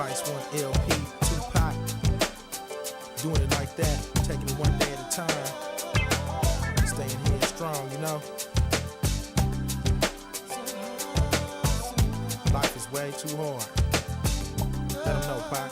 Spice One LP, Tupac. Doing it like that, taking it one day at a time. Staying here strong, you know. Life is way too hard. Let them know, Pac.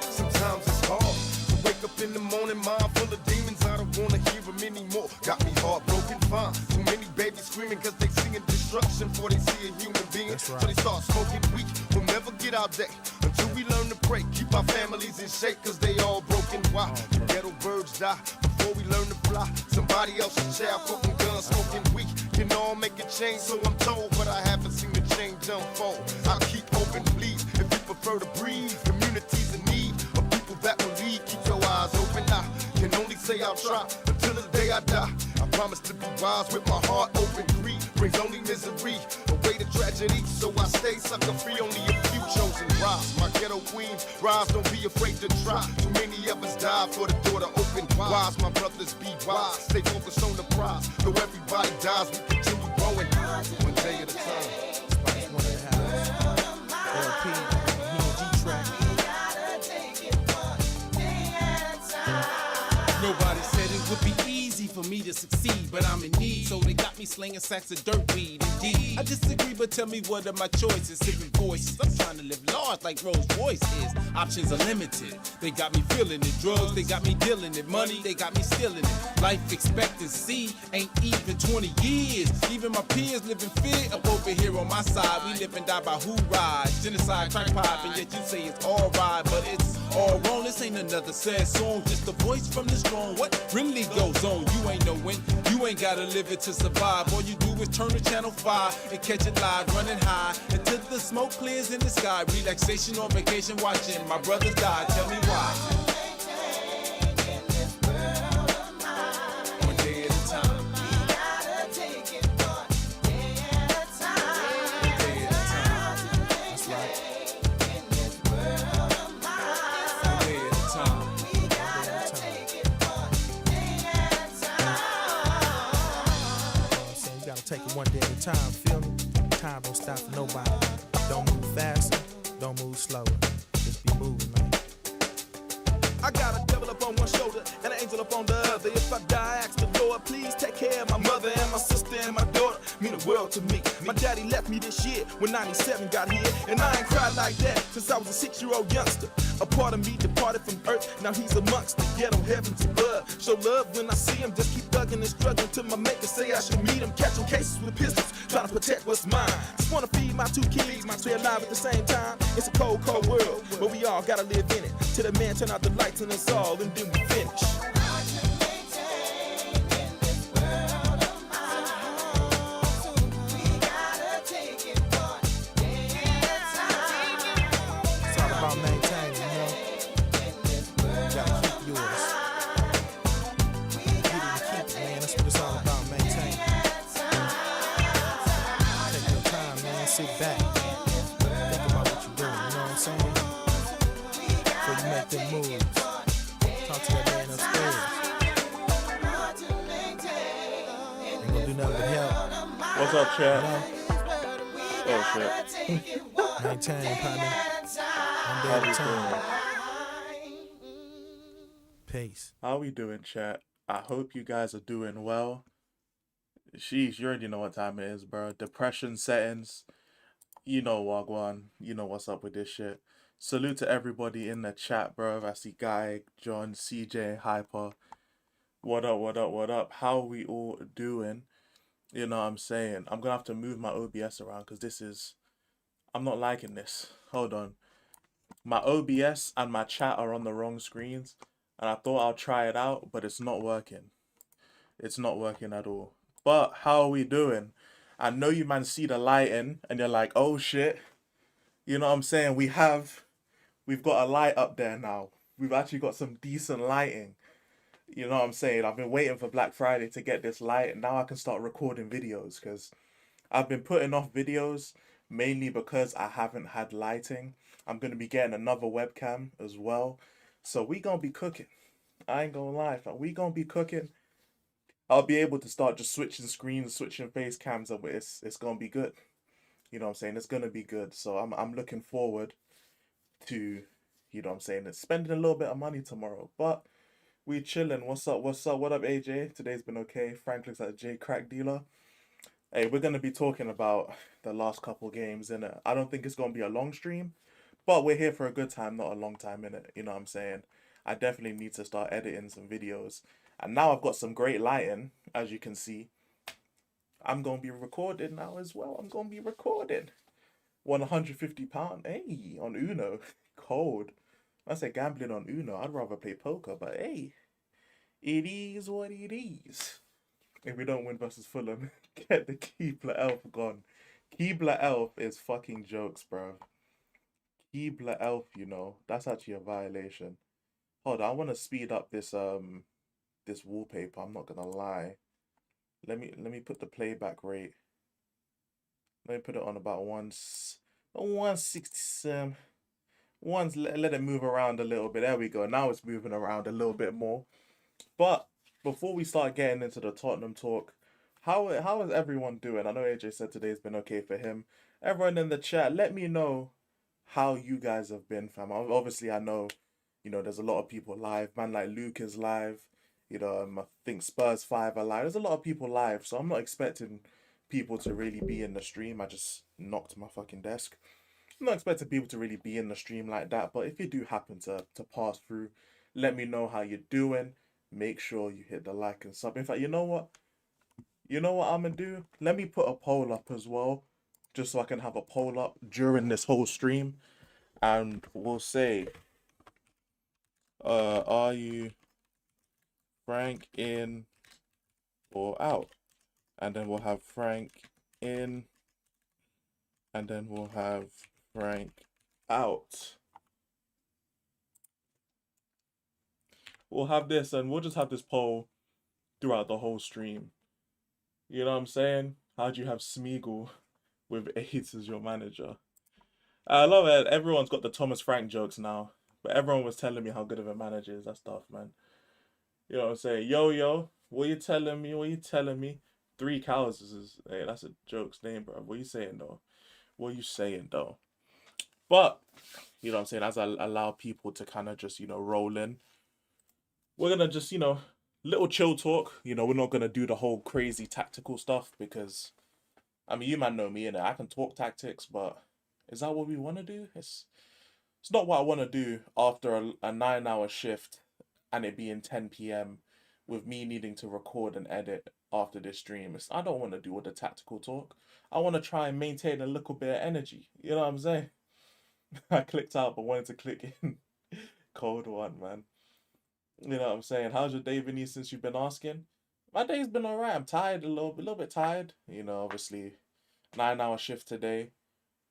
Sometimes it's hard to wake up in the morning, mind full of demons. I don't wanna hear them anymore. Got me heartbroken, fine. Too many babies screaming cause they singing destruction before they see a human being. That's right. So they start smoking weed. We'll never get our day until we learn to pray. Keep our families in shape cause they all broken. Why? Ghetto birds die before we learn to fly. Somebody else's child putting guns, smoking weed. Can all make a change, so I'm told, but I haven't seen the change unfold. I'll keep hoping, please, if you prefer to breathe. Communities in need of people that will lead. Keep your eyes open. I can only say I'll try until the day I die. I promise to be wise with my heart open. Greed brings only misery, away to tragedy. So I stay sucker free, only a few chosen rise. My ghetto queens, rise, don't be afraid to try. Too many of us die for the door to open wise. My brothers, be wise, stay focused on the prize. Though everybody dies, we continue growing, one day at a time. Spice One in the house. LP, ENG track. Nobody said it would be easy for me to succeed, but I'm in need, so they got me slinging sacks of dirt weed. Indeed, I disagree, but tell me what are my choices? Different voices. I'm trying to live large like Rolls Royce is. Options are limited. They got me feeling it. Drugs, they got me dealing it. Money, they got me stealing it. Life expectancy ain't even 20 years. Even my peers live in fear up over here on my side. We live and die by who rides. Genocide, crack pipe, and yet you say it's all right, but it's all wrong. This ain't another sad song, just a voice from the strong. What really goes on? You ain't knowing. You ain't gotta live it to survive. All you do is turn to channel 5 and catch it live, running high until the smoke clears in the sky. Relaxation on vacation, watching my brothers die. Tell me why. One day at a time. One day at a time. That's right. One day at a time. You gotta take it one day at a time, feel me? Time don't stop for nobody. Don't move faster, don't move slower. Just be moving, man. I got a devil up on one shoulder and an angel up on the other. If I die, ask the Lord, please take care of my mother and my sister and my daughter. Mean the world to me. My daddy left me this year when 97 got here, and I ain't cried like that since I was a 6-year-old youngster. A part of me departed from earth, now he's amongst the ghetto heavens above. Show love when I see him, just keep thugging and struggling till my maker say I should meet him. Catching cases with pistols, trying to protect what's mine. Just wanna feed my 2 kids, stay alive at the same time. It's a cold, cold world, but we all gotta live in it. Till the man turn out the lights in us all, and then we finish. It's all about maintaining, you know. You gotta keep yours. Get it and keep it, man. That's what it's all about, maintaining. Take your time, man. Sit back. Think about what you're doing, you know what I'm saying? Before you make them moves. Talk to that man upstairs. Ain't gonna do nothing but help. What's up, You chat? know? Oh shit. Maintain, partner. One day How at we a time. doing? Peace. How we doing, chat? I hope you guys are doing well. Sheesh, you already know what time it is, bro. Depression settings. You know, Wagwan. You know what's up with this shit. Salute to everybody in the chat, bro. I see Guy, John, CJ, Hyper. What up, what up, what up? How we all doing? You know what I'm saying? I'm gonna have to move my OBS around because this is... I'm not liking this. Hold on. My OBS and my chat are on the wrong screens. And I thought I'll try it out, but it's not working. It's not working at all. But how are we doing? I know you man see the lighting and you're like, oh shit. You know what I'm saying? We've got a light up there now. We've actually got some decent lighting. You know what I'm saying? I've been waiting for Black Friday to get this light, and now I can start recording videos because I've been putting off videos mainly because I haven't had lighting. I'm going to be getting another webcam as well. So we going to be cooking. I ain't going to lie. We going to be cooking. I'll be able to start just switching screens, switching face cams, and it's going to be good. You know what I'm saying? It's going to be good. So I'm looking forward to you know what I'm saying, and spending a little bit of money tomorrow. But we chilling. What's up? What's up? What up, AJ? Today's been okay. Frank looks like a J crack dealer. Hey, we're gonna be talking about the last couple games, innit? I don't think it's gonna be a long stream, but we're here for a good time, not a long time, innit? You know what I'm saying? I definitely need to start editing some videos. And now I've got some great lighting, as you can see. I'm gonna be recording now as well. I'm gonna be recording. Won £150. Hey, on Uno. Cold. I say gambling on Uno. I'd rather play poker, but hey, it is what it is. If we don't win versus Fulham, get the Keebler Elf gone. Keebler Elf is fucking jokes, bro. Keebler Elf, you know, that's actually a violation. Hold on, I want to speed up this this wallpaper. I'm not gonna lie. Let me put the playback rate. Let me put it on about 167. Let it move around a little bit. There we go. Now it's moving around a little bit more. But before we start getting into the Tottenham talk, how is everyone doing? I know AJ said today's been okay for him. Everyone in the chat, let me know how you guys have been, fam. Obviously, I know, you know, there's a lot of people live. Man like Luke is live. You know, I think Spurs 5 are live. There's a lot of people live, so I'm not expecting people to really be in the stream. I just knocked my fucking desk. I'm not expecting people to really be in the stream like that, but if you do happen to pass through, let me know how you're doing. Make sure you hit the like and sub. In fact, you know what? You know what I'm gonna do? Let me put a poll up as well, just so I can have a poll up during this whole stream. And we'll say, are you Frank in or out? And then we'll have Frank in, and then we'll have Frank out. We'll have this, and we'll just have this poll throughout the whole stream. You know what I'm saying? How'd you have Smeagol with AIDS as your manager? I love it. Everyone's got the Thomas Frank jokes now, but everyone was telling me how good of a manager is. That's tough, man. You know what I'm saying? Yo, what you telling me? What you telling me? 3 cows is hey, that's a joke's name, bro. What you saying though? What you saying though? But you know what I'm saying, as I allow people to kind of just, you know, roll in, we're gonna just, you know, little chill talk. You know, we're not gonna do the whole crazy tactical stuff because I mean, you man know me, innit? I can talk tactics, but is that what we want to do? It's not what I want to do after a 9-hour shift and it being 10 p.m. with me needing to record and edit after this stream. I don't want to do all the tactical talk. I want to try and maintain a little bit of energy. You know what I'm saying? I clicked out but wanted to click in. Cold one, man. You know what I'm saying? How's your day been since you've been asking? My day's been alright. I'm tired, a little bit tired. You know, obviously 9-hour shift today.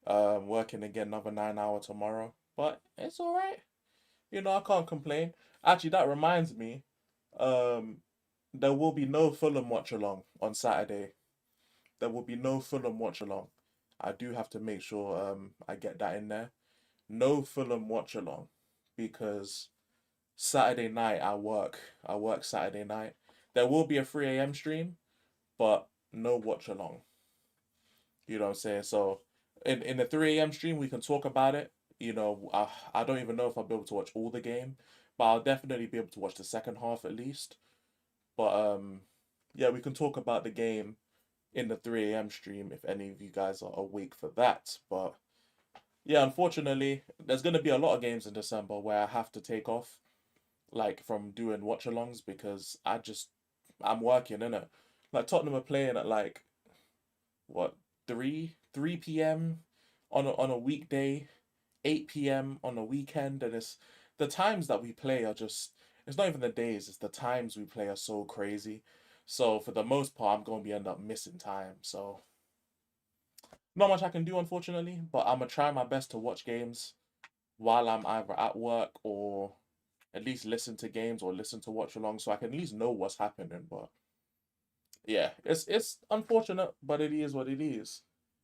Working again another 9-hour tomorrow. But it's alright. You know, I can't complain. Actually, that reminds me, there will be no Fulham watch along on Saturday. There will be no Fulham watch along. I do have to make sure I get that in there. No Fulham watch along because Saturday night I work. I work Saturday night. There will be a 3 a.m. stream, but no watch along. You know what I'm saying? So in the 3 a.m. stream we can talk about it. You know, I don't even know if I'll be able to watch all the game, but I'll definitely be able to watch the second half at least. But yeah, we can talk about the game in the 3 a.m. stream if any of you guys are awake for that. But yeah, unfortunately, there's gonna be a lot of games in December where I have to take off, like from doing watch-alongs because I'm working, innit? Like Tottenham are playing at like what 3 p.m. on a weekday, 8 p.m. on a weekend, and it's the times that we play are just, it's not even the days, it's the times we play are so crazy. So for the most part, I'm going to end up missing time. So not much I can do, unfortunately, but I'm going to try my best to watch games while I'm either at work or at least listen to games or listen to watch along so I can at least know what's happening. But yeah, it's unfortunate, but it is what it is.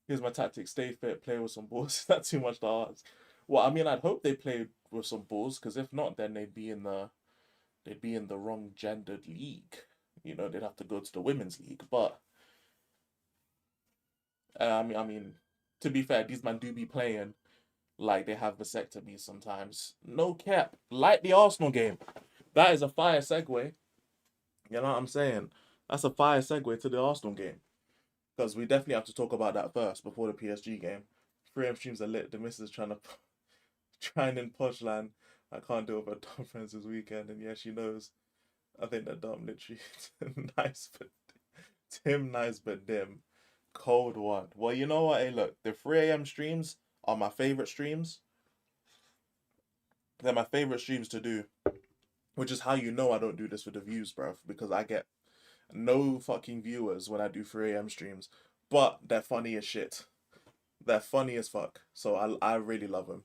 Here's my tactic: stay fit, play with some balls. Not too much to ask. Well, I mean, I'd hope they played with some balls, because if not, then they'd be in the wrong gendered league. You know, they'd have to go to the women's league. But I mean, to be fair, these men do be playing like they have vasectomies sometimes. No cap. Like the Arsenal game. That is a fire segue. You know what I'm saying? That's a fire segue to the Arsenal game. Because we definitely have to talk about that first before the PSG game. 3M streams are lit. The missus is trying in Poshland. I can't do it with her dumb friends this weekend. And yeah, she knows. I think they're dumb, literally. Nice, but Tim, nice, but dim. Cold one. Well, you know what? Hey, look, the 3 a.m. streams are my favorite streams. They're my favorite streams to do. Which is how you know I don't do this for the views, bruv. Because I get no fucking viewers when I do 3 a.m. streams. But they're funny as shit. They're funny as fuck. So I really love them.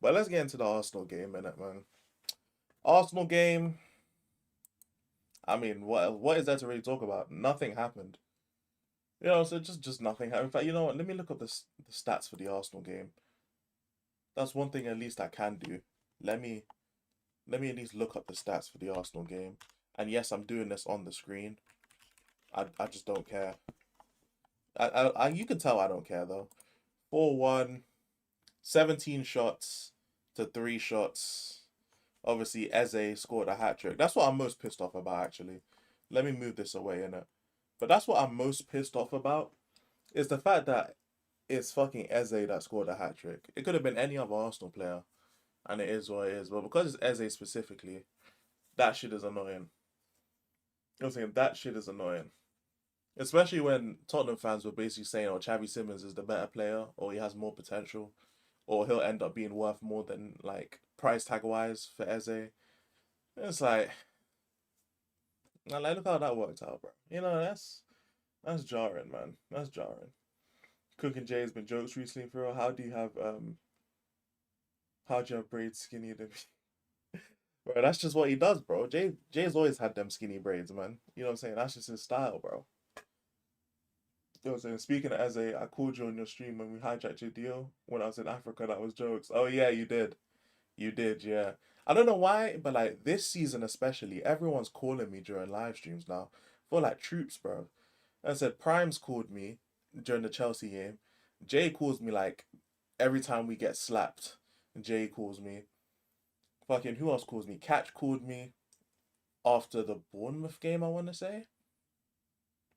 But let's get into the Arsenal game, innit, man? Arsenal game. I mean, what is there to really talk about? Nothing happened. You know, so just nothing happened. In fact, you know what? Let me look up the stats for the Arsenal game. That's one thing at least I can do. Let me at least look up the stats for the Arsenal game. And yes, I'm doing this on the screen. I just don't care. You can tell I don't care though. 4-1, 17 shots to 3 shots. Obviously, Eze scored a hat-trick. That's what I'm most pissed off about, actually. Let me move this away, innit? But that's what I'm most pissed off about, is the fact that it's fucking Eze that scored a hat-trick. It could have been any other Arsenal player, and it is what it is. But because it's Eze specifically, that shit is annoying. You know what I'm saying? That shit is annoying. Especially when Tottenham fans were basically saying, oh, Xavi Simons is the better player, or he has more potential, or he'll end up being worth more than, like, price tag wise for Eze. It's like look how that worked out, bro. You know, that's jarring, man. That's jarring. Cooking Jay has been jokes recently for real. How do you have braids skinny to me? Bro, that's just what he does, bro. Jay's always had them skinny braids, man. You know what I'm saying? That's just his style, bro. You know what I'm saying? Speaking of Eze, I called you on your stream when we hijacked your deal when I was in Africa. That was jokes. Oh yeah, you did. You did, yeah. I don't know why, but like this season especially, everyone's calling me during live streams now. For like troops, bro. I said Prime's called me during the Chelsea game. Jay calls me like every time we get slapped. Jay calls me. Fucking who else calls me? Catch called me after the Bournemouth game, I want to say.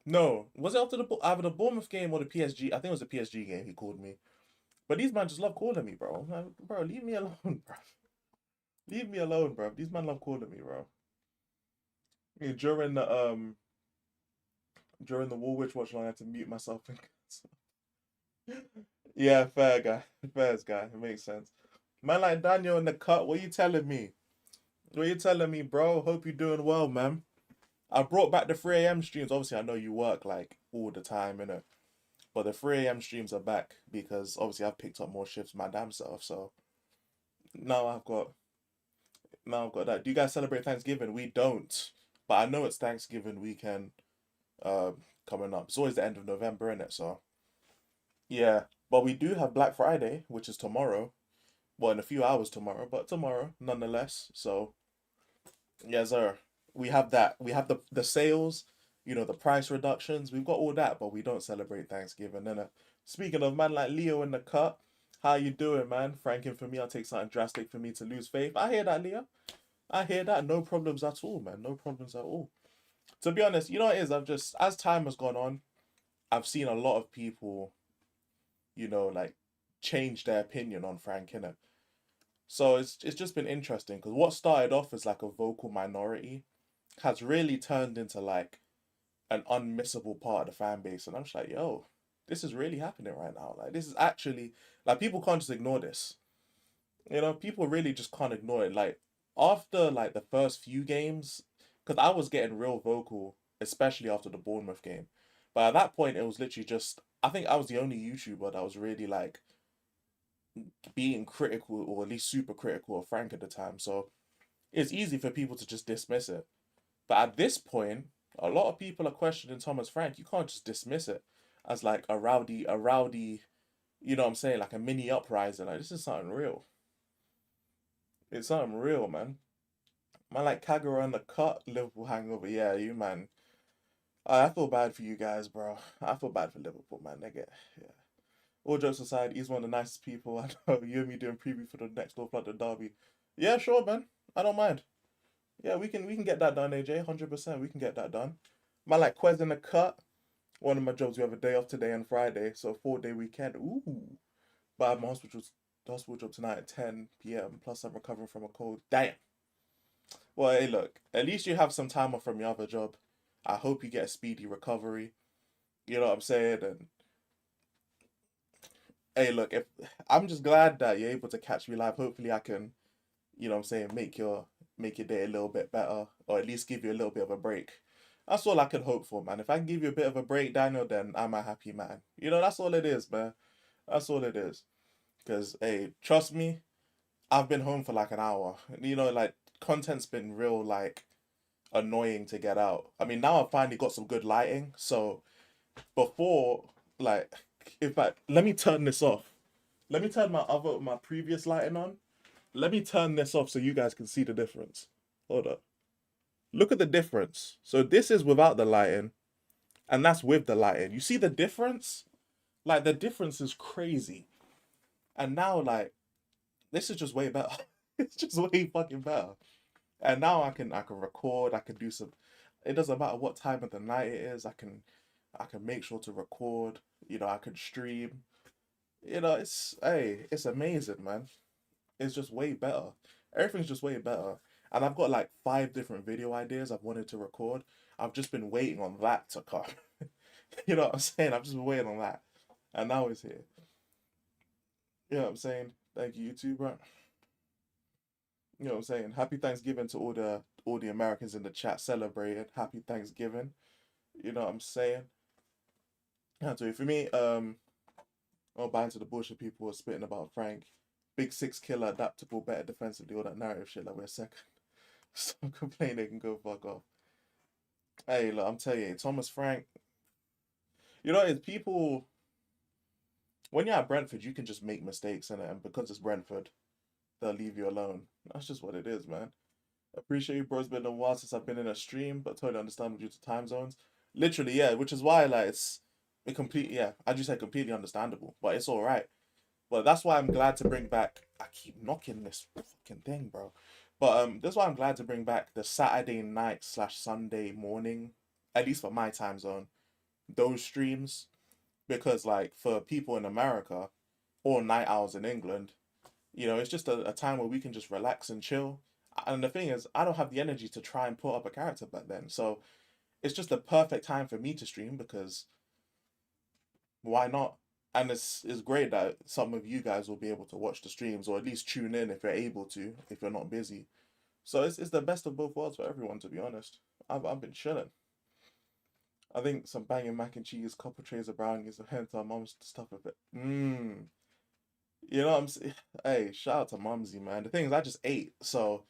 No, was it after either the Bournemouth game or the PSG? I think it was the PSG game he called me. But these men just love calling me, bro. Like, bro, leave me alone, bro. Leave me alone, bro. These men love calling me, bro. I mean, during the Woolwich watch long, I had to mute myself. Yeah, fair guy. Fairs guy. It makes sense. Man like Daniel in the cut, what you telling me? What you telling me, bro? Hope you're doing well, man. I brought back the 3 a.m. streams. Obviously, I know you work like all the time, innit? But the 3 a.m. streams are back because obviously I've picked up more shifts my damn self. So now I've got that. Do you guys celebrate Thanksgiving? We don't. But I know it's Thanksgiving weekend coming up. It's always the end of November, innit? So yeah. But we do have Black Friday, which is tomorrow. Well, in a few hours tomorrow, but tomorrow nonetheless. So yes, sir. We have that. We have the sales, you know, the price reductions. We've got all that, but we don't celebrate Thanksgiving. And speaking of man like Leo in the cut, how you doing, man? Franking for me, I'll take something drastic for me to lose faith. I hear that, Leo. I hear that. No problems at all, man. No problems at all. To be honest, you know what it is? I've just, as time has gone on, I've seen a lot of people, you know, like change their opinion on Frank, innit? So it's just been interesting because what started off as like a vocal minority has really turned into like an unmissable part of the fan base. And I'm just like, yo, this is really happening right now. Like, this is actually, like, people can't just ignore this. You know, people really just can't ignore it. Like, after, like, the first few games, because I was getting real vocal, especially after the Bournemouth game. But at that point, it was literally just, I think I was the only YouTuber that was really, like, being critical, or at least super critical of Frank at the time. So it's easy for people to just dismiss it. But at this point, a lot of people are questioning Thomas Frank. You can't just dismiss it as like a rowdy, you know what I'm saying, like a mini uprising. Like, this is something real. It's something real, man. Man like Kagura on the cut, Liverpool hangover. Yeah, you man. I feel bad for you guys, bro. I feel bad for Liverpool, man. They get, yeah. All jokes aside, he's one of the nicest people I know. You and me doing preview for the next North London derby. Yeah, sure, man. I don't mind. Yeah, we can get that done, AJ. 100%. We can get that done. Man, like Quez in the cut. One of my jobs, we have a day off today and Friday, so a 4-day weekend. Ooh. But I have my hospital job tonight at 10 p.m. Plus, I'm recovering from a cold. Damn. Well, hey, look. At least you have some time off from your other job. I hope you get a speedy recovery. You know what I'm saying? And hey, look, if I'm just glad that you're able to catch me live. Hopefully, I can, you know what I'm saying, make your day a little bit better, or at least give you a little bit of a break. That's all I can hope for, man. If I can give you a bit of a break, Daniel, then I'm a happy man. You know, that's all it is, man. That's all it is. Because, hey, trust me, I've been home for like an hour. You know, like, content's been real, like, annoying to get out. I mean, now I've finally got some good lighting. So, before, like, in fact, let me turn this off. Let me turn my previous lighting on. Let me turn this off so you guys can see the difference. Hold up. Look at the difference. So this is without the lighting, and that's with the lighting. You see the difference? Like, the difference is crazy. And now, like, this is just way better. It's just way fucking better. And now I can record. I can do some. It doesn't matter what time of the night it is. I can make sure to record. You know, I can stream. You know, it's amazing, man. It's just way better. Everything's just way better. And I've got like 5 different video ideas I've wanted to record. I've just been waiting on that to come. You know what I'm saying? I've just been waiting on that. And now it's here. You know what I'm saying? Thank you, YouTube, bro. You know what I'm saying? Happy Thanksgiving to all the Americans in the chat celebrating. Happy Thanksgiving. You know what I'm saying? So for me, I'll buy into the bullshit people were spitting about Frank. Big six killer, adaptable, better defensively, all that narrative shit like we're second. Stop complaining, they can go fuck off. Hey, look, I'm telling you, Thomas Frank. You know, it's people. When you're at Brentford, you can just make mistakes in it, and because it's Brentford, they'll leave you alone. That's just what it is, man. Appreciate you, bro. It's been a while since I've been in a stream, but totally understandable due to time zones. Literally, yeah, which is why like it completely, yeah, I just said completely understandable, but it's all right. But that's why I'm glad to bring back. I keep knocking this fucking thing, bro. But that's why I'm glad to bring back the Saturday night / Sunday morning, at least for my time zone, those streams, because like for people in America, or night owls in England, you know, it's just a time where we can just relax and chill. And the thing is, I don't have the energy to try and put up a character back then, so it's just the perfect time for me to stream because why not? And it's great that some of you guys will be able to watch the streams or at least tune in if you're able to, if you're not busy. So it's the best of both worlds for everyone, to be honest. I've been chilling. I think some banging mac and cheese, couple trays of brownies, and hint our mom's stuff with it. You know what I'm saying? Hey, shout out to Mumsy, man. The thing is, I just ate, so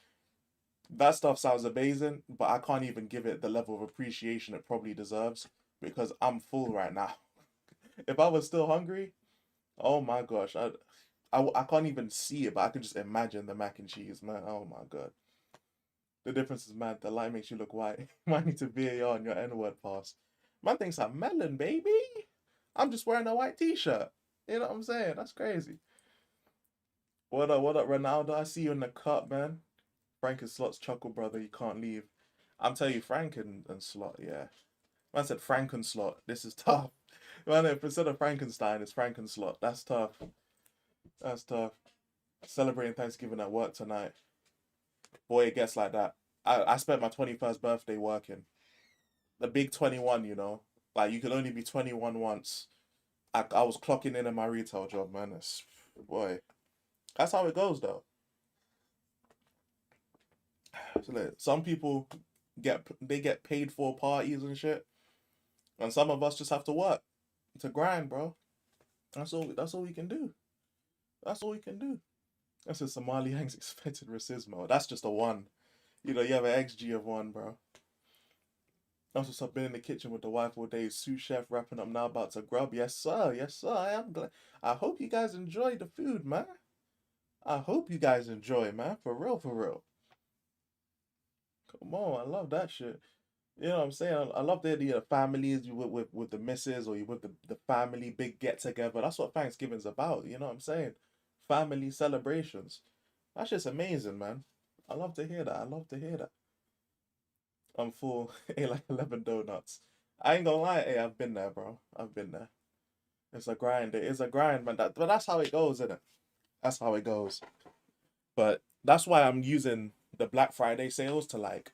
that stuff sounds amazing, but I can't even give it the level of appreciation it probably deserves because I'm full right now. If I was still hungry, oh my gosh, I can't even see it, but I can just imagine the mac and cheese, man. Oh my god. The difference is mad. The light makes you look white. Might need to VAR on your N-word pass. Man thinks I'm melon, baby. I'm just wearing a white t-shirt. You know what I'm saying? That's crazy. What up, Ronaldo? I see you in the cut, man. Frank and Slot's chuckle, brother. You can't leave. I'm telling you, Frank and Slot, yeah. Man said Frank and Slot. This is tough. Man, if instead of Frankenstein, it's Frank and Slot. That's tough. That's tough. Celebrating Thanksgiving at work tonight. Boy, it gets like that. I spent my 21st birthday working. The big 21, you know. Like, you can only be 21 once. I was clocking in my retail job, man. Boy. That's how it goes, though. So, like, some people get paid for parties and shit. And some of us just have to work. To grind, bro. That's all we can do. That's all we can do. That's a Somali Hank's expected racismo. That's just a 1. You know, you have an XG of 1, bro. That's what's up. Been in the kitchen with the wife all day. Sous chef wrapping up now, about to grub. Yes, sir. Yes, sir. I am glad. I hope you guys enjoy the food, man. I hope you guys enjoy, man. For real, for real. Come on, I love that shit. You know what I'm saying? I love the idea of families with the missus or you with the family big get together. That's what Thanksgiving's about. You know what I'm saying? Family celebrations. That's just amazing, man. I love to hear that. I love to hear that. I'm full. Ate like 11 donuts. I ain't gonna lie. Hey, I've been there, bro. I've been there. It's a grind. It is a grind, man. But that's how it goes, isn't it? That's how it goes. But that's why I'm using the Black Friday sales to like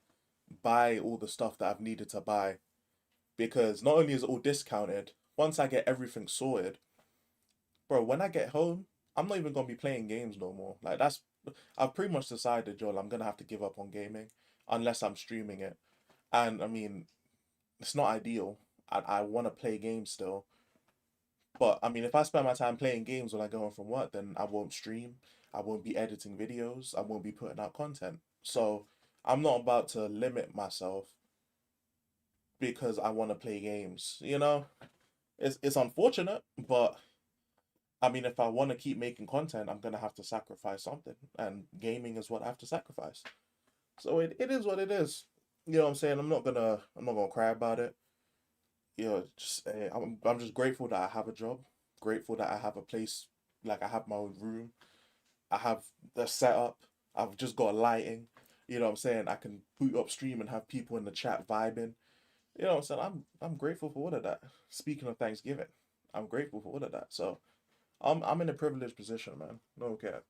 buy all the stuff that I've needed to buy because not only is it all discounted, once I get everything sorted, bro, when I get home, I'm not even gonna be playing games no more. Like that's I've pretty much decided, Joel, I'm gonna have to give up on gaming unless I'm streaming it. And I mean, it's not ideal. I want to play games still, but I mean, if I spend my time playing games when I go home from work, then I won't stream. I won't be editing videos. I won't be putting out content. So I'm not about to limit myself because I want to play games. You know, it's unfortunate, but I mean, if I want to keep making content, I'm gonna have to sacrifice something, and gaming is what I have to sacrifice. So it is what it is. You know what I'm saying? I'm not gonna cry about it. You know, just I'm just grateful that I have a job, grateful that I have a place, like I have my own room, I have the setup, I've just got lighting. You know what I'm saying? I can boot up stream and have people in the chat vibing. You know what I'm saying? I'm grateful for all of that. Speaking of Thanksgiving, I'm grateful for all of that. So I'm in a privileged position, man. No cap.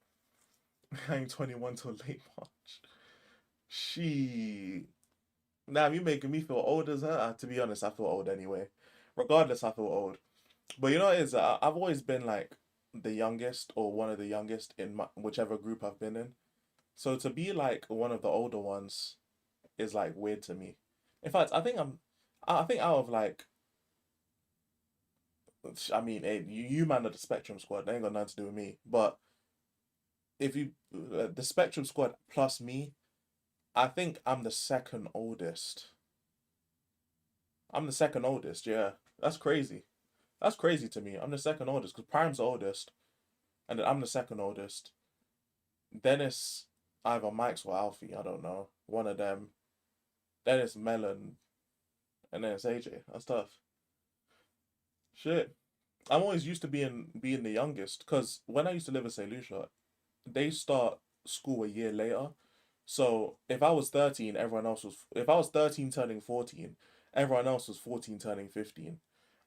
I ain't 21 till late March. She. Nah, you making me feel old as her. To be honest, I feel old anyway. Regardless, I feel old. But you know what it is? I've always been like the youngest or one of the youngest in whichever group I've been in. So to be like one of the older ones is like weird to me. In fact, I think out of like, I mean, hey, you man are the Spectrum Squad. They ain't got nothing to do with me. But if you, the Spectrum Squad plus me, I think I'm the second oldest. I'm the second oldest. Yeah, that's crazy. That's crazy to me. I'm the second oldest because Prime's the oldest, and then I'm the second oldest. Then it's either Mike's or Alfie. I don't know. One of them. Then it's Melon, and then it's AJ. That's tough. Shit. I'm always used to being the youngest because when I used to live in St. Lucia, they start school a year later. So if I was 13, everyone else was if I was 13 turning 14, everyone else was 14 turning 15.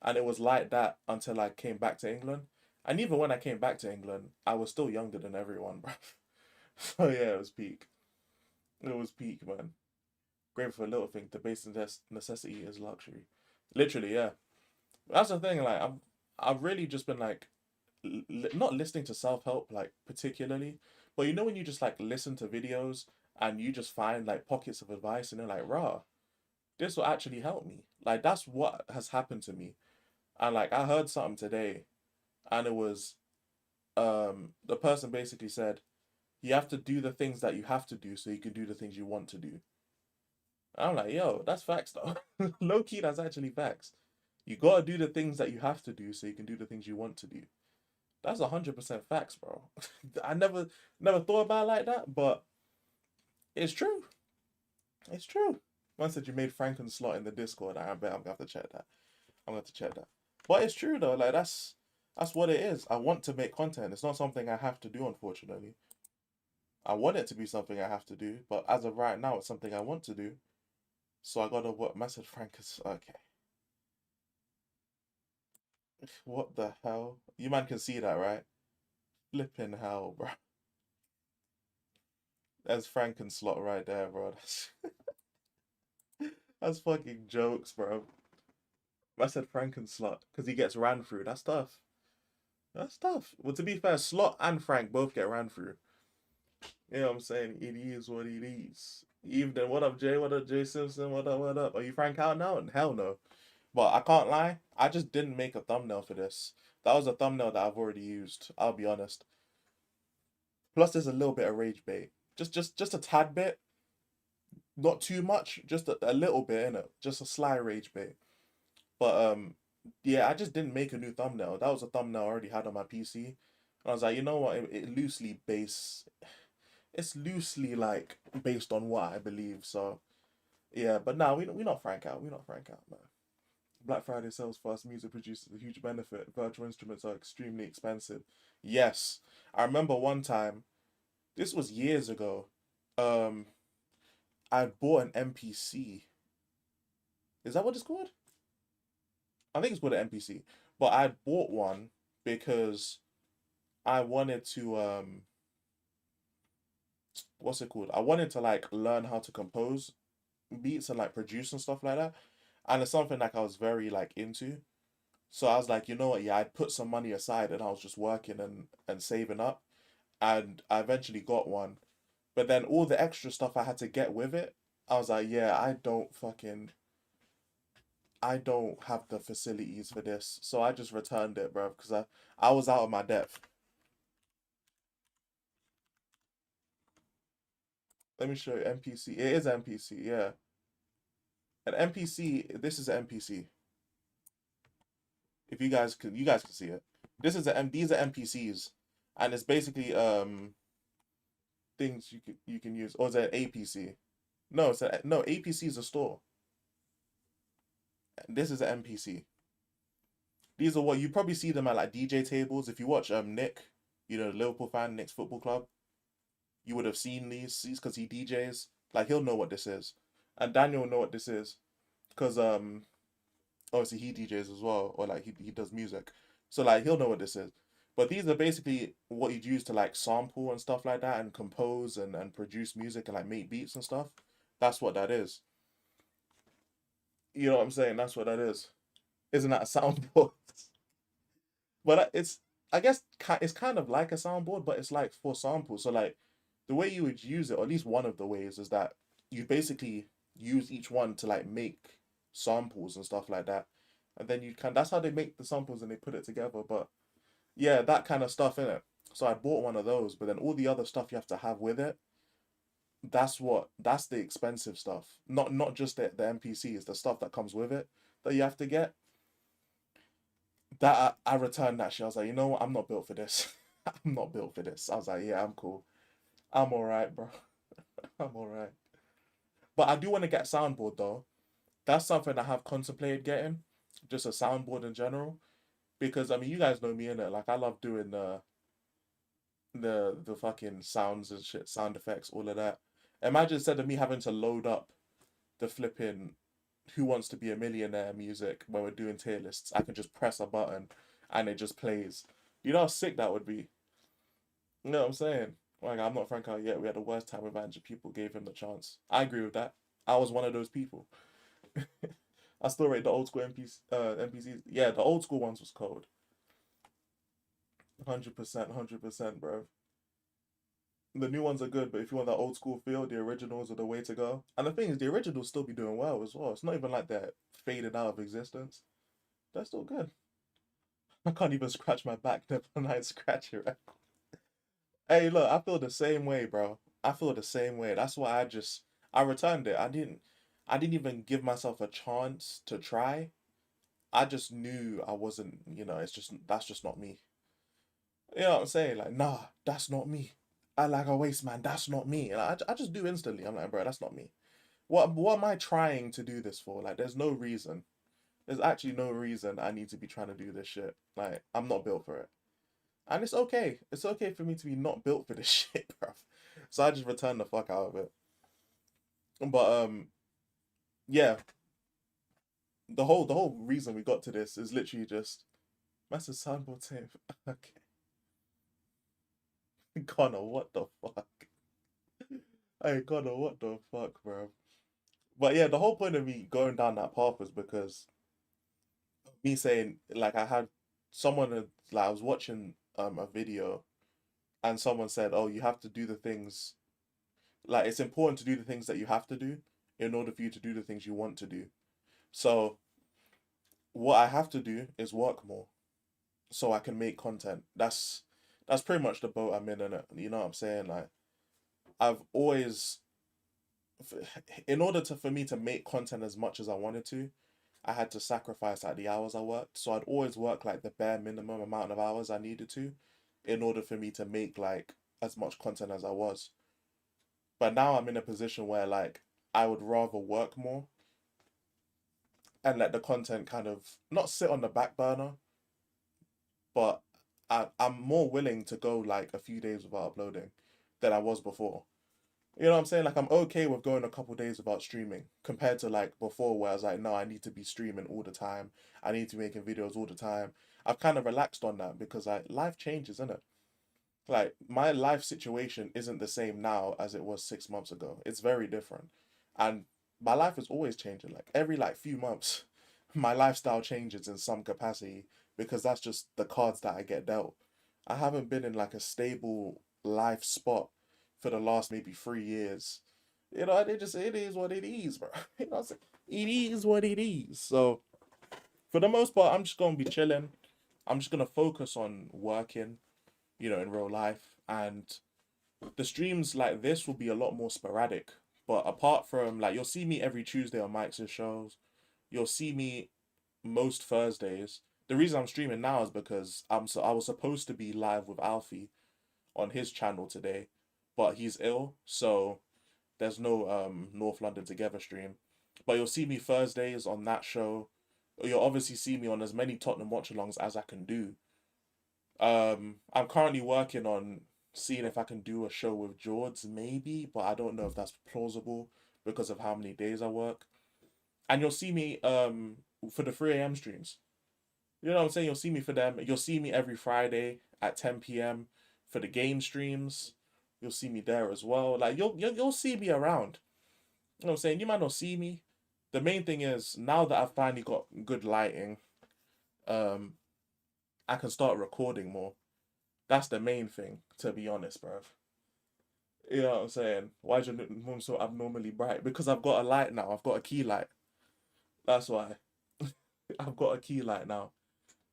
And it was like that until I came back to England. And even when I came back to England, I was still younger than everyone, bro. So yeah, it was peak. It was peak, man. Grateful for a little thing. The basic necessity is luxury. Literally, yeah. That's the thing. Like I've really just been like, not listening to self help like particularly, but you know when you just like listen to videos and you just find like pockets of advice and they're like, rah, this will actually help me. Like that's what has happened to me. And like I heard something today, and it was the person basically said you have to do the things that you have to do so you can do the things you want to do. And I'm like, yo, that's facts though. Low key, that's actually facts. You gotta do the things that you have to do so you can do the things you want to do. That's 100% facts, bro. I never thought about it like that, but it's true. It's true. One said you made Franken slot in the Discord. I bet I'm gonna have to check that. I'm gonna have to check that. But it's true though. Like that's what it is. I want to make content. It's not something I have to do, unfortunately. I want it to be something I have to do, but as of right now, it's something I want to do. So I gotta what message Frank is okay. What the hell? You man can see that, right? Flipping hell, bro. There's Frankenslot right there, bro. That's fucking jokes, bro. I said Frankenslot because he gets ran through. That's tough. That's tough. Well, to be fair, Slot and Frank both get ran through. You know what I'm saying? It is what it is. Evening, what up, Jay? What up, Jay Simpson? What up, what up? Are you Frank out now? Hell no. But I can't lie, I just didn't make a thumbnail for this. That was a thumbnail that I've already used, I'll be honest. Plus there's a little bit of rage bait. Just a tad bit. Not too much, just a little bit in it. Just a sly rage bait. But yeah, I just didn't make a new thumbnail. That was a thumbnail I already had on my PC. And I was like, you know what? It's loosely like based on what I believe. So Yeah, but now we not Frank out. We not Frank out, man. Black Friday sells fast. Music producers a huge benefit. Virtual instruments are extremely expensive. Yes, I remember one time. This was years ago. Um, I bought an MPC. Is that what it's called? I think it's called an MPC. But I bought one because I wanted to what's it called? I wanted to like learn how to compose beats and like produce and stuff like that. And it's something like I was very like into. So I was like, you know what, yeah, I'd put some money aside and I was just working and saving up. And I eventually got one. But then all the extra stuff I had to get with it, I was like, yeah, I don't have the facilities for this. So I just returned it, bro, because I was out of my depth. Let me show you MPC. It is MPC, yeah. An MPC, this is an MPC. If you guys can see it. These are MPCs. And it's basically things you can use. Or is it APC? No, no, APC is a store. This is an MPC. These are what you probably see them at like DJ tables. If you watch Nick, you know, Liverpool fan, Nick's football club, you would have seen these because he DJs. Like he'll know what this is. And Daniel will know what this is. Because obviously he DJs as well, or like he does music. So like he'll know what this is. But these are basically what you'd use to like sample and stuff like that and compose and produce music and like make beats and stuff. That's what that is. You know what I'm saying? That's what that is. Isn't that a soundboard? But it's I guess it's kind of like a soundboard, but it's like for samples. So like the way you would use it, or at least one of the ways, is that you basically use each one to like make samples and stuff like that. And then you can that's how they make the samples and they put it together. But yeah, that kind of stuff in it. So I bought one of those, but then all the other stuff you have to have with it, that's the expensive stuff. Not just the MPCs, the stuff that comes with it that you have to get. That I returned that shit. I was like, you know what? I'm not built for this. I'm not built for this. I was like, yeah, I'm cool. I'm alright, bro. I'm alright. But I do want to get a soundboard though. That's something I have contemplated getting. Just a soundboard in general. Because I mean you guys know me in it. Like I love doing the fucking sounds and shit, sound effects, all of that. Imagine instead of me having to load up the flipping Who Wants to Be a Millionaire music when we're doing tier lists, I can just press a button and it just plays. You know how sick that would be? You know what I'm saying? Like, I'm not Frank out yet. We had the worst time with Andrew. People gave him the chance. I agree with that. I was one of those people. I still rate the old school NPCs. Yeah, the old school ones was cold. 100%, 100%, bro. The new ones are good, but if you want that old school feel, the originals are the way to go. And the thing is, the originals still be doing well as well. It's not even like they're faded out of existence. They're still good. I can't even scratch my back. Never mind scratch it. Hey, look, I feel the same way, bro. I feel the same way. That's why I returned it. I didn't even give myself a chance to try. I just knew I wasn't, that's just not me. You know what I'm saying? Like, nah, that's not me. I like a waste man. That's not me. And I just do instantly. I'm like, bro, that's not me. What am I trying to do this for? Like, there's no reason. There's actually no reason I need to be trying to do this shit. Like, I'm not built for it. And it's okay. It's okay for me to be not built for this shit, bro. So I just return the fuck out of it. But yeah. The whole reason we got to this is literally just massive soundboard tape. Okay. Connor, what the fuck? Hey Connor, what the fuck, bro? But yeah, the whole point of me going down that path was because me saying like I had someone like I was watching a video and someone said, "Oh, you have to do the things like it's important to do the things that you have to do in order for you to do the things you want to do." So what I have to do is work more so I can make content. That's pretty much the boat I'm in it. You know what I'm saying? Like I've always in order to for me to make content as much as I wanted to, I had to sacrifice like the hours I worked. So I'd always work like the bare minimum amount of hours I needed to in order for me to make like as much content as I was. But now I'm in a position where like I would rather work more and let the content kind of not sit on the back burner, but I'm more willing to go like a few days without uploading than I was before. You know what I'm saying? Like I'm okay with going a couple days without streaming compared to like before where I was like, no, I need to be streaming all the time. I need to be making videos all the time. I've kind of relaxed on that because like life changes, isn't it? Like my life situation isn't the same now as it was 6 months ago. It's very different. And my life is always changing. Like every like few months, my lifestyle changes in some capacity because that's just the cards that I get dealt. I haven't been in like a stable life spot for the last maybe 3 years. You know, it is what it is, bro. You know what I'm saying? It is what it is. So for the most part, I'm just gonna be chilling. I'm just gonna focus on working, you know, in real life. And the streams like this will be a lot more sporadic. But apart from like you'll see me every Tuesday on Mike's shows. You'll see me most Thursdays. The reason I'm streaming now is because I was supposed to be live with Alfie on his channel today, but he's ill, so there's no North London Together stream. But you'll see me Thursdays on that show. You'll obviously see me on as many Tottenham watch-alongs as I can do. I'm currently working on seeing if I can do a show with George, maybe, but I don't know if that's plausible because of how many days I work. And you'll see me for the 3 a.m. streams. You know what I'm saying? You'll see me for them. You'll see me every Friday at 10 p.m. for the game streams. You'll see me there as well. Like you'll see me around. You know what I'm saying? You might not see me. The main thing is now that I've finally got good lighting, I can start recording more. That's the main thing, to be honest, bruv. You know what I'm saying? Why is your room so abnormally bright? Because I've got a light now. I've got a key light. That's why. I've got a key light now.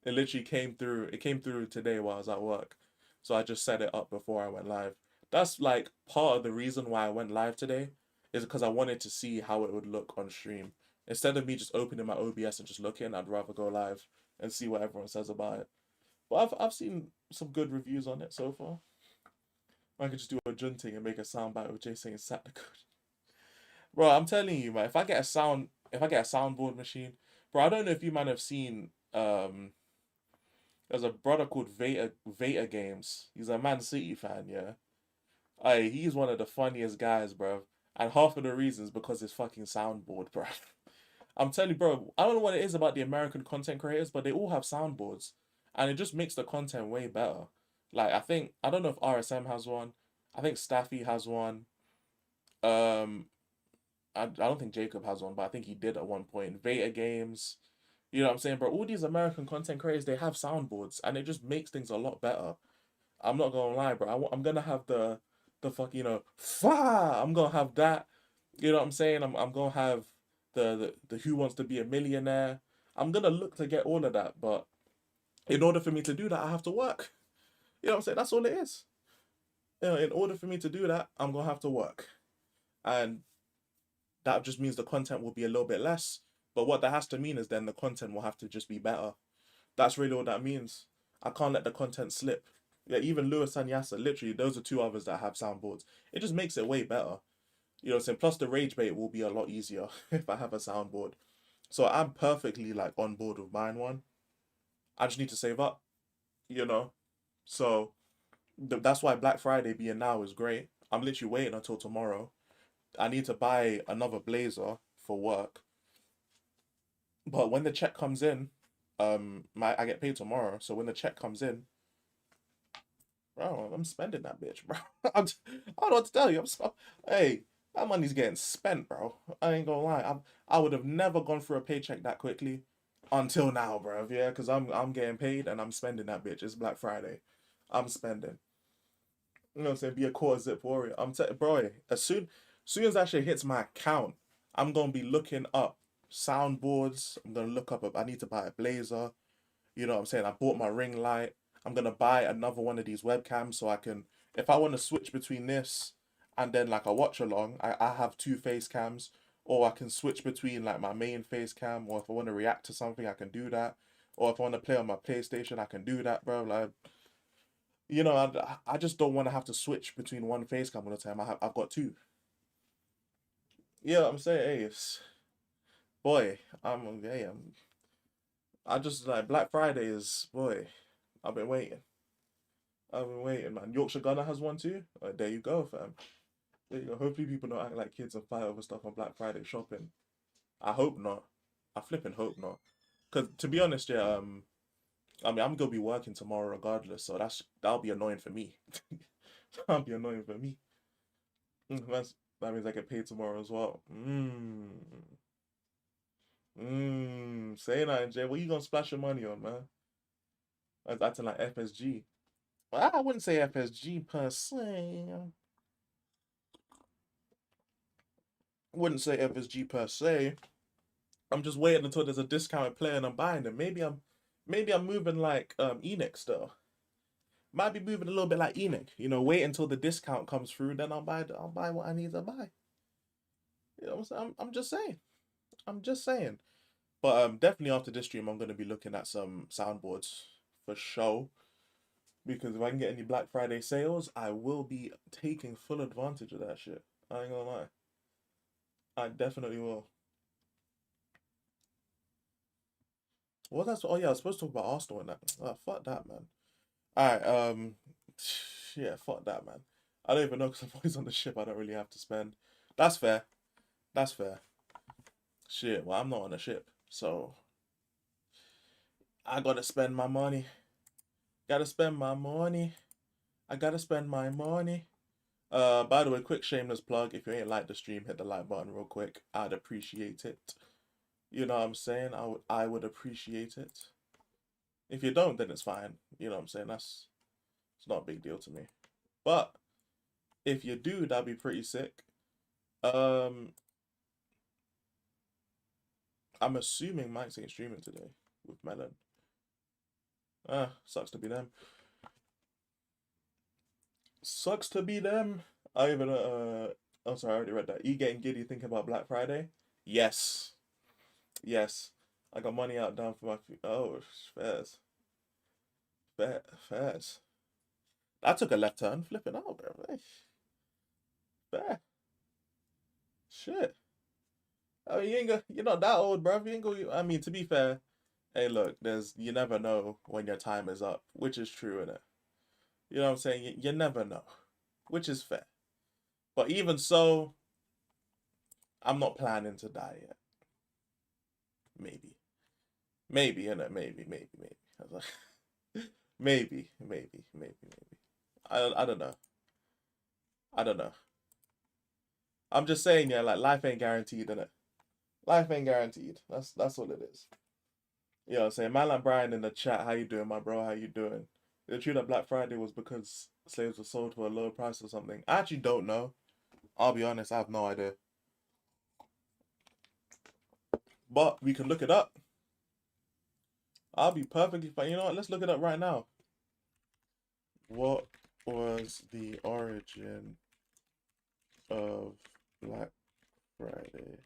It literally came through. It came through today while I was at work. So I just set it up before I went live. That's like part of the reason why I went live today is because I wanted to see how it would look on stream. Instead of me just opening my OBS and just looking, I'd rather go live and see what everyone says about it. But I've seen some good reviews on it so far. I could just do a junting and make a soundbite with Jay saying "sat the code." Bro, I'm telling you, man. If I get a soundboard machine, bro, I don't know if you man have seen. There's a brother called Veta Games. He's a Man City fan, yeah. He's one of the funniest guys, bro. And half of the reasons because his fucking soundboard, bro. I'm telling you, bro. I don't know what it is about the American content creators, but they all have soundboards, and it just makes the content way better. Like I don't know if RSM has one. I think Staffy has one. Um, I don't think Jacob has one, but I think he did at one point. Veta Games, you know what I'm saying, bro? All these American content creators, they have soundboards, and it just makes things a lot better. I'm not gonna lie, bro. I'm gonna have the fuck, you know, fa. I'm gonna have that. You know what I'm saying? I'm gonna have the Who Wants to Be a Millionaire. I'm gonna look to get all of that, but in order for me to do that, I have to work. You know what I'm saying? That's all it is. You know, in order for me to do that, I'm gonna have to work, and that just means the content will be a little bit less. But what that has to mean is then the content will have to just be better. That's really all that means. I can't let the content slip. Yeah, even Lewis and Yasser, literally, those are two others that have soundboards. It just makes it way better. You know what I'm saying? Plus the rage bait will be a lot easier if I have a soundboard. So I'm perfectly like on board with buying one. I just need to save up, you know? So that's why Black Friday being now is great. I'm literally waiting until tomorrow. I need to buy another blazer for work. But when the check comes in, I get paid tomorrow. So when the check comes in, bro, I'm spending that bitch, bro. I don't know what to tell you. Hey, that money's getting spent, bro. I ain't gonna lie. I would have never gone through a paycheck that quickly until now, bro. Yeah, because I'm getting paid and I'm spending that bitch. It's Black Friday. I'm spending. You know what I'm saying? Be a core zip warrior. Bro, as soon as that shit hits my account, I'm gonna be looking up soundboards. I'm gonna look up. I need to buy a blazer. You know what I'm saying? I bought my ring light. I'm gonna buy another one of these webcams so I can, if I want to switch between this and then like a watch along, I have two face cams, or I can switch between like my main face cam, or if I want to react to something, I can do that, or if I want to play on my PlayStation, I can do that, bro. Like, you know, I just don't want to have to switch between one face cam all the time. I've got two. Yeah, I'm saying, hey, boy, I just like Black Friday is, boy, I've been waiting. I've been waiting, man. Yorkshire Gunner has one too. There you go, fam. There you go. Hopefully people don't act like kids and fight over stuff on Black Friday shopping. I hope not. I flipping hope not. Cause to be honest, yeah, I mean I'm gonna be working tomorrow regardless, so that'll be annoying for me. That'll be annoying for me. That means I get paid tomorrow as well. Say that, Jay. What you gonna splash your money on, man? That's acting like FSG. Well, I wouldn't say FSG per se. Wouldn't say FSG per se. I'm just waiting until there's a discounted player and I'm buying them. Maybe I'm moving like Enix though. Might be moving a little bit like Enoch. Wait until the discount comes through, then I'll buy what I need to buy. You know what I'm saying? I'm just saying. I'm just saying. But definitely after this stream, I'm gonna be looking at some soundboards for show. Because if I can get any Black Friday sales, I will be taking full advantage of that shit. I ain't gonna lie. I definitely will. What that's oh yeah, I was supposed to talk about Arsenal and that. Fuck that, man. Alright, yeah, fuck that, man. I don't even know because I'm always on the ship. I don't really have to spend. That's fair. That's fair. Shit, well, I'm not on a ship, so I gotta spend my money. Gotta spend my money. I gotta spend my money. By the way, quick shameless plug. If you ain't like the stream, hit the like button real quick. I'd appreciate it. You know what I'm saying? I would appreciate it. If you don't, then it's fine. You know what I'm saying? It's not a big deal to me. But if you do, that'd be pretty sick. I'm assuming Mike's ain't streaming today with Melon. Sucks to be them. Sucks to be them. I even oh sorry, I already read that. You getting giddy thinking about Black Friday? Yes. Yes. I got money out down for my fairs. Fairs. That took a left turn, flipping out, bro. Fair. Shit. I mean, you're not that old, bro. You ain't go. I mean, to be fair, hey, look, you never know when your time is up, which is true, innit? You know what I'm saying? You never know, which is fair. But even so, I'm not planning to die yet. Maybe, innit? Maybe. Maybe. I don't know. I don't know. I'm just saying, yeah, like life ain't guaranteed, innit? Life ain't guaranteed. That's what it is. You know what I'm saying? Man like Brian in the chat, how you doing, my bro? How you doing? Is it true that Black Friday was because slaves were sold for a lower price or something? I actually don't know. I'll be honest, I have no idea. But we can look it up. I'll be perfectly fine. You know what? Let's look it up right now. What was the origin of Black Friday?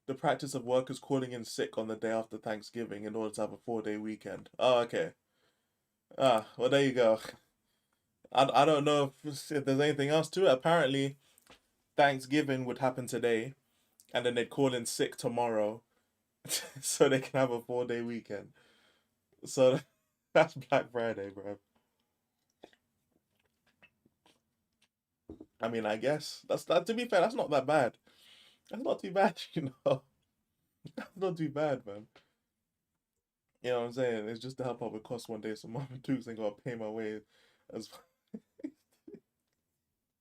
The practice of workers calling in sick on the day after Thanksgiving in order to have a 4-day weekend. Oh, okay. Well, there you go. I don't know if there's anything else to it. Apparently, Thanksgiving would happen today, and then they'd call in sick tomorrow, so they can have a 4-day weekend. So that's Black Friday, bro. I mean, I guess that. To be fair, that's not that bad. That's not too bad, you know. That's not too bad, man. You know what I'm saying? It's just to help out with costs one day, so Mama Dukes ain't gotta pay my way as.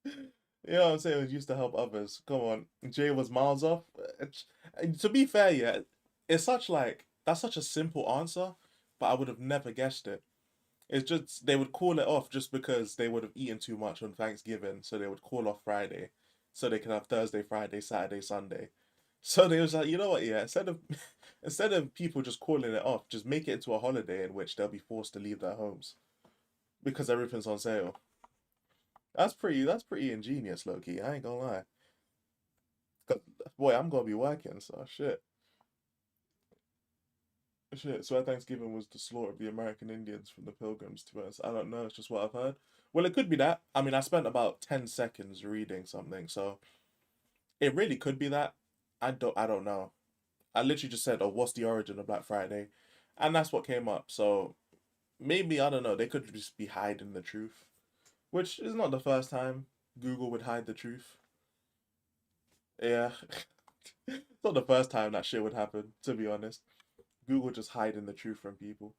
You know what I'm saying? It used to help others. Come on, Jay was miles off. To be fair, yeah, it's that's such a simple answer, but I would have never guessed it. It's just they would call it off just because they would have eaten too much on Thanksgiving, so they would call off Friday, so they can have Thursday, Friday, Saturday, Sunday. So they was like, you know what? Yeah, instead of people just calling it off, just make it into a holiday in which they'll be forced to leave their homes because everything's on sale. That's pretty ingenious, Loki. I ain't gonna lie. 'Cause, boy, I'm gonna be working, so shit. Shit, so Thanksgiving was the slaughter of the American Indians from the Pilgrims, to us. I don't know, it's just what I've heard. Well, it could be that. I mean, I spent about 10 seconds reading something, so it really could be that. I don't know. I literally just said, "Oh, what's the origin of Black Friday?" And that's what came up. So maybe, I don't know, they could just be hiding the truth, which is not the first time Google would hide the truth. Yeah. It's not the first time that shit would happen, to be honest. Google just hiding the truth from people.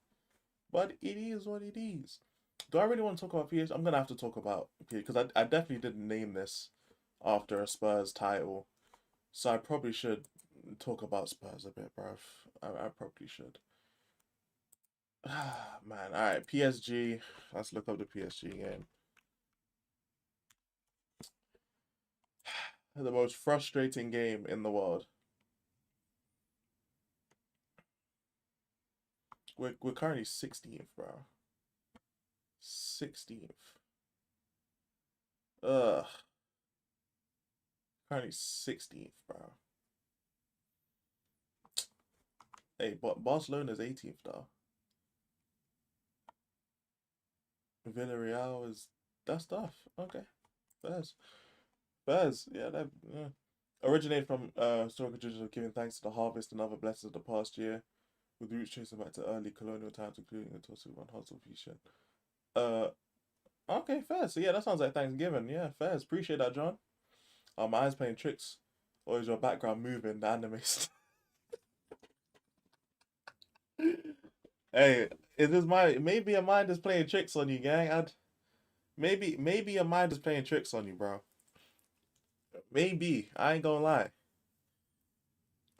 But it is what it is. Do I really want to talk about PSG? I'm gonna have to talk about PSG because I definitely didn't name this after a Spurs title. So I probably should talk about Spurs a bit, bruv. I probably should. Man, alright, PSG. Let's look up the PSG game. The most frustrating game in the world. We're currently 16th, bro. 16th. Ugh. Currently 16th, bro. Hey, but Barcelona's 18th, though. Villarreal is... That's tough. Okay. Bears. Yeah, that... Yeah. Originated from historical tradition of giving thanks to the harvest and other blessings of the past year, with roots tracing back to early colonial times, including the Tosu and Hustle feature. Okay, fair. So yeah, that sounds like Thanksgiving. Yeah, fair. Appreciate that, John. My eyes playing tricks, or is your background moving? The anime. Hey, is this maybe your mind is playing tricks on you, gang? Maybe your mind is playing tricks on you, bro. Maybe. I ain't gonna lie.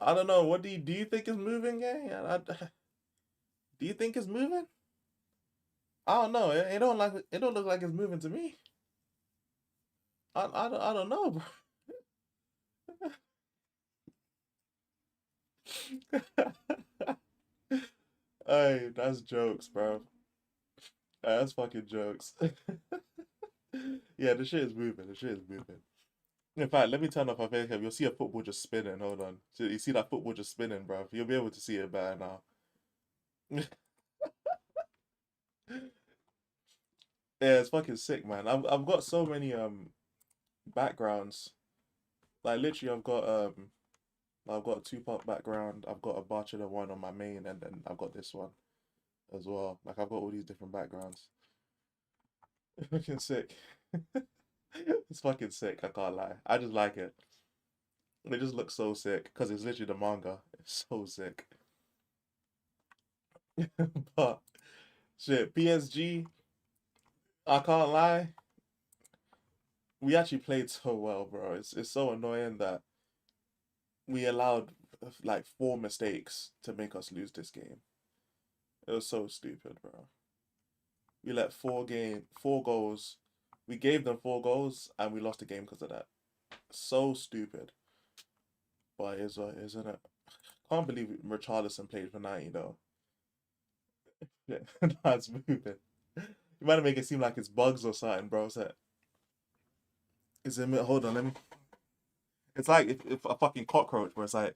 I don't know. What do you think is moving, gang? Do you think it's moving? I don't know. It don't look like it's moving to me. I don't know, bro. Hey, that's jokes, bro. That's fucking jokes. Yeah, the shit is moving. The shit is moving. In fact, let me turn off my face cam. You'll see a football just spinning. Hold on. So you see that football just spinning, bro. You'll be able to see it better now. Yeah, it's fucking sick, man. I've got so many backgrounds. Like literally, I've got a two-part background. I've got a Barcelona one on my main, and then I've got this one as well. Like I've got all these different backgrounds. It's fucking sick. It's fucking sick. I can't lie. I just like it. It just looks so sick because it's literally the manga. It's so sick. But shit, PSG. I can't lie. We actually played so well, bro. It's so annoying that we allowed like 4 mistakes to make us lose this game. It was so stupid, bro. We let 4 goals. We gave them 4 goals and we lost the game because of that. So stupid. But isn't it? Can't believe Richarlison played for 90 though. Yeah, that's moving. You might make it seem like it's bugs or something, bro. Is it? Hold on, let me. It's like if a fucking cockroach, where it's like,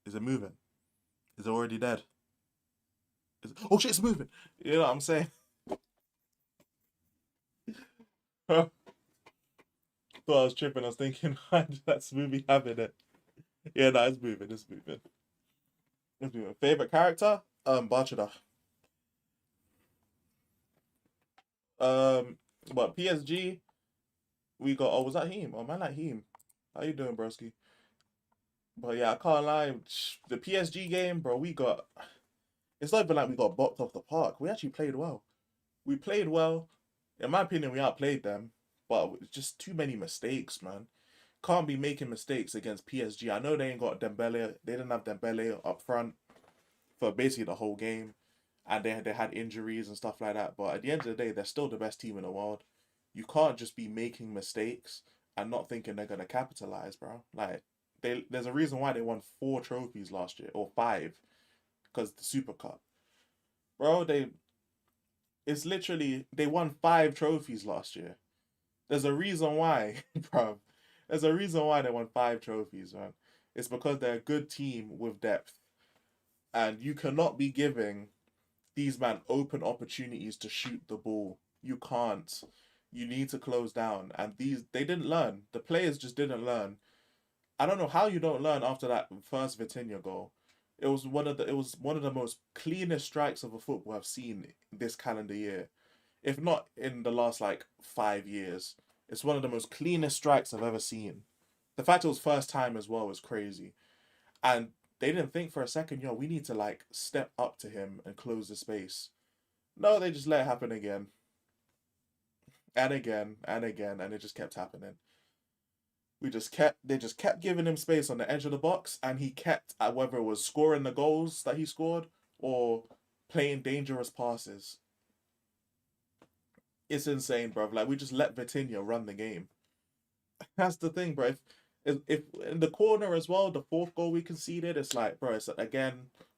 is it moving? Is it already dead? Oh shit, it's moving. You know what I'm saying? Thought I was tripping. I was thinking, why did that smoothie having it? Yeah, no, it's moving. It's moving. It's moving. Favorite character? Barchada. But PSG, we got. Oh, was that him? Oh man, like him. How you doing, broski? But yeah, I can't lie. The PSG game, bro, we got. It's not even like we got boxed off the park. We actually played well. We played well. In my opinion, we outplayed them, but just too many mistakes, man. Can't be making mistakes against PSG. I know they ain't got Dembele. They didn't have Dembele up front for basically the whole game, and they had injuries and stuff like that. But at the end of the day, they're still the best team in the world. You can't just be making mistakes and not thinking they're gonna capitalize, bro. Like there's a reason why they won 4 trophies last year or 5, because the Super Cup, bro. It's literally they won 5 trophies last year. There's a reason why, bro. There's a reason why they won 5 trophies, man. It's because they're a good team with depth. And you cannot be giving these man open opportunities to shoot the ball. You can't. You need to close down. And they didn't learn. The players just didn't learn. I don't know how you don't learn after that first Vitinha goal. It was one of the most cleanest strikes of a football I've seen this calendar year. If not in the last like 5 years. It's one of the most cleanest strikes I've ever seen. The fact it was first time as well is crazy. And they didn't think for a second, yo, we need to like step up to him and close the space. No, they just let it happen again. And again and again, and it just kept happening. They just kept giving him space on the edge of the box, and he kept, whether it was scoring the goals that he scored or playing dangerous passes. It's insane, bro. Like, we just let Vitinha run the game. That's the thing, bro. If in the corner as well, the fourth goal we conceded, it's like, bro, it's again,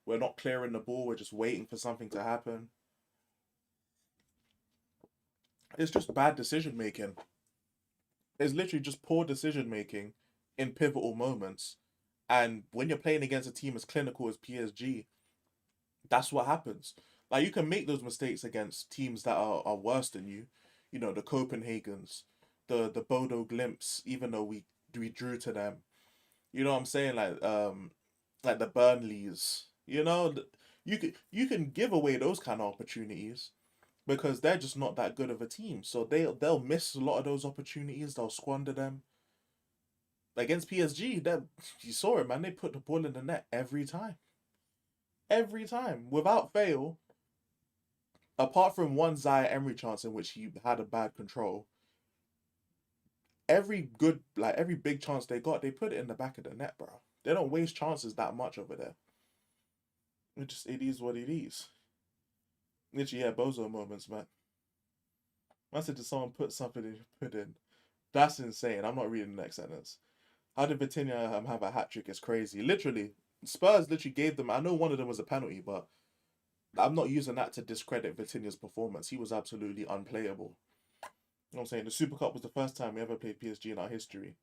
we're not clearing the ball. We're just waiting for something to happen. It's just bad decision making. It's literally just poor decision making in pivotal moments. And when you're playing against a team as clinical as PSG, that's what happens. Like, you can make those mistakes against teams that are worse than you. You know, the Copenhagens, the Bodo Glimps, even though we drew to them. You know what I'm saying? Like the Burnleys. You know, you can give away those kind of opportunities because they're just not that good of a team. So they'll miss a lot of those opportunities. They'll squander them. Against PSG, you saw it, man. They put the ball in the net every time. Every time, without fail. Apart from one Zaire Emery chance in which he had a bad control, every big chance they got, they put it in the back of the net, bro. They don't waste chances that much over there. It is what it is. Literally, yeah, bozo moments, man. I said to someone put something in. That's insane. I'm not reading the next sentence. How did Vitinha have a hat trick? It's crazy. Literally, Spurs literally gave them. I know one of them was a penalty, but I'm not using that to discredit Vitinha's performance. He was absolutely unplayable. You know what I'm saying? The Super Cup was the first time we ever played PSG in our history.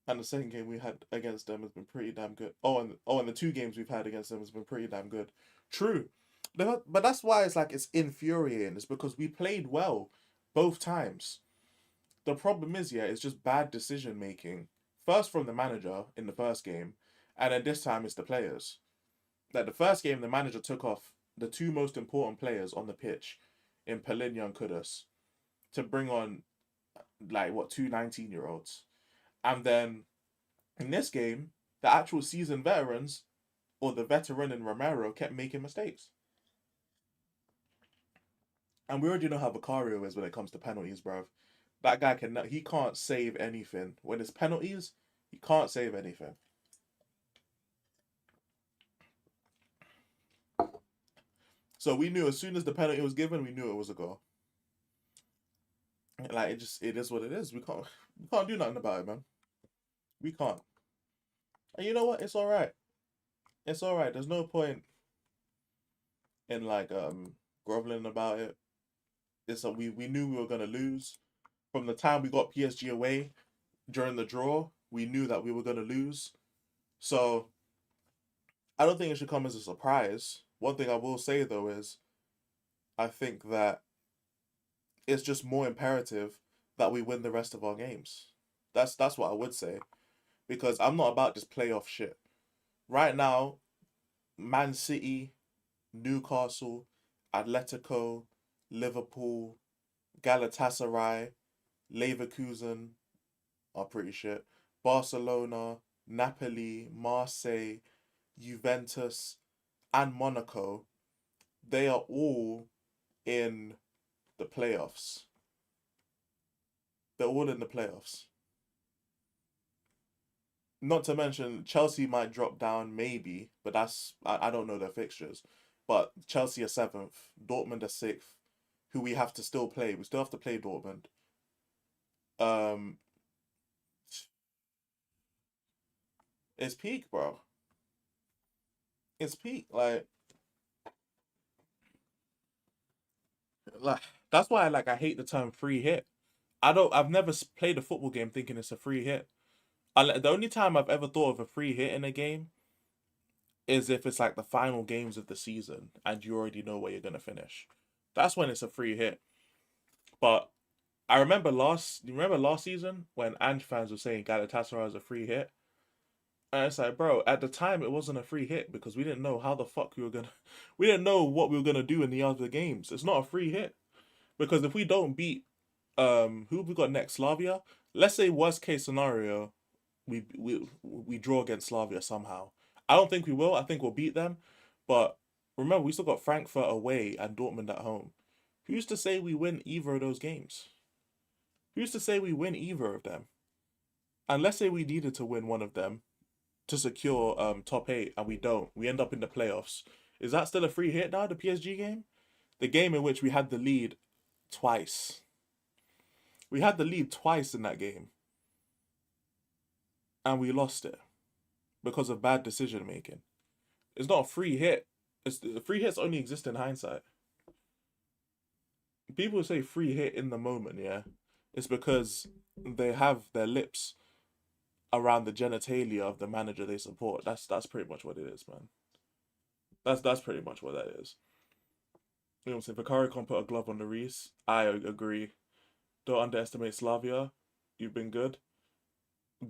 And the second game we had against them has been pretty damn good. And the 2 games we've had against them has been pretty damn good. True. But that's why it's infuriating. It's because we played well both times. The problem is, it's just bad decision making. First from the manager in the first game, and then this time it's the players. Like, the first game, the manager took off the 2 most important players on the pitch in Palhinha and Kudus to bring on, 2 19-year-olds. And then in this game, the actual seasoned veterans, or the veteran in Romero, kept making mistakes. And we already know how Vicario is when it comes to penalties, bro. That guy he can't save anything. When it's penalties, he can't save anything. So we knew as soon as the penalty was given, we knew it was a goal. Like, it is what it is. We can't do nothing about it, man. We can't. And you know what? It's alright. It's alright. There's no point in groveling about it. We knew we were gonna lose. From the time we got PSG away during the draw, we knew that we were gonna lose. So I don't think it should come as a surprise. One thing I will say though is I think that it's just more imperative that we win the rest of our games. That's what I would say. Because I'm not about this playoff shit. Right now, Man City, Newcastle, Atletico, Liverpool, Galatasaray, Leverkusen are pretty shit. Barcelona, Napoli, Marseille, Juventus, and Monaco, they are all in the playoffs. They're all in the playoffs. Not to mention, Chelsea might drop down, maybe, but I don't know their fixtures. But Chelsea are 7th, Dortmund are 6th, who we have to still play. We still have to play Dortmund. It's peak, bro. It's peak. Like that's why I hate the term free hit. I've never played a football game thinking it's a free hit. The only time I've ever thought of a free hit in a game is if it's like the final games of the season and you already know where you're gonna finish. That's when it's a free hit. But I remember last season when Ange fans were saying Galatasaray is a free hit? And it's like, bro, at the time it wasn't a free hit because we didn't know how the fuck we didn't know what we were gonna do in the other games. It's not a free hit. Because if we don't beat who have we got next? Slavia? Let's say worst case scenario, we draw against Slavia somehow. I don't think we will. I think we'll beat them. But remember, we still got Frankfurt away and Dortmund at home. Who's to say we win either of those games? Who's to say we win either of them? And let's say we needed to win one of them to secure top 8 and we don't. We end up in the playoffs. Is that still a free hit now, the PSG game? The game in which we had the lead twice. We had the lead twice in that game. And we lost it because of bad decision making. It's not a free hit. Free hits only exist in hindsight. People say free hit in the moment, yeah. It's because they have their lips around the genitalia of the manager they support. That's pretty much what it is, man. That's pretty much what that is. You know what I'm saying? Vicario can't put a glove on the Reese. I agree. Don't underestimate Slavia. You've been good.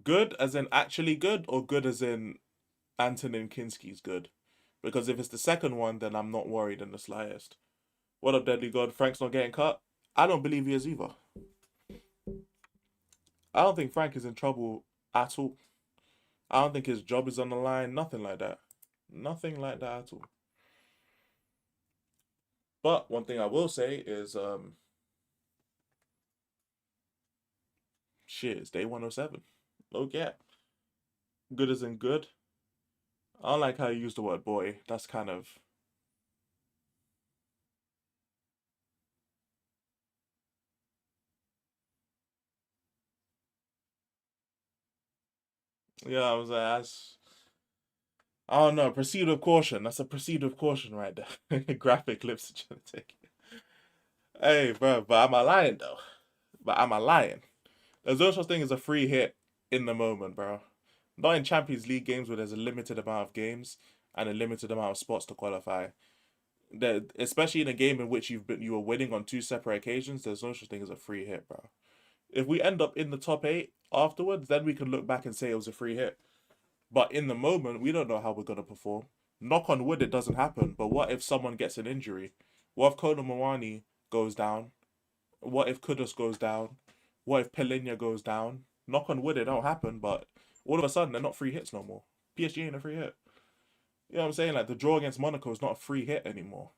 Good as in actually good, or good as in Antonin Kinski's good? Because if it's the second one, then I'm not worried in the slightest. What up, Deadly God? Frank's not getting cut? I don't believe he is either. I don't think Frank is in trouble at all. I don't think his job is on the line. Nothing like that. Nothing like that at all. But one thing I will say is, shit, it's day 107. Look at good as in good. I don't like how you use the word boy. That's kind of... Yeah, I was like, I don't know, proceed with caution. That's a proceed with caution right there. Graphic lips are trying to take it. Hey, bro, but am I lying though? But am I lying? There's no such thing as a free hit in the moment, bro. Not in Champions League games where there's a limited amount of games and a limited amount of spots to qualify. Especially in a game in which you were winning on 2 separate occasions, there's no such thing as a free hit, bro. If we end up in the top 8 afterwards, then we can look back and say it was a free hit. But in the moment, we don't know how we're going to perform. Knock on wood, it doesn't happen. But what if someone gets an injury? What if Kolo Muani goes down? What if Kudus goes down? What if Pelinha goes down? Knock on wood, it don't happen. But all of a sudden, they're not free hits no more. PSG ain't a free hit. You know what I'm saying? Like, the draw against Monaco is not a free hit anymore.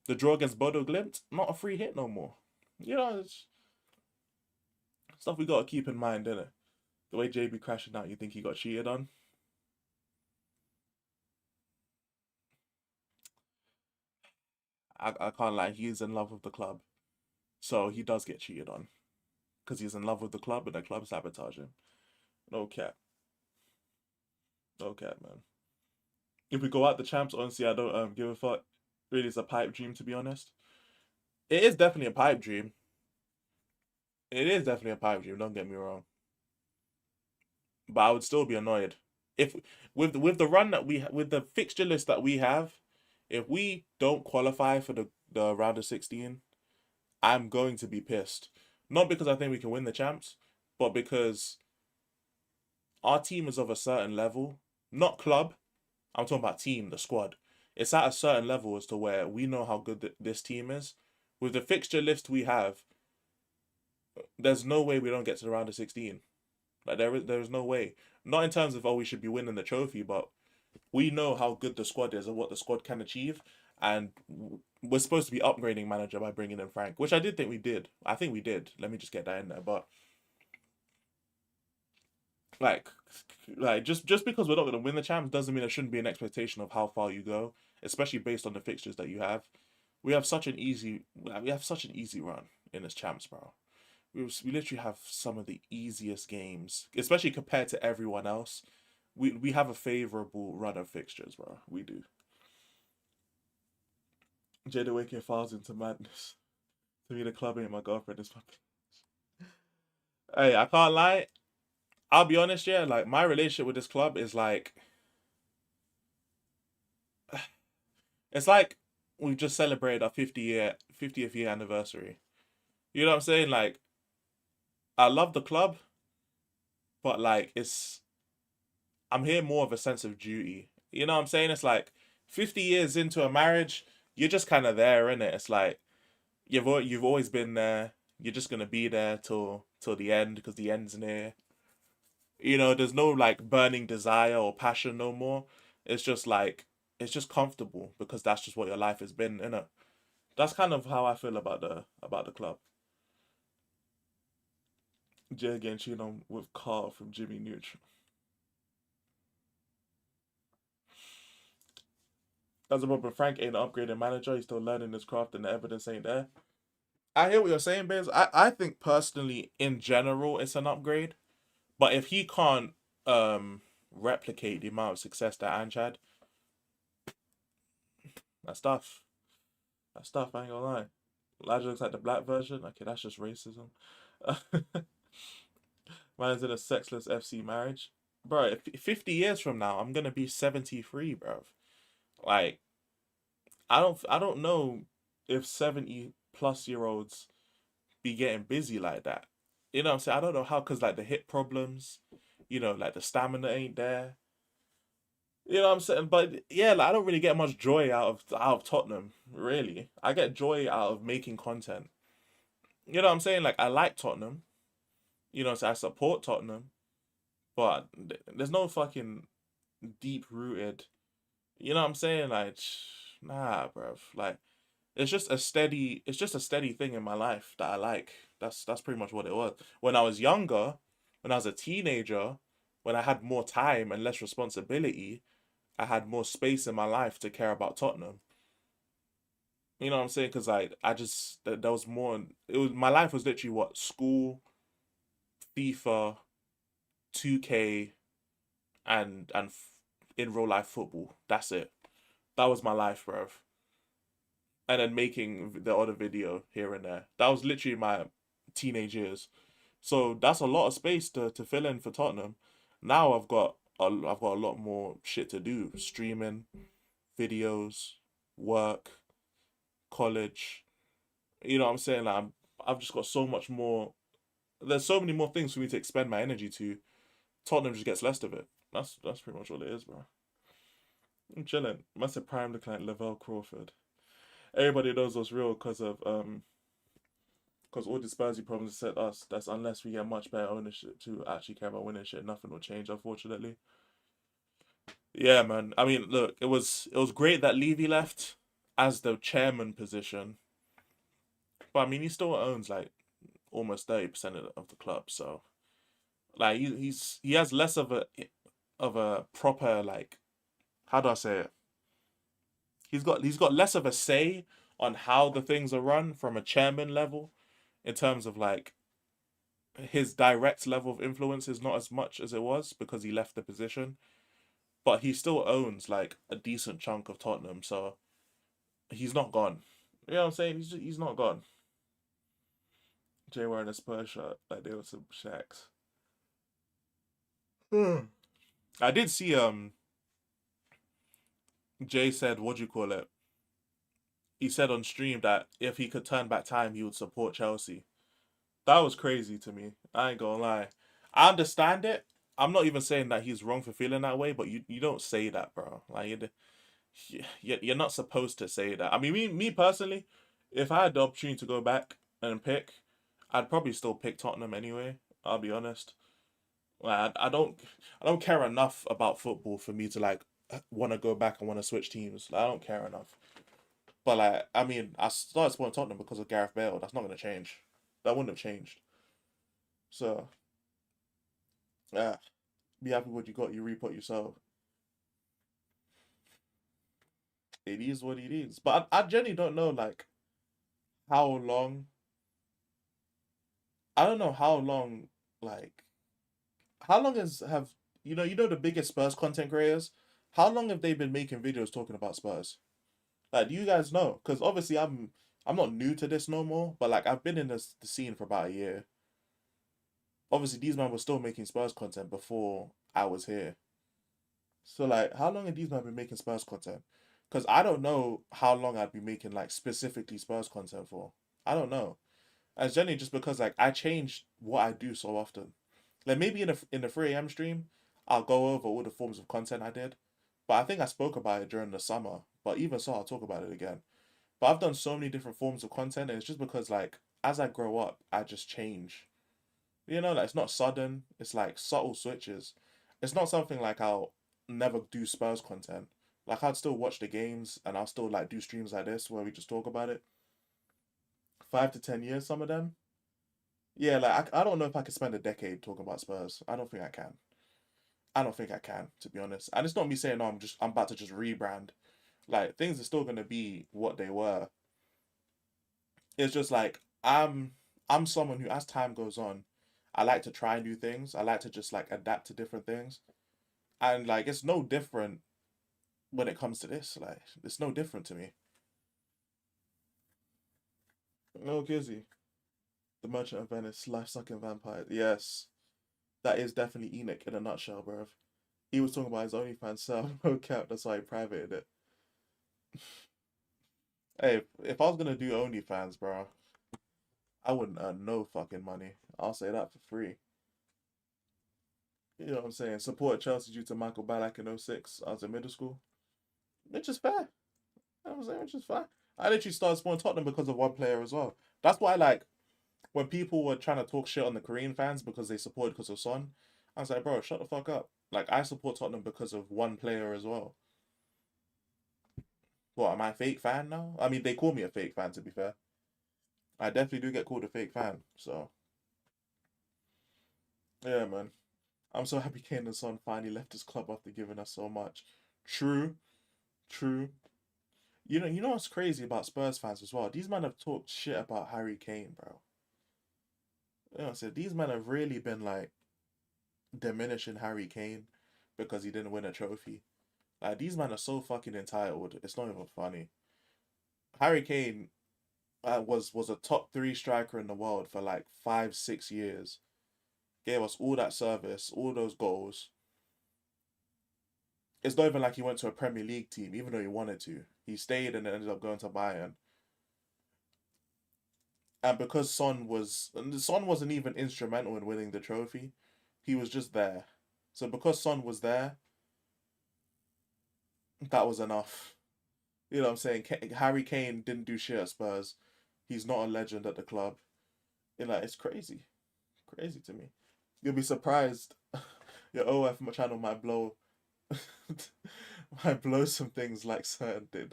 The draw against Bodo Glimt, not a free hit no more. You know, it's stuff we got to keep in mind, innit? The way JB crashing out, you think he got cheated on? I can't lie, he's in love with the club. So he does get cheated on. Because he's in love with the club and the club sabotage him. No cap. No cap, man. If we go out the champs, honestly, I don't give a fuck. Really, it's a pipe dream, to be honest. It is definitely a pipe dream. It is definitely a pipe dream, don't get me wrong. But I would still be annoyed if with the run that with the fixture list that we have, if we don't qualify for the round of 16, I'm going to be pissed. Not because I think we can win the champs, but because our team is of a certain level, not club. I'm talking about team, the squad. It's at a certain level as to where we know how good this team is. With the fixture list we have, there's no way we don't get to the round of 16. Like there is no way. Not in terms of we should be winning the trophy, but we know how good the squad is and what the squad can achieve. And we're supposed to be upgrading manager by bringing in Frank, which I did think we did. I think we did. Let me just get that in there. But like just because we're not going to win the champs doesn't mean there shouldn't be an expectation of how far you go, especially based on the fixtures that you have. We have such an easy run in this champs, bro. We literally have some of the easiest games, especially compared to everyone else. We have a favorable run of fixtures, bro. We do. Jada Waking falls into madness. To me, the club ain't my girlfriend. It's my... Hey, I can't lie. I'll be honest, yeah. Like, my relationship with this club is like... It's like we've just celebrated our 50th year anniversary. You know what I'm saying? Like, I love the club, but like I'm here more of a sense of duty. You know what I'm saying? It's like 50 years into a marriage, you're just kind of there, innit? It's like you've always been there. You're just gonna be there till the end because the end's near. You know, there's no like burning desire or passion no more. It's just like it's just comfortable because that's just what your life has been, innit? That's kind of how I feel about the club. Jay again cheating on with Carl from Jimmy Neutron. As a Robert Frank ain't an upgraded manager, he's still learning his craft and the evidence ain't there. I hear what you're saying, Biz. I think personally, in general, it's an upgrade. But if he can't replicate the amount of success that Ange had, that's tough. That's tough, I ain't gonna lie. Elijah looks like the black version. Okay, that's just racism. Man's in a sexless FC marriage. Bro, 50 years from now, I'm gonna be 73, bro. Like, I don't know if 70 plus year olds be getting busy like that. You know what I'm saying? I don't know how, because like the hip problems, like the stamina ain't there. You know what I'm saying? But yeah, like I don't really get much joy out of Tottenham, really. I get joy out of making content. You know what I'm saying? Like I like Tottenham. So I support Tottenham, but there's no fucking deep rooted. You know what I'm saying? Like, nah, bruv. Like, it's just a steady thing in my life that I like. That's pretty much what it was. When I was younger, when I was a teenager, when I had more time and less responsibility, I had more space in my life to care about Tottenham. You know what I'm saying? Because like I just there was more. It was my life was literally what school, FIFA, 2K, and in real life football. That's it. That was my life, bruv. And then making the other video here and there. That was literally my teenage years. So that's a lot of space to fill in for Tottenham. Now I've got a lot more shit to do. Streaming, videos, work, college. You know what I'm saying? Like I've just got so much more. There's so many more things for me to expend my energy to. Tottenham just gets less of it. That's pretty much all it is, bro. I'm chilling. Massive prime looking like Lavelle Crawford. Everybody knows what's real because all the Spursy problems set us. That's unless we get much better ownership to actually care about winning shit. Nothing will change, unfortunately. Yeah, man. I mean, look, it was great that Levy left as the chairman position, but I mean, he still owns like almost 30% of the club. So like he has less of a proper like how do I say it? He's got less of a say on how the things are run from a chairman level in terms of like his direct level of influence is not as much as it was because he left the position, but he still owns like a decent chunk of Tottenham, so he's not gone. You know what I'm saying? He's not gone. Jay wearing a Spurs shirt like they were some shacks. I did see Jay said what do you call it? He said on stream that if he could turn back time, he would support Chelsea. That was crazy to me. I ain't gonna lie. I understand it. I'm not even saying that he's wrong for feeling that way, but you don't say that, bro. Like you're not supposed to say that. I mean, me personally, if I had the opportunity to go back and pick, I'd probably still pick Tottenham anyway. I'll be honest. Like I don't care enough about football for me to like want to go back and want to switch teams. Like, I don't care enough. But like, I mean, I started supporting Tottenham because of Gareth Bale. That's not gonna change. That wouldn't have changed. So yeah, be happy with what you got. You reap what you sow. It is what it is. But I genuinely don't know like how long. I don't know how long like how long have the biggest Spurs content creators? How long have they been making videos talking about Spurs? Like, do you guys know? Because obviously I'm not new to this no more, but like I've been in the scene for about a year. Obviously, these men were still making Spurs content before I was here. So like, how long have these men been making Spurs content? Because I don't know how long I'd be making like specifically Spurs content for. I don't know. It's generally just because like I change what I do so often. Like maybe in the 3 a.m. stream, I'll go over all the forms of content I did. But I think I spoke about it during the summer. But even so, I'll talk about it again. But I've done so many different forms of content, and it's just because like as I grow up, I just change. You know, like it's not sudden. It's like subtle switches. It's not something like I'll never do Spurs content. Like I'd still watch the games, and I'll still like do streams like this where we just talk about it. 5 to 10 years, some of them. Yeah, like I don't know if I could spend a decade talking about Spurs. I don't think I can. I don't think I can, to be honest. And it's not me saying, no, I'm about to just rebrand. Like things are still gonna be what they were. It's just like I'm someone who, as time goes on, I like to try new things. I like to just like adapt to different things. And like it's no different when it comes to this. Like it's no different to me. No, Gizzy. The Merchant of Venice, life sucking vampire. Yes, that is definitely Enoch in a nutshell, bruv. He was talking about his OnlyFans self. No cap, that's why he privated it. Hey, if I was gonna do OnlyFans, bro, I wouldn't earn no fucking money. I'll say that for free. You know what I'm saying? Support Chelsea due to Michael Ballack in '06. I was in middle school. Which is fair. You know what I'm saying? Which is fine. I literally started supporting Tottenham because of one player as well. That's why, like, when people were trying to talk shit on the Korean fans because they supported because of Son, I was like, bro, shut the fuck up. Like, I support Tottenham because of one player as well. What, am I a fake fan now? I mean, they call me a fake fan, to be fair. I definitely do get called a fake fan, so. Yeah, man. I'm so happy Kane and Son finally left his club after giving us so much. True, true. You know what's crazy about Spurs fans as well? These men have talked shit about Harry Kane, bro. You know what I'm saying? These men have really been like diminishing Harry Kane because he didn't win a trophy. Like these men are so fucking entitled. It's not even funny. Harry Kane was a top 3 striker in the world for like 5, 6 years. Gave us all that service, all those goals. It's not even like he went to a Premier League team, even though he wanted to. He stayed and then ended up going to Bayern. And because Son wasn't even instrumental in winning the trophy, he was just there. So because Son was there, that was enough. You know what I'm saying? Harry Kane didn't do shit at Spurs. He's not a legend at the club. It's crazy. Crazy to me. You'll be surprised. Your OF channel might blow might blow some things like certain things.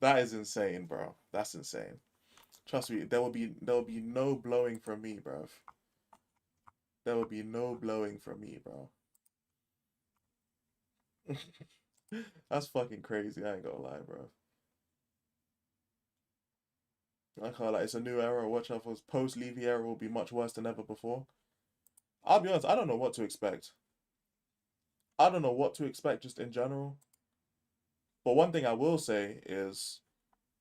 That is insane, bro. That's insane. Trust me, there will be no blowing from me, bro. There will be no blowing from me, bro. That's fucking crazy. I ain't gonna lie, bro. I can't lie. It's a new era. Watch out for post Levy era will be much worse than ever before. I'll be honest. I don't know what to expect. I don't know what to expect just in general. But one thing I will say is,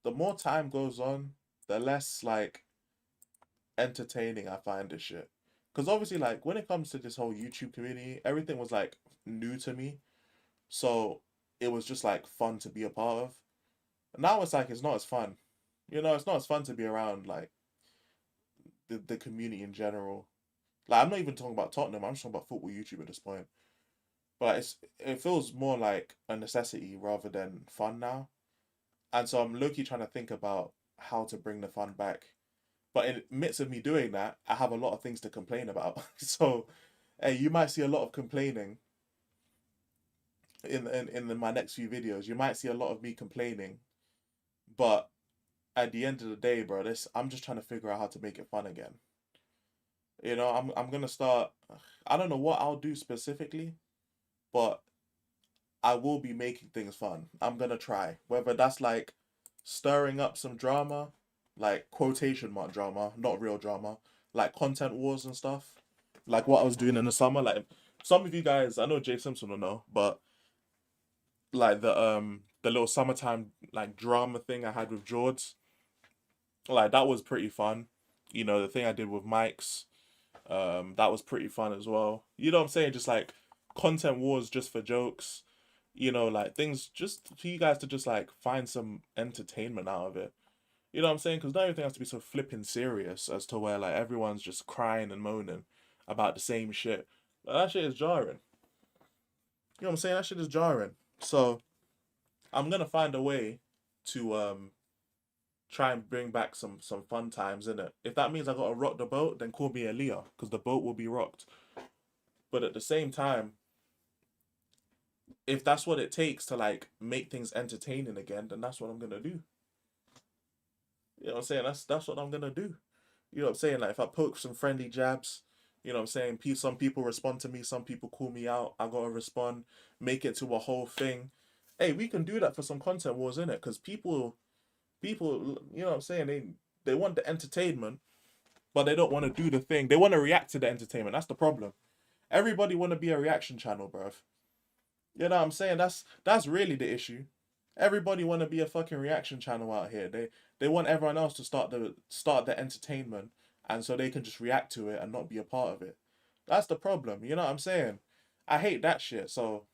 the more time goes on, the less like entertaining I find this shit. Because obviously, like when it comes to this whole YouTube community, everything was like new to me. So it was just like fun to be a part of. Now it's like it's not as fun. You know, it's not as fun to be around like the community in general. Like I'm not even talking about Tottenham, I'm just talking about football YouTube at this point. But it feels more like a necessity rather than fun now. And so I'm low-key trying to think about how to bring the fun back. But in the midst of me doing that, I have a lot of things to complain about. So, hey, you might see a lot of complaining in my next few videos. You might see a lot of me complaining. But at the end of the day, bro, I'm just trying to figure out how to make it fun again. You know, I'm gonna start. I don't know what I'll do specifically, but I will be making things fun. I'm gonna try. Whether that's like stirring up some drama, like quotation mark drama, not real drama, like content wars and stuff. Like what I was doing in the summer. Like some of you guys, I know Jay Simpson will know, but like the little summertime like drama thing I had with George, like that was pretty fun. You know, the thing I did with Mike's, that was pretty fun as well. You know what I'm saying? Just like content wars just for jokes. You know, like things just for you guys to just like find some entertainment out of it. You know what I'm saying? Because not everything has to be so flipping serious as to where like everyone's just crying and moaning about the same shit. Like, that shit is jarring. You know what I'm saying? That shit is jarring. So I'm gonna find a way to try and bring back some fun times in it. If that means I gotta rock the boat, then call me Aaliyah, because the boat will be rocked. But at the same time, if that's what it takes to like make things entertaining again, then that's what I'm gonna do. You know what I'm saying? That's what I'm gonna do. You know what I'm saying? Like if I poke some friendly jabs, you know what I'm saying? Some people respond to me, some people call me out. I gotta respond, make it to a whole thing. Hey, we can do that for some content wars, innit? Because people, you know what I'm saying? They want the entertainment, but they don't want to do the thing. They want to react to the entertainment. That's the problem. Everybody want to be a reaction channel, bruv. You know what I'm saying? That's really the issue. Everybody want to be a fucking reaction channel out here. They want everyone else to start the entertainment, and so they can just react to it and not be a part of it. That's the problem. You know what I'm saying? I hate that shit. So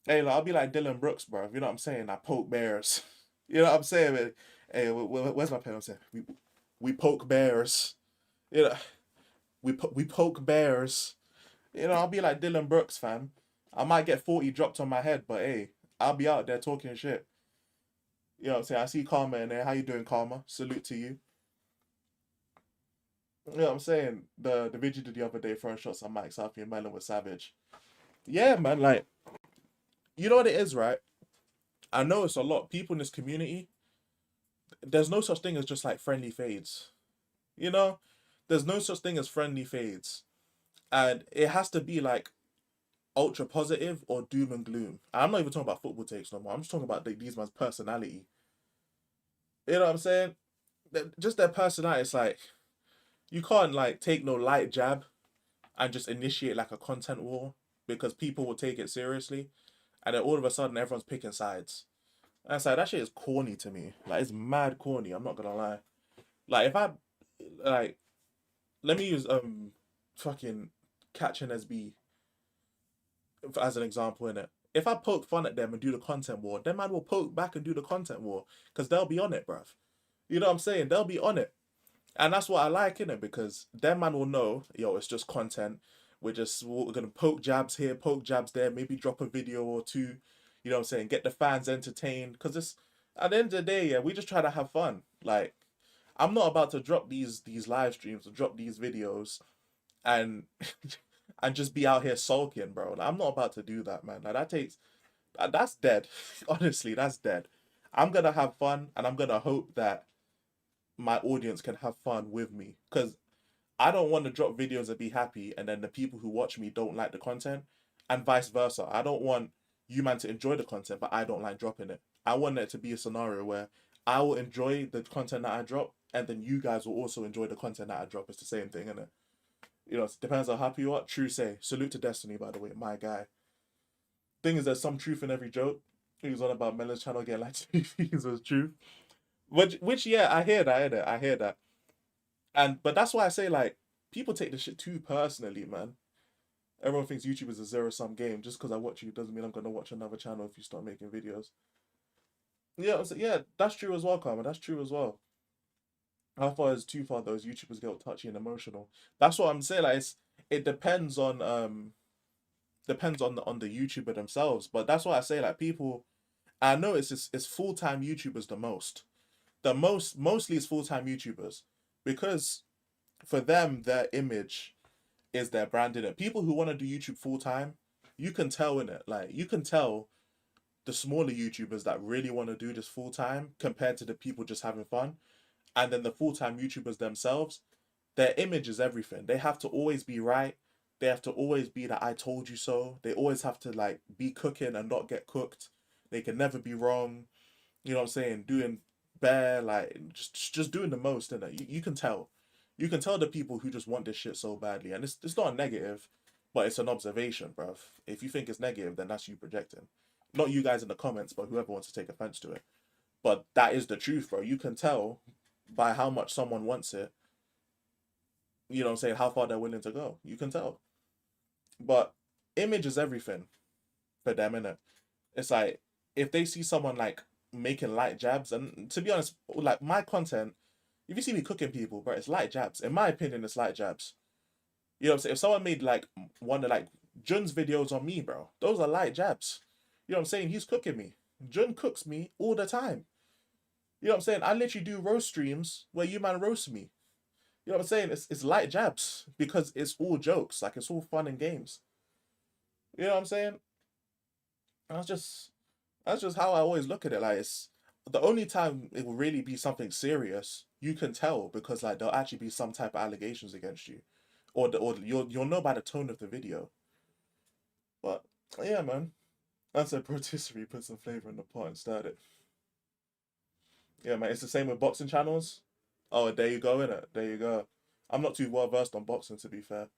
hey, like, I'll be like Dylan Brooks, bro. You know what I'm saying? I poke bears. You know what I'm saying? Man? Hey, where's my pen? I'm saying we poke bears. You know, we poke bears. You know, I'll be like Dylan Brooks, fam. I might get 40 dropped on my head, but hey, I'll be out there talking shit. You know what I'm saying? I see Karma in there. How you doing, Karma? Salute to you. You know what I'm saying? The video did the other day throwing shots on Mike Southie and Melon with Savage. Yeah, man, like, you know what it is, right? I know it's a lot. People in this community, there's no such thing as just like friendly fades. You know? There's no such thing as friendly fades. And it has to be like ultra positive or doom and gloom. I'm not even talking about football takes no more. I'm just talking about these man's personality. You know what I'm saying? Just their personality. It's like you can't like take no light jab and just initiate like a content war because people will take it seriously, and then all of a sudden everyone's picking sides. And it's like that shit is corny to me. Like it's mad corny. I'm not gonna lie. Like if I like, let me use fucking Catch and SB as an example in it. If I poke fun at them and do the content war, then man will poke back and do the content war because they'll be on it, bruv. You know what I'm saying? They'll be on it, and that's what I like in it because then man will know, yo, it's just content. We're gonna poke jabs here, poke jabs there, maybe drop a video or two. You know what I'm saying? Get the fans entertained because it's at the end of the day, yeah, we just try to have fun. Like I'm not about to drop these live streams or drop these videos and and just be out here sulking, bro. Like, I'm not about to do that, man. Like that's dead. Honestly, that's dead. I'm gonna have fun, and I'm gonna hope that my audience can have fun with me, because I don't want to drop videos and be happy, and then the people who watch me don't like the content, and vice versa. I don't want you man to enjoy the content, but I don't like dropping it. I want it to be a scenario where I will enjoy the content that I drop, and then you guys will also enjoy the content that I drop. It's the same thing, isn't it? You know, it depends on how happy you are. True say. Salute to Destiny, by the way, my guy. Thing is, there's some truth in every joke. He was on about Melon's channel getting like 2 views was true. Which yeah, I hear that, I hear that. But that's why I say like people take this shit too personally, man. Everyone thinks YouTube is a zero-sum game. Just because I watch you doesn't mean I'm gonna watch another channel if you start making videos. Yeah, yeah, that's true as well, Karma. That's true as well. How far is too far? Those YouTubers get touchy and emotional. That's what I'm saying. Like, it depends on the YouTuber themselves. But that's why I say like people. I know it's full time YouTubers the most. Mostly it's full time YouTubers because for them their image is their brand in it. People who want to do YouTube full time, you can tell in it. Like you can tell the smaller YouTubers that really want to do this full time compared to the people just having fun. And then the full-time YouTubers themselves, their image is everything. They have to always be right. They have to always be that I told you so. They always have to like be cooking and not get cooked. They can never be wrong. You know what I'm saying? Doing bare, like just doing the most, innit? You can tell. You can tell the people who just want this shit so badly. And it's not a negative, but it's an observation, bruv. If you think it's negative, then that's you projecting. Not you guys in the comments, but whoever wants to take offense to it. But that is the truth, bro. You can tell by how much someone wants it, you know what I'm saying, how far they're willing to go. You can tell. But image is everything for them, innit? it's like if they see someone like making light jabs, and to be honest, like my content, if you see me cooking people, bro, it's light jabs. In my opinion, it's light jabs. You know what I'm saying? If someone made like one of like Jun's videos on me, bro, those are light jabs. You know what I'm saying? He's cooking me. Jun cooks me all the time. You know what I'm saying? I literally do roast streams where you man roast me. You know what I'm saying? It's light jabs because it's all jokes. Like it's all fun and games. You know what I'm saying? That's just how I always look at it. Like it's the only time it will really be something serious, you can tell because like there'll actually be some type of allegations against you. Or you'll know by the tone of the video. But yeah, man. That's a rotisserie, put some flavor in the pot and stirred it. Yeah, man, it's the same with boxing channels. Oh, there you go, innit? There you go. I'm not too well versed on boxing, to be fair.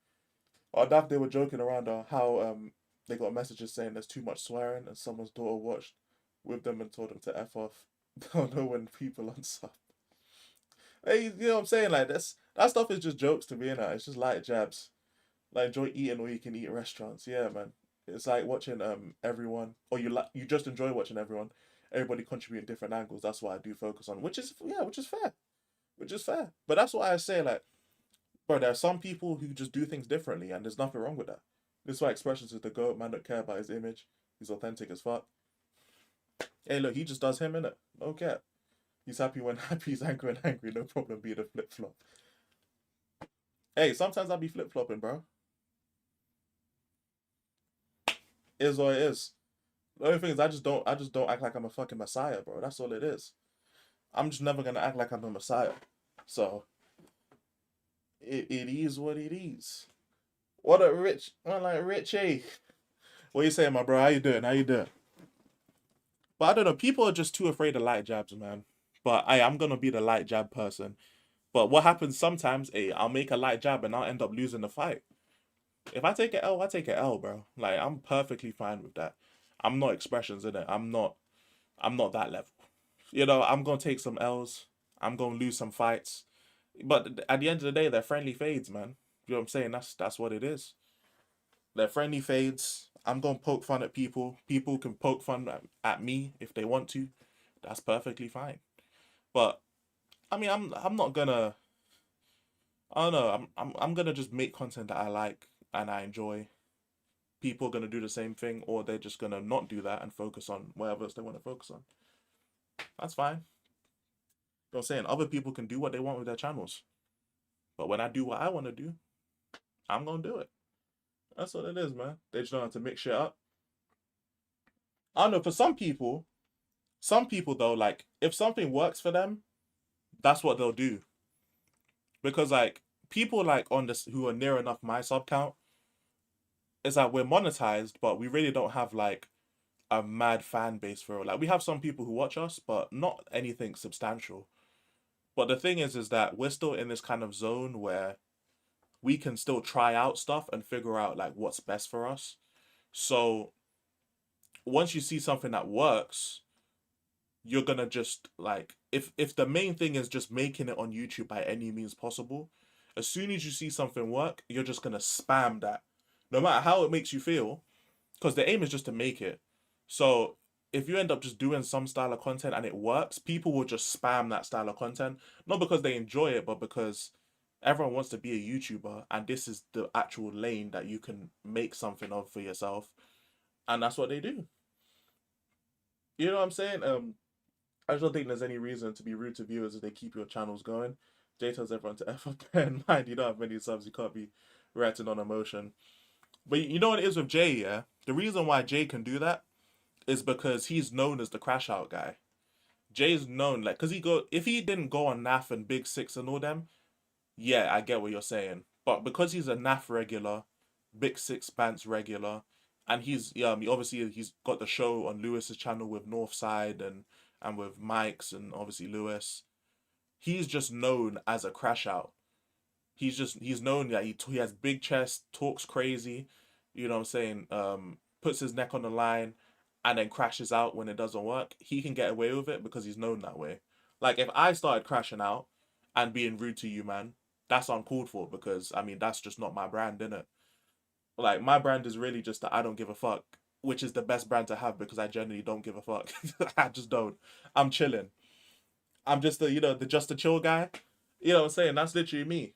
Oh, Daft, they were joking around how they got messages saying there's too much swearing and someone's daughter watched with them and told them to F off. Don't know when people on sub. Hey, you know what I'm saying? Like that stuff is just jokes to me, innit? It's just light jabs. Like enjoy eating all you can eat at restaurants. Yeah, man. It's like watching everyone, or you just enjoy watching everyone. Everybody contributing different angles. That's what I do focus on, which is fair, which is fair. But that's why I say like, bro, there are some people who just do things differently, and there's nothing wrong with that. This is why Expressions is the goat. Man don't care about his image. He's authentic as fuck. Hey, look, he just does him, innit? No care. He's happy when happy. He's angry when angry. No problem. Be the flip flop. Hey, sometimes I'll be flip flopping, bro. Is what it is. The only thing is I just don't act like I'm a fucking messiah, bro. That's all it is. I'm just never gonna act like I'm a messiah. So it is what it is. What a rich one like Richie. What you saying, my bro? How you doing? How you doing? But I don't know, people are just too afraid of light jabs, man. But I'm gonna be the light jab person. But what happens sometimes, I'll make a light jab and I'll end up losing the fight. If I take an L, I take an L, bro. Like I'm perfectly fine with that. I'm not Expressions in it. I'm not that level. You know, I'm gonna take some L's. I'm gonna lose some fights. But at the end of the day, they're friendly fades, man. You know what I'm saying? That's what it is. They're friendly fades. I'm gonna poke fun at people. People can poke fun at me if they want to. That's perfectly fine. But I mean, I'm not gonna. I don't know. I'm gonna just make content that I like and I enjoy. People are gonna do the same thing, or they're just gonna not do that and focus on whatever else they want to focus on. That's fine. You know what I'm saying? Other people can do what they want with their channels. But when I do what I want to do, I'm gonna do it. That's what it is, man. They just don't have to mix shit up. I don't know, for some people though, like if something works for them, that's what they'll do. Because like people like on this who are near enough my sub count, it's like we're monetized, but we really don't have like a mad fan base for it. Like we have some people who watch us, but not anything substantial. But the thing is that we're still in this kind of zone where we can still try out stuff and figure out like what's best for us. So once you see something that works, you're gonna just like if the main thing is just making it on YouTube by any means possible, as soon as you see something work, you're just gonna spam that. No matter how it makes you feel, because the aim is just to make it. So if you end up just doing some style of content and it works, people will just spam that style of content. Not because they enjoy it, but because everyone wants to be a YouTuber and this is the actual lane that you can make something of for yourself. And that's what they do. You know what I'm saying? I just don't think there's any reason to be rude to viewers if they keep your channels going. Jay tells everyone to F up, bear in mind you don't have many subs, you can't be reacting on emotion. But you know what it is with Jay, yeah? The reason why Jay can do that is because he's known as the crash out guy. Jay's known, like, because if he didn't go on NAF and Big Six and all them, yeah, I get what you're saying. But because he's a NAF regular, Big Six Bants regular, and he's obviously he's got the show on Lewis's channel with Northside and with Mike's and obviously Lewis. He's just known as a crash out. He's known that he has big chest, talks crazy, you know what I'm saying, puts his neck on the line and then crashes out when it doesn't work. He can get away with it because he's known that way. Like if I started crashing out and being rude to you, man, that's uncalled for because I mean that's just not my brand, innit? Like my brand is really just that I don't give a fuck which is the best brand to have because I genuinely don't give a fuck. I just don't. I'm chilling. I'm just the the just a chill guy. You know what I'm saying? That's literally me.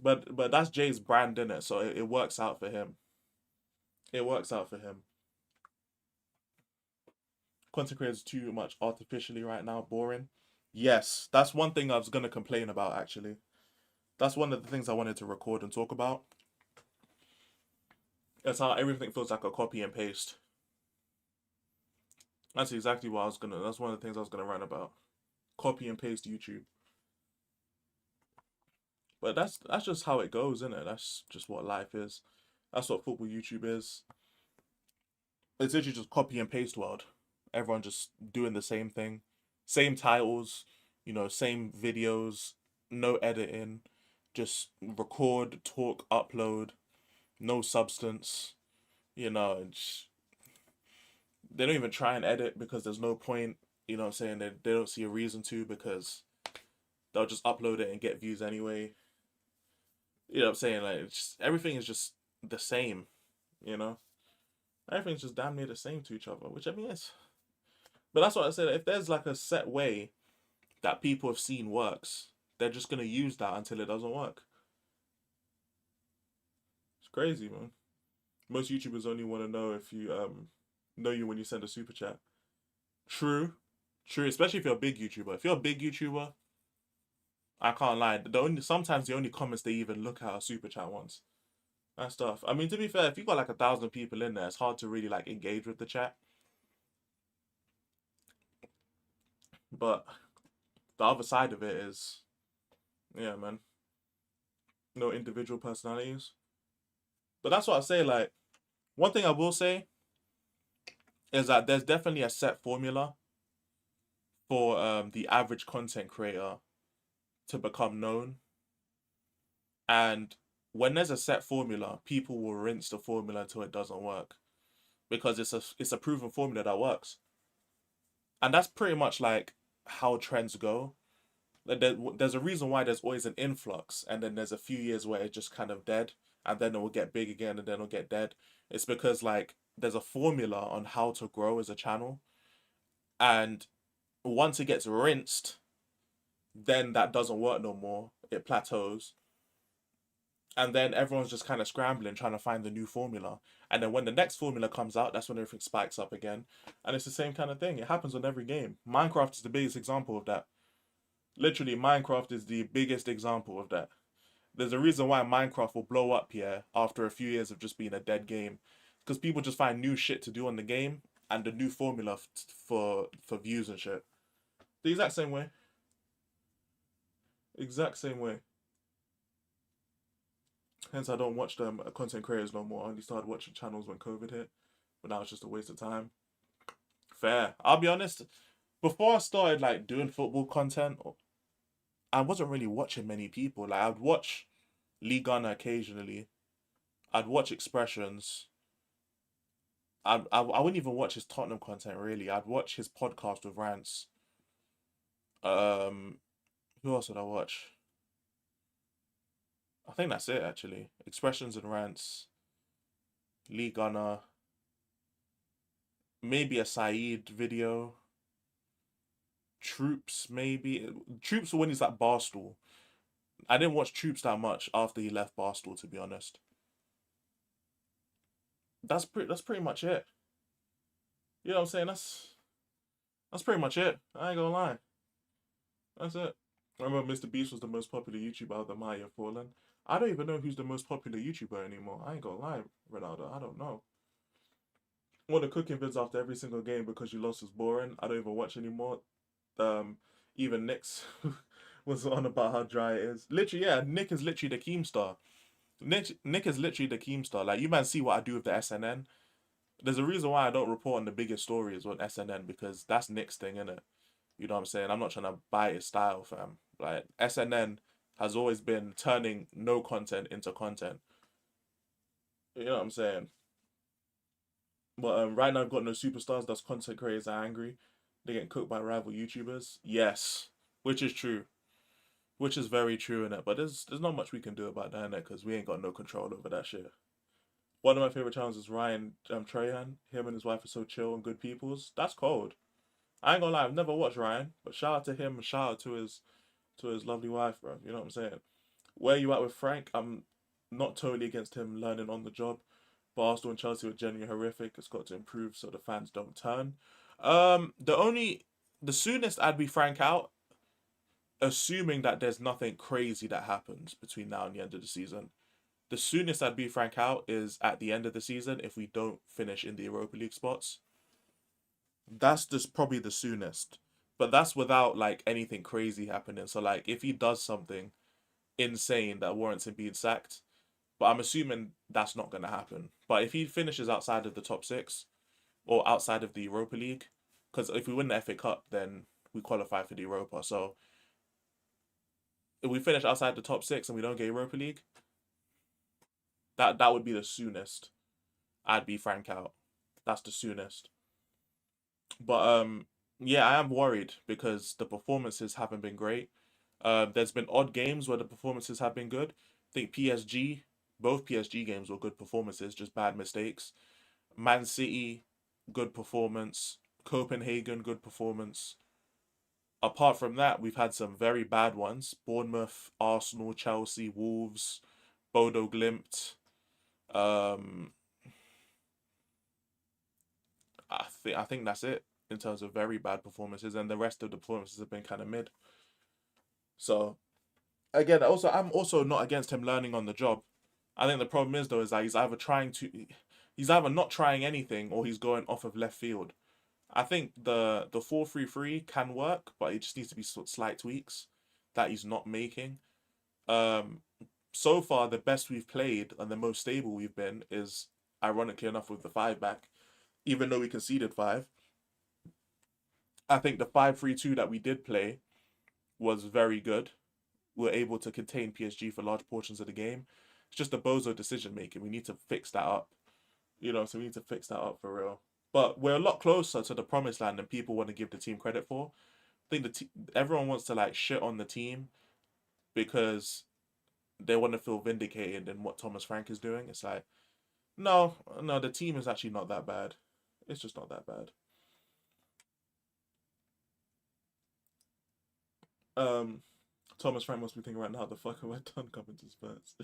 But that's Jay's brand in it, so it works out for him. It works out for him. Content creators too much artificially right now, boring. Yes, that's one thing I was gonna complain about actually. That's one of the things I wanted to record and talk about. It's how everything feels like a copy and paste. That's exactly what I was gonna. That's one of the things I was gonna rant about. Copy and paste YouTube. But that's just how it goes, isn't it? That's just what life is. That's what football YouTube is. It's literally just copy and paste world. Everyone just doing the same thing, same titles, same videos, no editing, just record, talk, upload, no substance. It's, they don't even try and edit because there's no point. You know what I'm saying? They don't see a reason to because they'll just upload it and get views anyway. You know what I'm saying? Like, everything is just the same, Everything's just damn near the same to each other, which I mean is. But that's what I said. If there's like a set way that people have seen works, they're just gonna use that until it doesn't work. It's crazy, man. Most YouTubers only want to know if you know you when you send a super chat. True, especially if you're a big YouTuber. If you're a big YouTuber, I can't lie. Sometimes the only comments they even look at are super chat ones. That stuff. I mean, to be fair, if you got like 1,000 people in there, it's hard to really like engage with the chat. But the other side of it is, yeah, man, no individual personalities. But that's what I say. Like, one thing I will say is that there's definitely a set formula for the average content creator to become known. And when there's a set formula, people will rinse the formula until it doesn't work, because it's a proven formula that works. And that's pretty much like how trends go. There's a reason why there's always an influx, and then there's a few years where it's just kind of dead, and then it will get big again, and then it'll get dead. It's because like there's a formula on how to grow as a channel, and once it gets rinsed, then that doesn't work no more. It plateaus. And then everyone's just kind of scrambling, trying to find the new formula. And then when the next formula comes out, that's when everything spikes up again. And it's the same kind of thing. It happens on every game. Minecraft is the biggest example of that. Literally, Minecraft is the biggest example of that. There's a reason why Minecraft will blow up here after a few years of just being a dead game. Because people just find new shit to do on the game and the new formula for views and shit. The exact same way. Exact same way. Hence, I don't watch them content creators no more. I only started watching channels when COVID hit, but now it's just a waste of time. Fair. I'll be honest. Before I started like doing football content, I wasn't really watching many people. Like, I'd watch Lee Gunner occasionally. I'd watch Expressions. I wouldn't even watch his Tottenham content really. I'd watch his podcast with Rants. Who else would I watch? I think that's it actually. Expressions and Rants, Lee Gunner, maybe a Saeed video. Troops, maybe. Troops when he's at Barstool. I didn't watch Troops that much after he left Barstool, to be honest. That's pretty much it. You know what I'm saying? That's pretty much it. I ain't gonna lie. That's it. I remember Mr. Beast was the most popular YouTuber out of the Maya Fallen. I don't even know who's the most popular YouTuber anymore. I ain't gonna lie, Ronaldo. I don't know. Well, the cooking vids after every single game because you lost is boring. I don't even watch anymore. Even Nick's was on about how dry it is. Literally, yeah, Nick is literally the Keemstar. Nick is literally the Keemstar. Like, you man see what I do with the SNN. There's a reason why I don't report on the biggest stories on SNN, because that's Nick's thing, innit? You know what I'm saying? I'm not trying to buy his style, fam. Like, SNN has always been turning no content into content. You know what I'm saying? But right now I've got no superstars. That's content creators are angry. They get cooked by rival YouTubers. Yes, which is true. Which is very true in it. But there's not much we can do about that in it, because we ain't got no control over that shit. One of my favorite channels is Ryan Trahan. Him and his wife are so chill and good peoples. That's cold. I ain't gonna lie, I've never watched Ryan, but shout out to him and shout out to his lovely wife, bro. You know what I'm saying? Where you at with Frank? I'm not totally against him learning on the job, but Arsenal and Chelsea were genuinely horrific. It's got to improve so the fans don't turn. The soonest I'd be Frank out, assuming that there's nothing crazy that happens between now and the end of the season. The soonest I'd be Frank out is at the end of the season if we don't finish in the Europa League spots. That's just probably the soonest. But that's without like anything crazy happening. So like if he does something insane that warrants him being sacked, but I'm assuming that's not gonna happen. But if he finishes outside of the top six or outside of the Europa League, because if we win the FA Cup, then we qualify for the Europa. So if we finish outside the top six and we don't get Europa League, that would be the soonest I'd be Frank out. That's the soonest. But yeah, I am worried because the performances haven't been great. There's been odd games where the performances have been good. I think PSG, both PSG games were good performances, just bad mistakes. Man City, good performance. Copenhagen, good performance. Apart from that, we've had some very bad ones. Bournemouth, Arsenal, Chelsea, Wolves, Bodo Glimt. I think that's it in terms of very bad performances, and the rest of the performances have been kind of mid. So again, I'm also not against him learning on the job. I think the problem is though is that he's either not trying anything or he's going off of left field. I think the 4-3-3 can work, but it just needs to be slight tweaks that he's not making. So far the best we've played and the most stable we've been is ironically enough with the 5 back, even though we conceded 5. I think the 5-3-2 that we did play was very good. We were able to contain PSG for large portions of the game. It's just a bozo decision making. We need to fix that up. So we need to fix that up for real. But we're a lot closer to the promised land than people want to give the team credit for. I think everyone wants to like shit on the team because they want to feel vindicated in what Thomas Frank is doing. It's like, no, the team is actually not that bad. It's just not that bad. Thomas Frank must be thinking right now, the fuck have I done coming to Spurs?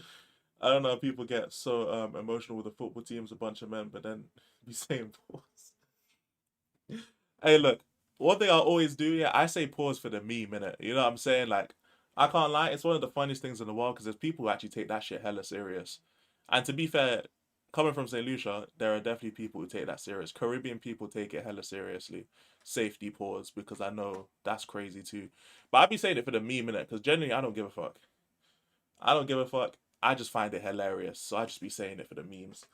I don't know, people get so emotional with the football team's a bunch of men, but then be saying pause. Hey, look, one thing I always do, yeah, I say pause for the meme, innit? You know what I'm saying? Like, I can't lie, it's one of the funniest things in the world because there's people who actually take that shit hella serious. And to be fair, coming from St. Lucia, there are definitely people who take that serious. Caribbean people take it hella seriously. Safety pause, because I know that's crazy too. But I be saying it for the meme, innit? Because generally, I don't give a fuck. I don't give a fuck. I just find it hilarious, so I just be saying it for the memes.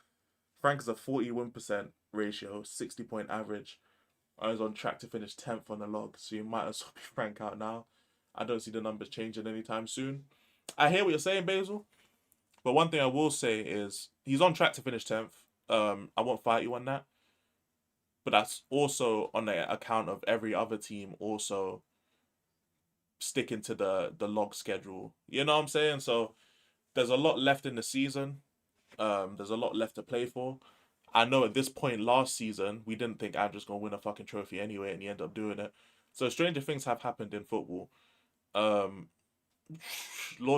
Frank is a 41% ratio, 60-point average. I was on track to finish 10th on the log, so you might as well be Frank out now. I don't see the numbers changing anytime soon. I hear what you're saying, Basil, but one thing I will say is he's on track to finish 10th. I won't fight you on that. But that's also on the account of every other team also sticking to the log schedule. You know what I'm saying? So there's a lot left in the season. There's a lot left to play for. I know at this point last season, we didn't think Andrew's going to win a fucking trophy anyway, and he ended up doing it. So stranger things have happened in football. Lord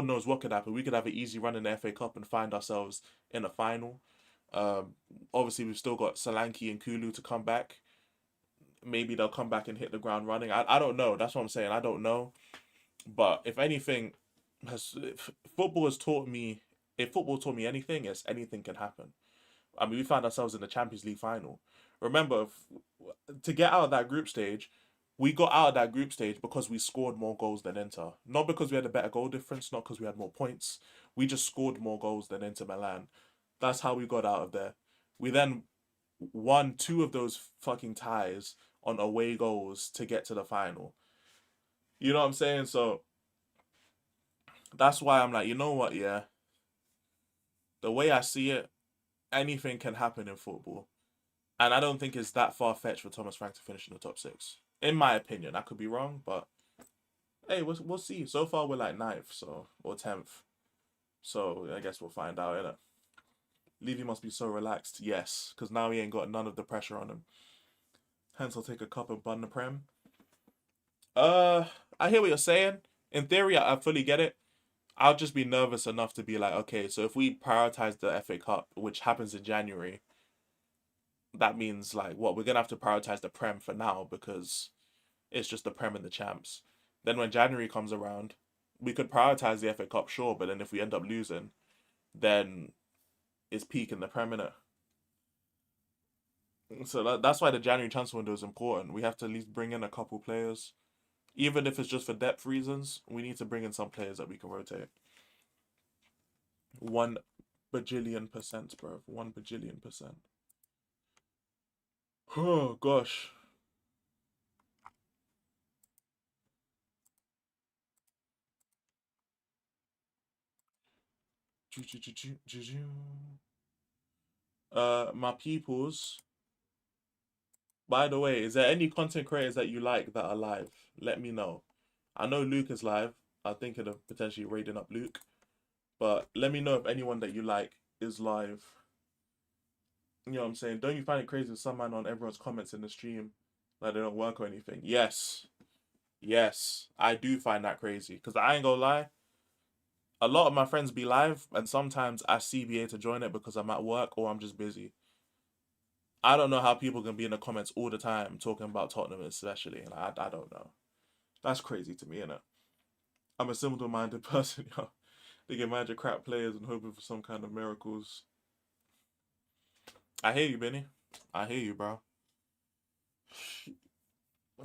knows what could happen. We could have an easy run in the FA Cup and find ourselves in a final. Obviously, we've still got Solanke and Kulu to come back. Maybe they'll come back and hit the ground running. I don't know. That's what I'm saying. I don't know. But if anything, if football taught me anything, it's anything can happen. I mean, we found ourselves in the Champions League final. Remember, to get out of that group stage, we got out of that group stage because we scored more goals than Inter. Not because we had a better goal difference, not because we had more points. We just scored more goals than Inter Milan. That's how we got out of there. We then won 2 of those fucking ties on away goals to get to the final. You know what I'm saying? So that's why I'm like, you know what, yeah. The way I see it, anything can happen in football. And I don't think it's that far-fetched for Thomas Frank to finish in the top 6. In my opinion. I could be wrong, but hey, we'll see. So far, we're like 9th, or 10th. So I guess we'll find out, innit? Levy must be so relaxed. Yes, because now he ain't got none of the pressure on him. Hence, I'll take a cup and bun the Prem. I hear what you're saying. In theory, I fully get it. I'll just be nervous enough to be like, okay, so if we prioritize the FA Cup, which happens in January, that means like what we're gonna have to prioritize the Prem for now because it's just the Prem and the champs. Then when January comes around, we could prioritize the FA Cup, sure, but then if we end up losing, then it's peak in the Prem, innit? So that's why the January transfer window is important. We have to at least bring in a couple players. Even if it's just for depth reasons, we need to bring in some players that we can rotate. 1 bajillion%, bro. 1 bajillion%. Oh, gosh. My peoples. By the way, is there any content creators that you like that are live? Let me know. I know Luke is live. I'm thinking of potentially raiding up Luke. But let me know if anyone that you like is live. You know what I'm saying? Don't you find it crazy if some man on everyone's comments in the stream like they don't work or anything? Yes. Yes. I do find that crazy. Because I ain't gonna lie. A lot of my friends be live and sometimes I CBA to join it because I'm at work or I'm just busy. I don't know how people can be in the comments all the time talking about Tottenham especially. And I don't know. That's crazy to me, innit? I'm a simple-minded person, yo. They get mad at crap players and hoping for some kind of miracles. I hear you, Benny. I hear you, bro.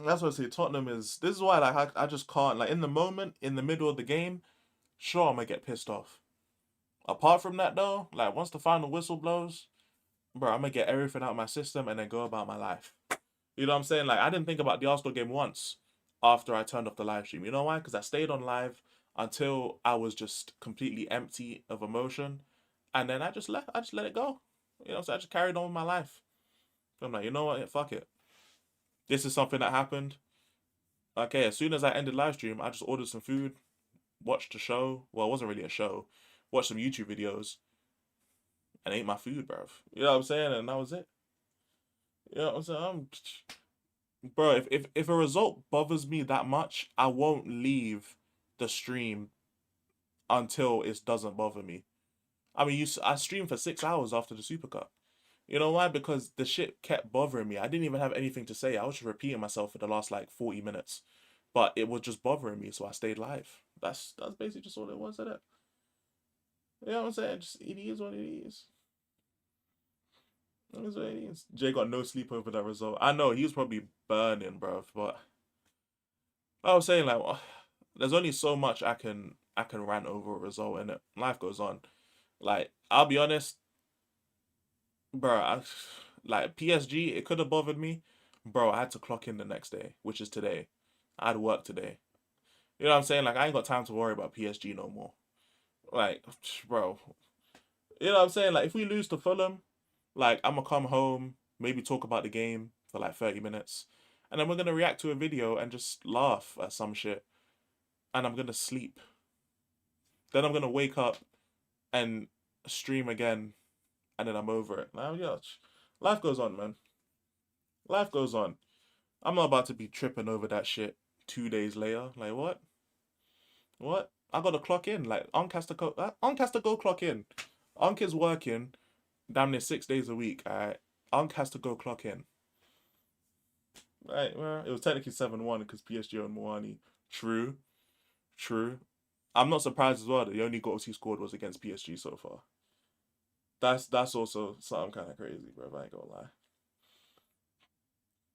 That's what I say. Tottenham is... This is why like I just can't... Like, in the moment, in the middle of the game, sure, I'm going to get pissed off. Apart from that, though, like, once the final whistle blows, bro, I'm going to get everything out of my system and then go about my life. You know what I'm saying? Like, I didn't think about the Arsenal game once after I turned off the live stream. You know why? Because I stayed on live until I was just completely empty of emotion. And then I just let it go. You know, so I just carried on with my life. I'm like, you know what? Fuck it. This is something that happened. Okay, as soon as I ended live stream, I just ordered some food, watched a show. Well, it wasn't really a show. Watched some YouTube videos. And ate my food, bruv. You know what I'm saying? And that was it. You know what I'm saying? Bro, if a result bothers me that much, I won't leave the stream until it doesn't bother me. I mean, I streamed for 6 hours after the Super Cup. You know why? Because the shit kept bothering me. I didn't even have anything to say. I was just repeating myself for the last like 40 minutes. But it was just bothering me, so I stayed live. That's basically just all it was, isn't it? You know what I'm saying? Just, it is what it is. That's what it is. Jay got no sleep over that result. I know, he was probably burning, bruv, but I was saying, like, there's only so much I can rant over a result, and life goes on. Like, I'll be honest, bro, like, PSG, it could have bothered me. Bro, I had to clock in the next day, which is today. I had work today. You know what I'm saying? Like, I ain't got time to worry about PSG no more. Like, bro. You know what I'm saying? Like, if we lose to Fulham, like, I'm gonna come home, maybe talk about the game for like 30 minutes. And then we're gonna react to a video and just laugh at some shit. And I'm gonna sleep. Then I'm gonna wake up and stream again. And then I'm over it. Now, yeah, life goes on, man. Life goes on. I'm not about to be tripping over that shit 2 days later. Like, what? What? I gotta clock in. Like, Unc has to go clock in. Unc is working damn near 6 days a week. Alright. Unc has to go clock in. Right, well, it was technically 7-1 because PSG owned Moani. True. True. I'm not surprised as well that the only goals he scored was against PSG so far. That's also something kind of crazy, bro. I ain't gonna lie.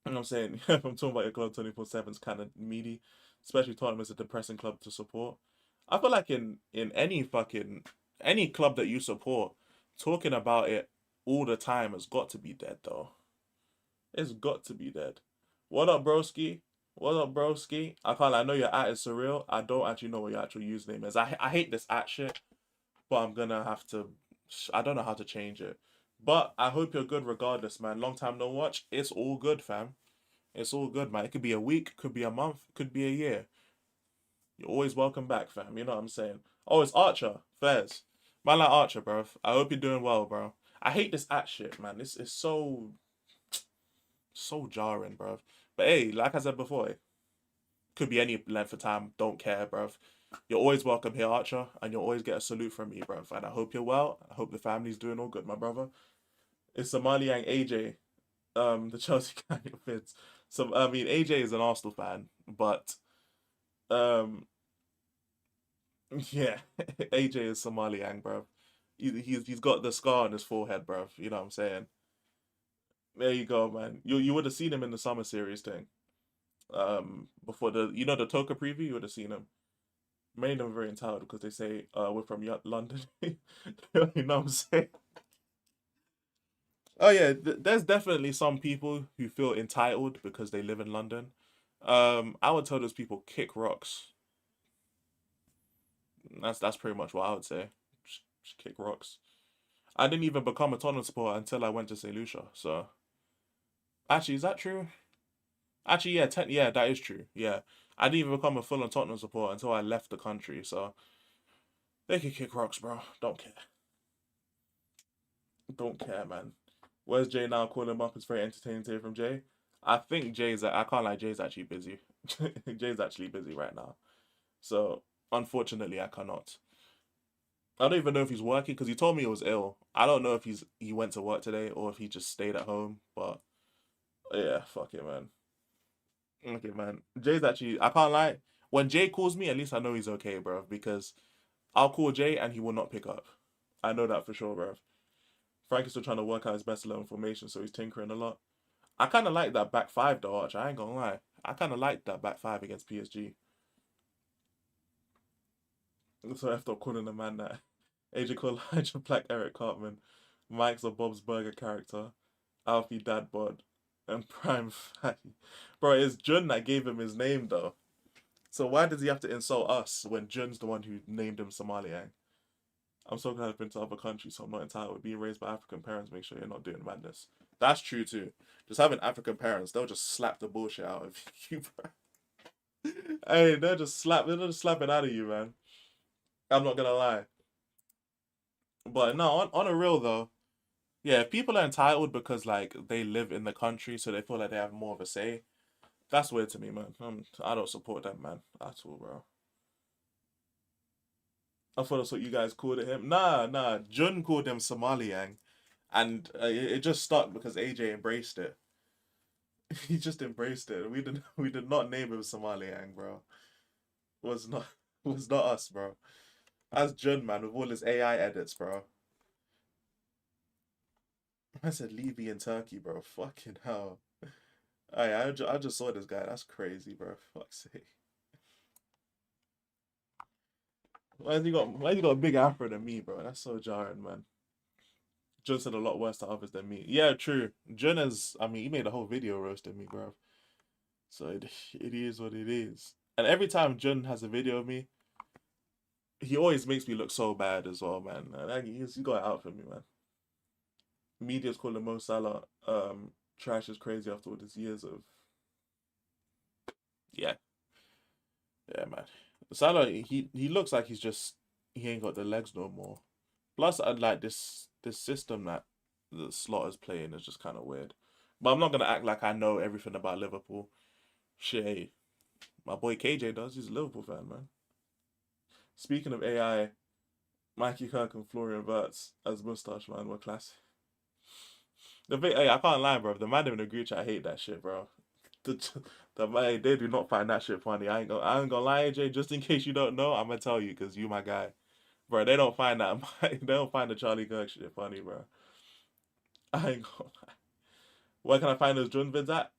You know what I'm saying? If I'm talking about your club 24/7 is kind of meaty, especially Tottenham is a depressing club to support. I feel like in any club that you support, talking about it all the time has got to be dead, though. It's got to be dead. What up, broski? What up, broski? I know your at is surreal. I don't actually know what your actual username is. I hate this at shit, but I'm gonna have to. I don't know how to change it. But I hope you're good regardless, man. Long time no watch. It's all good, fam. It's all good, man. It could be a week, could be a month, could be a year. You're always welcome back, fam. You know what I'm saying? Oh, it's Archer. Fairs. Man like Archer, bro. I hope you're doing well, bro. I hate this at shit, man. This is so jarring, bruv. But hey, like I said before, could be any length of time. Don't care, bruv. You're always welcome here, Archer, and you'll always get a salute from me, bruv. And I hope you're well. I hope the family's doing all good, my brother. It's Somali Yang AJ, the Chelsea guy fits. So I mean, AJ is an Arsenal fan, but yeah, AJ is Somali Yang, bruv. He's got the scar on his forehead, bruv. You know what I'm saying? There you go, man. You would have seen him in the summer series thing. Before the Toka preview, you would have seen him. Made them very entitled because they say we're from London. You know what I'm saying? Oh yeah, there's definitely some people who feel entitled because they live in London. I would tell those people kick rocks. That's pretty much what I would say. Just kick rocks. I didn't even become a Tottenham supporter until I went to St. Lucia. So actually, is that true? Actually, yeah, yeah, that is true. Yeah, I didn't even become a full-on Tottenham supporter until I left the country. So they can kick rocks, bro. Don't care. Don't care, man. Where's Jay now? Calling him up. It's very entertaining to hear from Jay. I think I can't lie, Jay's actually busy. Jay's actually busy right now. So unfortunately, I cannot. I don't even know if he's working because he told me he was ill. I don't know if he went to work today or if he just stayed at home. But yeah, fuck it, man. Okay, man. Jay's actually, I can't lie. When Jay calls me, at least I know he's okay, bro. Because I'll call Jay and he will not pick up. I know that for sure, bro. Frank is still trying to work out his best level formation, so he's tinkering a lot. I kind of like that back five, though, Arch. I ain't gonna lie. I kind of like that back five against PSG. So after calling the man that AJ called Elijah Black, Eric Cartman, Mike's a Bob's Burger character, Alfie Dad Bod, and Prime Fatty. Bro, it's Jun that gave him his name, though. So why does he have to insult us when Jun's the one who named him Somaliang? I'm so glad I've been to other countries, so I'm not entitled. Being raised by African parents, make sure you're not doing madness. That's true, too. Just having African parents, they'll just slap the bullshit out of you, bro. Hey, they'll just slap it out of you, man. I'm not gonna lie. But no, on a real though, yeah, if people are entitled because like they live in the country, so they feel like they have more of a say, that's weird to me, man. I don't support that, man, at all, bro. I thought that's what you guys called it him. Nah. Jun called him Somaliang, and it just stuck because AJ embraced it. He just embraced it. We did not name him Somaliang, bro. Was not us, bro. That's Jun, man, with all his AI edits, bro. I said Levy in Turkey, bro. Fucking hell. I just saw this guy. That's crazy, bro. Fuck's sake. Why has he got a big afro than me, bro? That's so jarring, man. Jun said a lot worse to others than me. Yeah, true. Jun he made a whole video roasting me, bro. So it is what it is. And every time Jun has a video of me, he always makes me look so bad as well, man. He's got it out for me, man. Media's calling Mo Salah trash is crazy after all these years of... Yeah, man. Salah, he looks like he ain't got the legs no more. Plus, I like this system that the slot is playing is just kind of weird. But I'm not gonna act like I know everything about Liverpool. Shit, my boy KJ does. He's a Liverpool fan, man. Speaking of AI, Mikey Kirk and Florian Wirtz as Moustache Man were classic. Hey, I can't lie, bro. The man in the group chat, I hate that shit, bro. They do not find that shit funny. I ain't gonna lie, AJ. Just in case you don't know, I'm gonna tell you because you my guy, bro. They don't find that. They don't find the Charlie Kirk shit funny, bro. I ain't gonna lie. Where can I find those Jun vids at?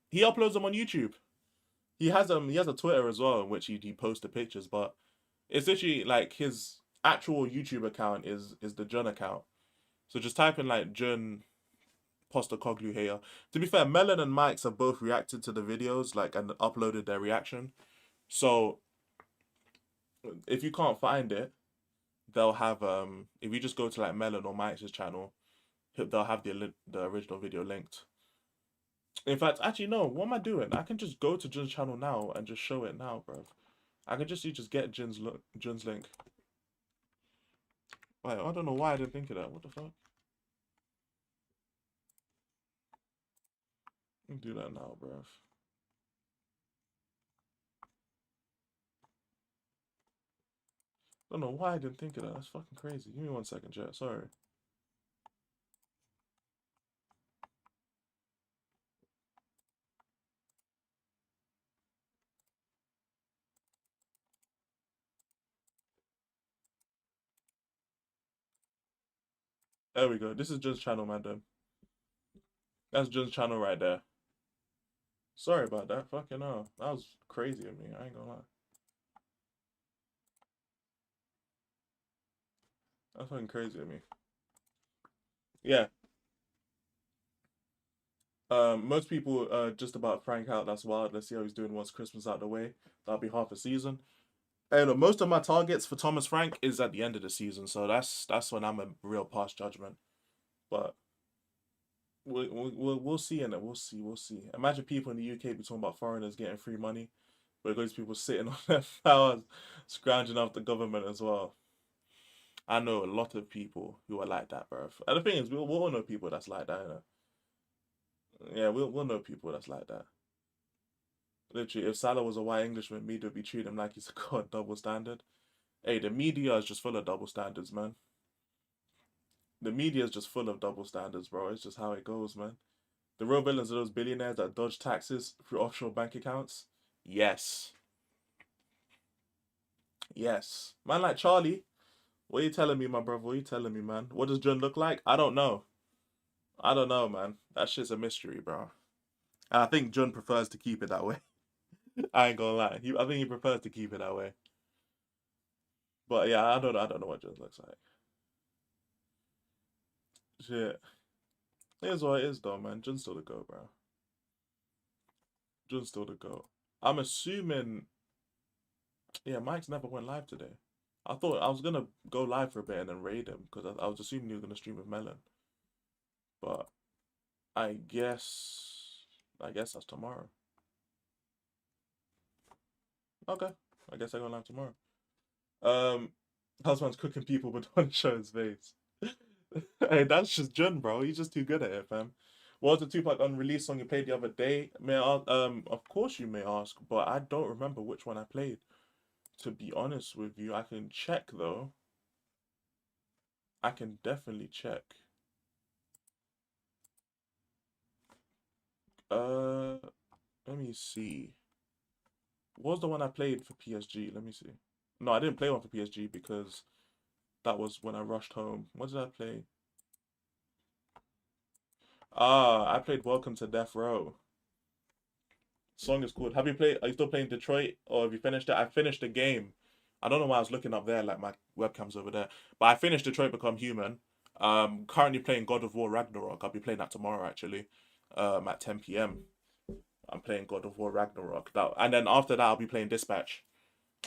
He uploads them on YouTube. He has a Twitter as well in which he posts the pictures, but it's literally like his actual YouTube account is the Jun account. So just type in like Jun Postacoglu here. To be fair, Melon and Mike's have both reacted to the videos, like, and uploaded their reaction. So if you can't find it, they'll have if you just go to like Melon or Mike's channel, they'll have the original video linked. In fact, actually no, what am I doing? I can just go to Jun's channel now and just show it now, bro. I can just get Jun's link. Wait, I don't know why I didn't think of that. What the fuck? Do that now, bruv. Don't know why I didn't think of that. That's fucking crazy. Give me 1 second, chat. Sorry. There we go. This is Jun's channel, madam. That's Jun's channel right there. Sorry about that. Fucking hell. That was crazy of me. I ain't gonna lie. That's fucking crazy of me. Yeah. Most people just about Frank out. That's wild. Let's see how he's doing once Christmas out the way. That'll be half a season. And most of my targets for Thomas Frank is at the end of the season, so that's when I'm a real pass judgment. But we'll see in it. We'll see. Imagine people in the UK be talking about foreigners getting free money, but those people sitting on their flowers, scrounging off the government as well. I know a lot of people who are like that, bro. And the thing is, we'll all know people that's like that, you know? Yeah, we'll know people that's like that. Literally, if Salah was a white Englishman, media would be treating him like he's a god, double standard. Hey, the media is just full of double standards, man. The media is just full of double standards, bro. It's just how it goes, man. The real villains are those billionaires that dodge taxes through offshore bank accounts. Yes. Yes. Man like Charlie. What are you telling me, my brother? What are you telling me, man? What does John look like? I don't know. I don't know, man. That shit's a mystery, bro. And I think John prefers to keep it that way. I ain't gonna lie. I think he prefers to keep it that way. But yeah, I don't know what John looks like. Shit. It is what it is, though, man. John's still the GOAT, bro. John's still the GOAT. I'm assuming. Yeah, Mike's never went live today. I thought I was gonna go live for a bit and then raid him because I was assuming he was gonna stream with Melon. But I guess that's tomorrow. Okay, I guess I go live tomorrow. Husband's cooking people but don't show his face. Hey, that's just Jun, bro. He's just too good at it, fam. What was the Tupac unreleased song you played the other day? May I ask, of course you may ask, but I don't remember which one I played. To be honest with you, I can check though. I can definitely check. Let me see. What was the one I played for PSG? Let me see. No, I didn't play one for PSG because that was when I rushed home. What did I play? Ah, I played Welcome to Death Row. Song is called. Are you still playing Detroit or have you finished it? I finished the game. I don't know why I was looking up there, like my webcam's over there. But I finished Detroit Become Human. Currently playing God of War Ragnarok. I'll be playing that tomorrow actually. At 10 p.m. I'm playing God of War Ragnarok. And then after that I'll be playing Dispatch.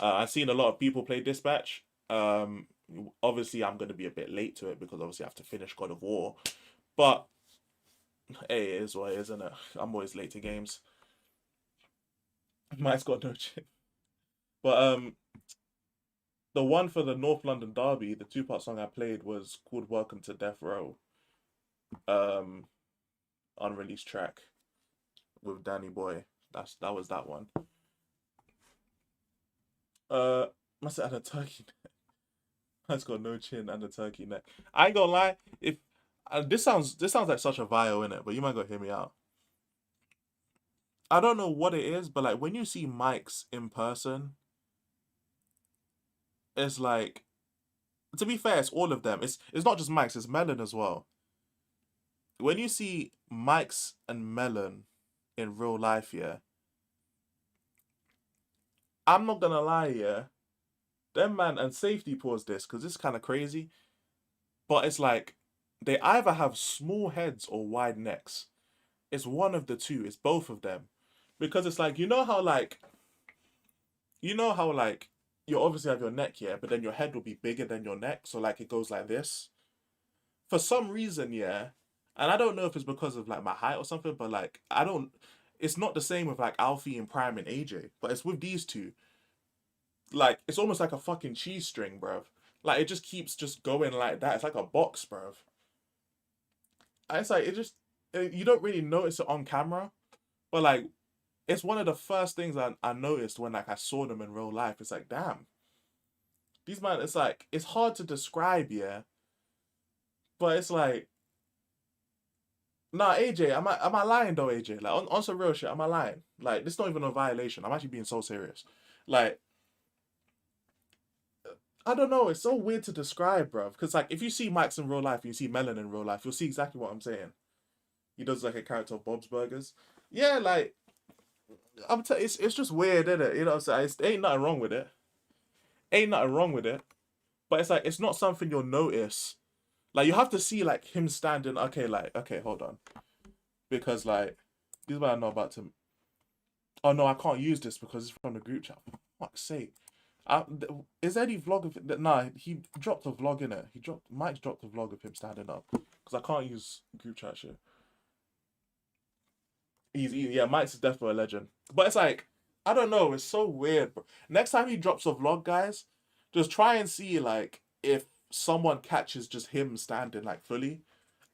I've seen a lot of people play Dispatch. Obviously I'm gonna be a bit late to it because obviously I have to finish God of War. But hey, it is what it is, isn't it? I'm always late to games. Mike's got no chip. But the one for the North London Derby, the two-part song I played was called Welcome to Death Row. Unreleased track with Danny Boy. That was that one. Must have had a turkey neck. Man's got no chin and a turkey neck. I ain't gonna lie, if this sounds like such a bio, innit? But you might gotta hear me out. I don't know what it is, but like when you see mics in person, it's like, to be fair, it's all of them. It's not just Mike's, it's Melon as well. When you see Mike's and Melon in real life, yeah, I'm not gonna lie, yeah, them man, and safety pause this because it's kind of crazy, but it's like they either have small heads or wide necks. It's one of the two. It's both of them, because it's like you know how you obviously have your neck here, but then your head will be bigger than your neck, so like it goes like this. For some reason, yeah, and I don't know if it's because of like my height or something, but like it's not the same with like Alfie and Prime and AJ, but it's with these two. Like it's almost like a fucking cheese string, bruv. Like it just keeps just going like that. It's like a box, bruv. And it's like you don't really notice it on camera, But like, it's one of the first things I noticed when like I saw them in real life. It's like, damn, these man. It's like it's hard to describe, yeah. But it's like, nah, AJ, am I lying though, AJ? Like on some real shit, am I lying? Like this not even a violation. I'm actually being so serious. Like I don't know. It's so weird to describe, bro. Because like if you see Mike's in real life and you see Melon in real life, you'll see exactly what I'm saying. He does like a character of Bob's Burgers. Yeah, like it's just weird, isn't it? You know what I'm saying? Ain't nothing wrong with it. Ain't nothing wrong with it. But it's like it's not something you'll notice. Like you have to see like him standing. Okay, hold on, because like this is what I know about him. Oh no, I can't use this because it's from the group chat. For fuck's sake. Is there any vlog of it? Nah, he dropped a vlog in it. Mike's dropped a vlog of him standing up because I can't use group chat shit. Yeah, Mike's is definitely a legend. But it's like I don't know. It's so weird. Bro. Next time he drops a vlog, guys, just try and see like if someone catches just him standing like fully,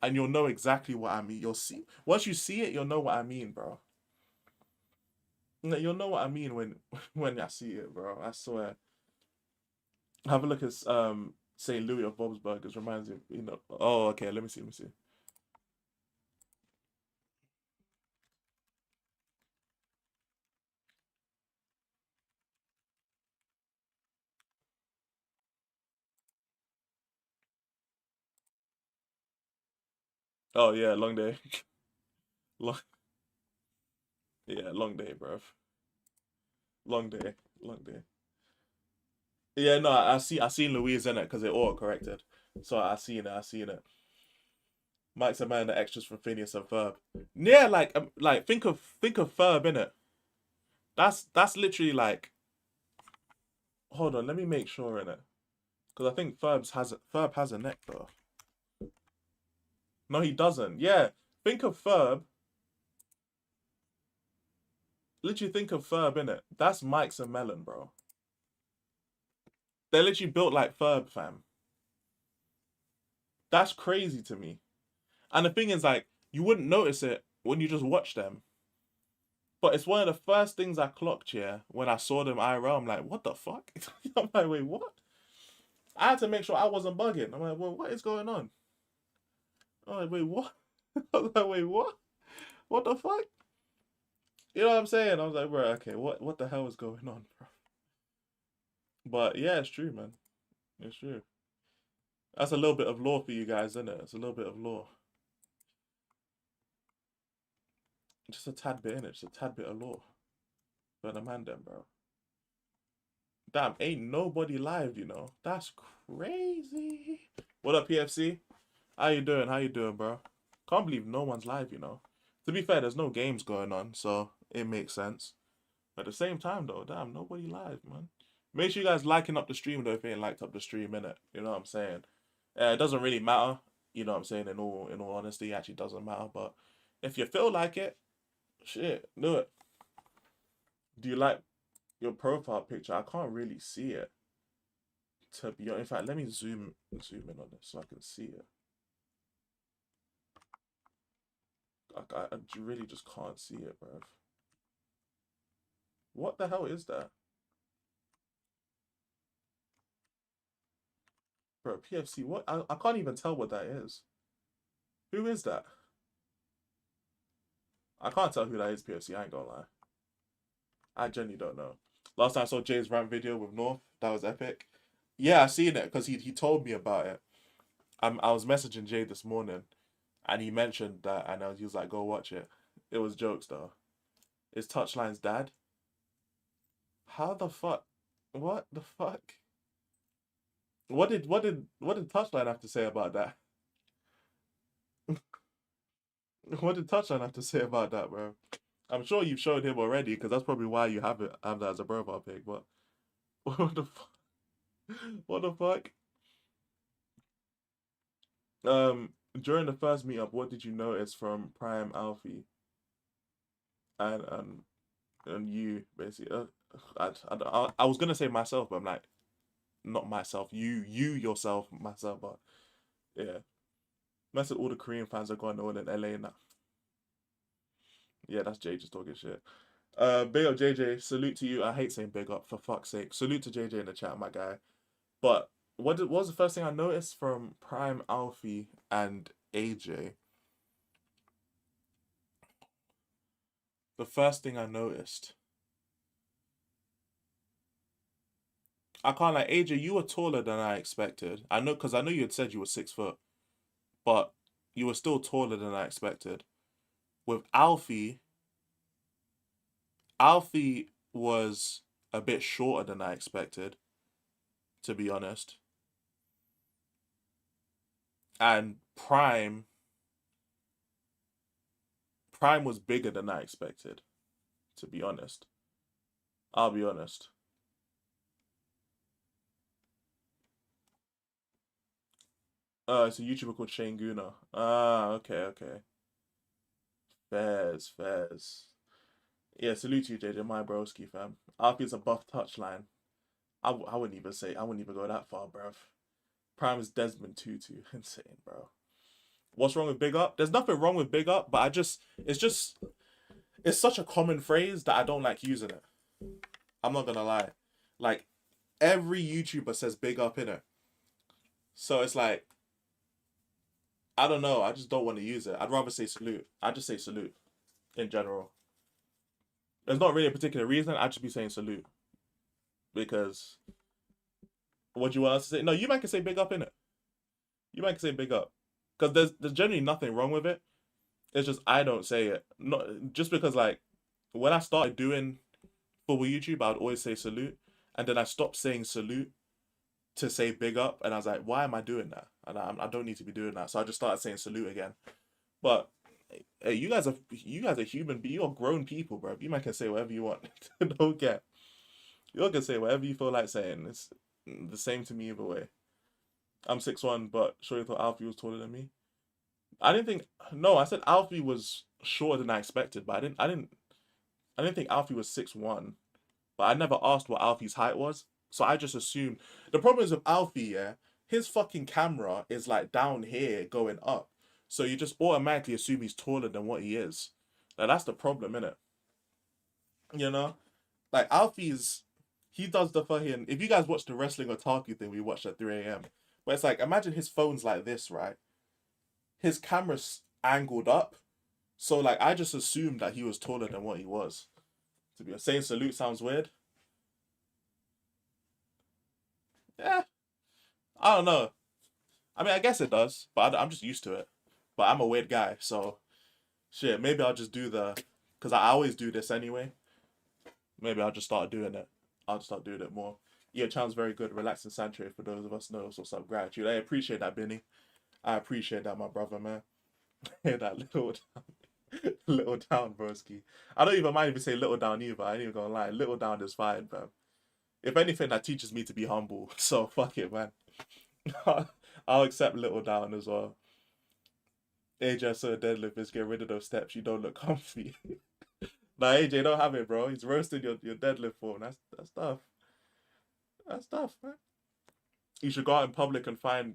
and you'll know exactly what I mean. You'll see once you see it, you'll know what I mean, bro. You'll know what I mean when I see it, bro. I swear. Have a look at St. Louis of Bob's Burgers. Reminds me, you know. Oh, okay. Let me see. Oh yeah, long day. long, yeah, long day, bro. Long day, long day. Yeah, no, I seen Louise in it because it auto corrected. So I seen it. Mike's a man the extras from Phineas and Ferb. Yeah, like think of Ferb in it. That's literally like. Hold on, let me make sure in it because I think Ferb has a neck though. No, he doesn't. Yeah, think of Ferb. Literally think of Ferb in it. That's Mike's and Melon, bro. They're literally built like Ferb, fam. That's crazy to me. And the thing is, like, you wouldn't notice it when you just watch them. But it's one of the first things I clocked here when I saw them IRL. I'm like, what the fuck? I'm like, wait, what? I had to make sure I wasn't bugging. I'm like, well, what is going on? I'm like, wait, what? I'm like, wait, what? What the fuck? You know what I'm saying? I was like, bro, okay, what the hell is going on, bro? But yeah, it's true, man. It's true. That's a little bit of lore for you guys, isn't it? It's a little bit of lore. Just a tad bit in it, just a tad bit of lore. But the man then, bro. Damn, ain't nobody live, you know. That's crazy. What up, PFC? How you doing? How you doing, bro? Can't believe no one's live, you know. To be fair, there's no games going on, so it makes sense. But at the same time, though, damn, nobody live, man. Make sure you guys liking up the stream, though, if you ain't liked up the stream, innit? You know what I'm saying? It doesn't really matter, you know what I'm saying, in all honesty, it actually doesn't matter. But if you feel like it, shit, do it. Do you like your profile picture? I can't really see it. To be honest, in fact, let me zoom in on this so I can see it. I really just can't see it, bro. What the hell is that? Bro, PFC, what? I can't even tell what that is. Who is that? I can't tell who that is, PFC, I ain't gonna lie. I genuinely don't know. Last time I saw Jay's rant video with North, that was epic. Yeah, I seen it because he told me about it. I was messaging Jay this morning, and he mentioned that, and he was like, "Go watch it." It was jokes though. Is Touchline's dad? How the fuck? What the fuck? What did Touchline have to say about that? What did Touchline have to say about that, bro? I'm sure you've showed him already because that's probably why you have that as a profile pic. But what the fuck? What the fuck? During the first meetup, what did you notice from Prime Alfie and you basically? I was gonna say myself, but I'm like, not myself. You yourself, myself. But yeah, mess with all the Korean fans are going on in LA now. Yeah, that's Jay just talking shit. Big up JJ. Salute to you. I hate saying big up, for fuck's sake. Salute to JJ in the chat, my guy. But what was the first thing I noticed from Prime, Alfie, and AJ? The first thing I noticed, I can't like AJ. You were taller than I expected. I know because I know you had said you were 6 foot, but you were still taller than I expected. With Alfie was a bit shorter than I expected, to be honest. And Prime was bigger than I expected, to be honest. I'll be honest. It's a YouTuber called Shane Guna. Ah, okay. Fairs. Yeah, salute to you, JJ, my broski, fam. Alfie's a buff touchline. I wouldn't even go that far, bruv. Prime is Desmond Tutu. Insane, bro. What's wrong with big up? There's nothing wrong with big up, but it's such a common phrase that I don't like using it. I'm not gonna lie. Like, every YouTuber says big up, innit? So it's like, I don't know. I just don't want to use it. I'd rather say salute. I just say salute in general. There's not really a particular reason. I'd just be saying salute. Because what do you want us to say? No, you might can say big up, innit? You might can say big up. Because there's generally nothing wrong with it. It's just I don't say it. Not just because like when I started doing full YouTube, I would always say salute. And then I stopped saying salute to say big up. And I was like, why am I doing that? And I don't need to be doing that. So I just started saying salute again. But hey, you guys are human beings. You're grown people, bro. You might can say whatever you want. Don't get. You all can say whatever you feel like saying. It's the same to me either way. I'm 6'1", but sure you thought Alfie was taller than me. I didn't think. No, I said Alfie was shorter than I expected, but I didn't think Alfie was 6'1". But I never asked what Alfie's height was, so I just assumed. The problem is with Alfie, yeah, his fucking camera is like down here going up, so you just automatically assume he's taller than what he is. Now that's the problem, innit? You know, like he does the fucking. If you guys watch the wrestling otaku thing we watched at 3 a.m., but it's like imagine his phone's like this, right? His camera's angled up, so like I just assumed that he was taller than what he was. To be saying salute sounds weird. Yeah, I don't know. I mean, I guess it does, but I'm just used to it. But I'm a weird guy, so shit. Maybe I'll just do because I always do this anyway. Maybe I'll just start doing it. I'll just start doing it more. Yeah, sounds very good. Relax and sanctuary for those of us know what's up. Gratitude. I appreciate that, Benny. I appreciate that, my brother, man. That little down, broski. I don't even mind if you say little down either. I ain't even gonna lie. Little down is fine, man. If anything, that teaches me to be humble. So fuck it, man. I'll accept little down as well. AJ saw a deadlift is get rid of those steps. You don't look comfy. Nah, AJ don't have it, bro. He's roasting your deadlift form. That's tough. That's tough, man. You should go out in public and find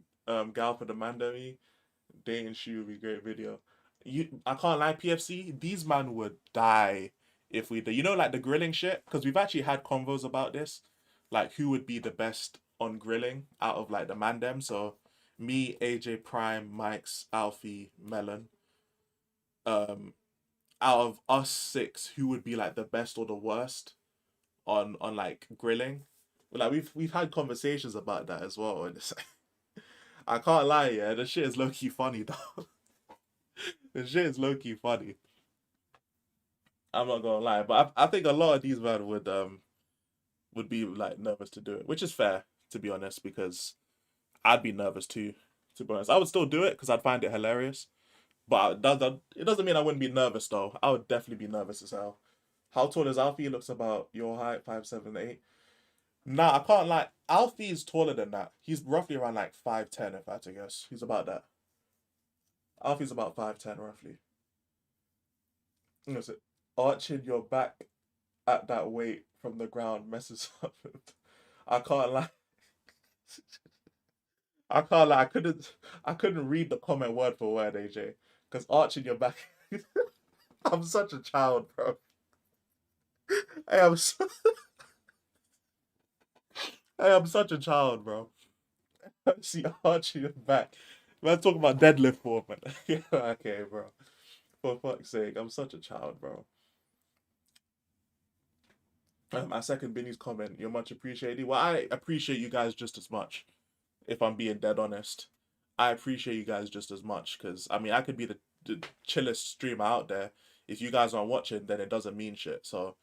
gal for the Mandami. Day and shoe would be a great video. I can't lie, PFC. These man would die if we do. You know, like the grilling shit, because we've actually had convos about this, like who would be the best on grilling out of like the Mandem. So me, AJ, Prime, Mike's, Alfie, Melon. Out of us 6, who would be like the best or the worst on like grilling? Like we've had conversations about that as well, and it's like, I can't lie, yeah, the shit is low key funny though. The shit is low key funny. I'm not gonna lie, but I think a lot of these men would be like nervous to do it, which is fair to be honest, because I'd be nervous too. To be honest, I would still do it because I'd find it hilarious, but it doesn't mean I wouldn't be nervous though. I would definitely be nervous as hell. How tall is Alfie? He looks about your height, 5'7", 8". Nah, I can't lie. Alfie is taller than that. He's roughly around like 5'10", if I had to guess. He's about that. Alfie's about 5'10", roughly. Is it arching your back at that weight from the ground messes up? I can't lie. I can't lie. I couldn't read the comment word for word, AJ, because arching your back. I'm such a child, bro. I am so, I am such a child, bro. See Archie back. Man, talking about deadlift for man. Yeah, okay, bro. For fuck's sake, I'm such a child, bro. I second Binny's comment. You're much appreciated. Well, I appreciate you guys just as much. If I'm being dead honest, I appreciate you guys just as much because I mean I could be the chillest streamer out there. If you guys aren't watching, then it doesn't mean shit. So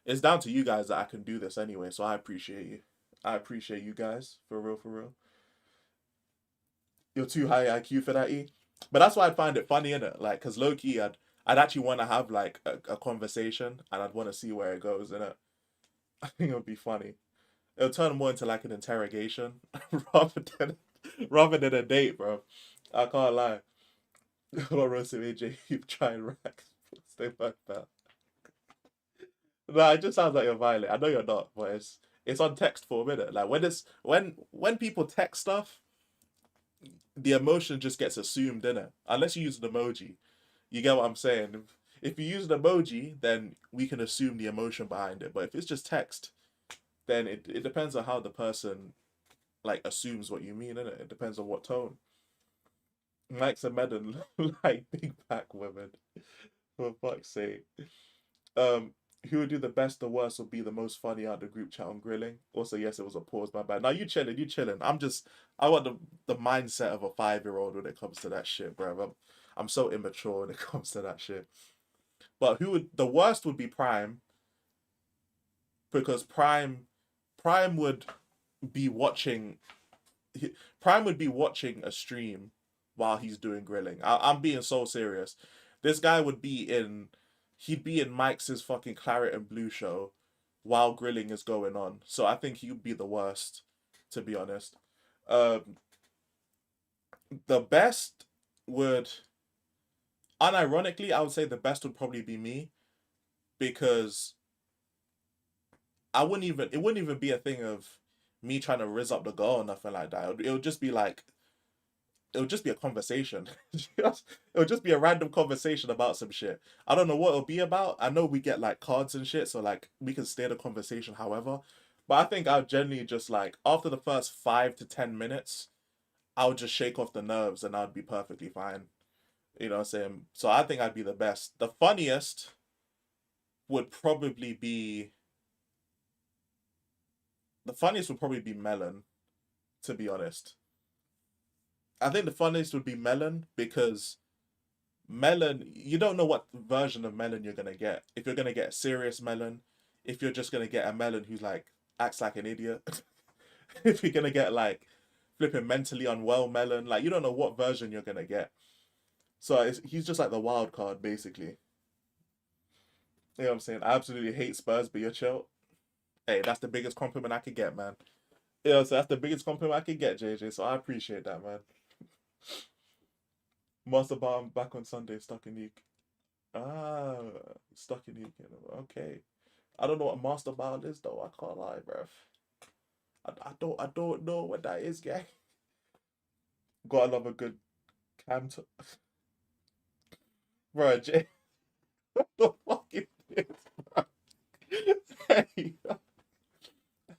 it's down to you guys that I can do this anyway. So I appreciate you. I appreciate you guys for real, for real. You're too high IQ for that, E. But that's why I find it funny, innit? Like, cause low key, I'd actually want to have like a conversation, and I'd want to see where it goes, innit? I think it would be funny. It'll turn more into like an interrogation rather than rather than a date, bro. I can't lie. Or roasting AJ, you try and rack. Stay back that. Nah, it just sounds like you're violent. I know you're not, but it's on text form, innit? Like when people text stuff, the emotion just gets assumed, innit? Unless you use an emoji. You get what I'm saying? If you use an emoji, then we can assume the emotion behind it. But if it's just text, then it depends on how the person like assumes what you mean, innit? It depends on what tone. Mike's a medal like big back women. For fuck's sake. Who would do the best or worst would be the most funny out of the group chat on grilling. Also, yes, it was a pause, my bad. Now you chilling, you chilling. I want the mindset of a 5-year-old when it comes to that shit, bro. I'm so immature when it comes to that shit. But the worst would be Prime, because Prime would be watching a stream while he's doing grilling. I'm being so serious. This guy would he'd be in Mike's fucking Claret and Blue show while grilling is going on. So I think he would be the worst, to be honest. The best would, unironically, I would say the best would probably be me, because it wouldn't even be a thing of me trying to rizz up the girl or nothing like that. It would just be like, it would just be a conversation. It would just be a random conversation about some shit. I don't know what it'll be about. I know we get like cards and shit, so like we can steer the conversation however. But I think I'll generally just like, after the first 5 to 10 minutes, I would just shake off the nerves and I'd be perfectly fine. You know what I'm saying? So I think I'd be the best. The funniest would probably be Melon, to be honest. I think the funniest would be Melon, because Melon, you don't know what version of Melon you're gonna get. If you're gonna get a serious Melon, if you're just gonna get a Melon who's like acts like an idiot, if you're gonna get like flipping mentally unwell Melon, like you don't know what version you're gonna get. So he's just like the wild card, basically. You know what I'm saying? I absolutely hate Spurs, but you're chill. Hey, that's the biggest compliment I could get, man. Yeah, so that's the biggest compliment I could get, JJ. So I appreciate that, man. Master Bar, I'm back on Sunday, stuck in Nuke. Ah, stuck in Nuke. Okay. I don't know what Master Bar is though. I can't lie, bruv. I don't know what that is, gang. Gotta love a good cam. Bro, Jay. What the fuck is this, bro? Hey,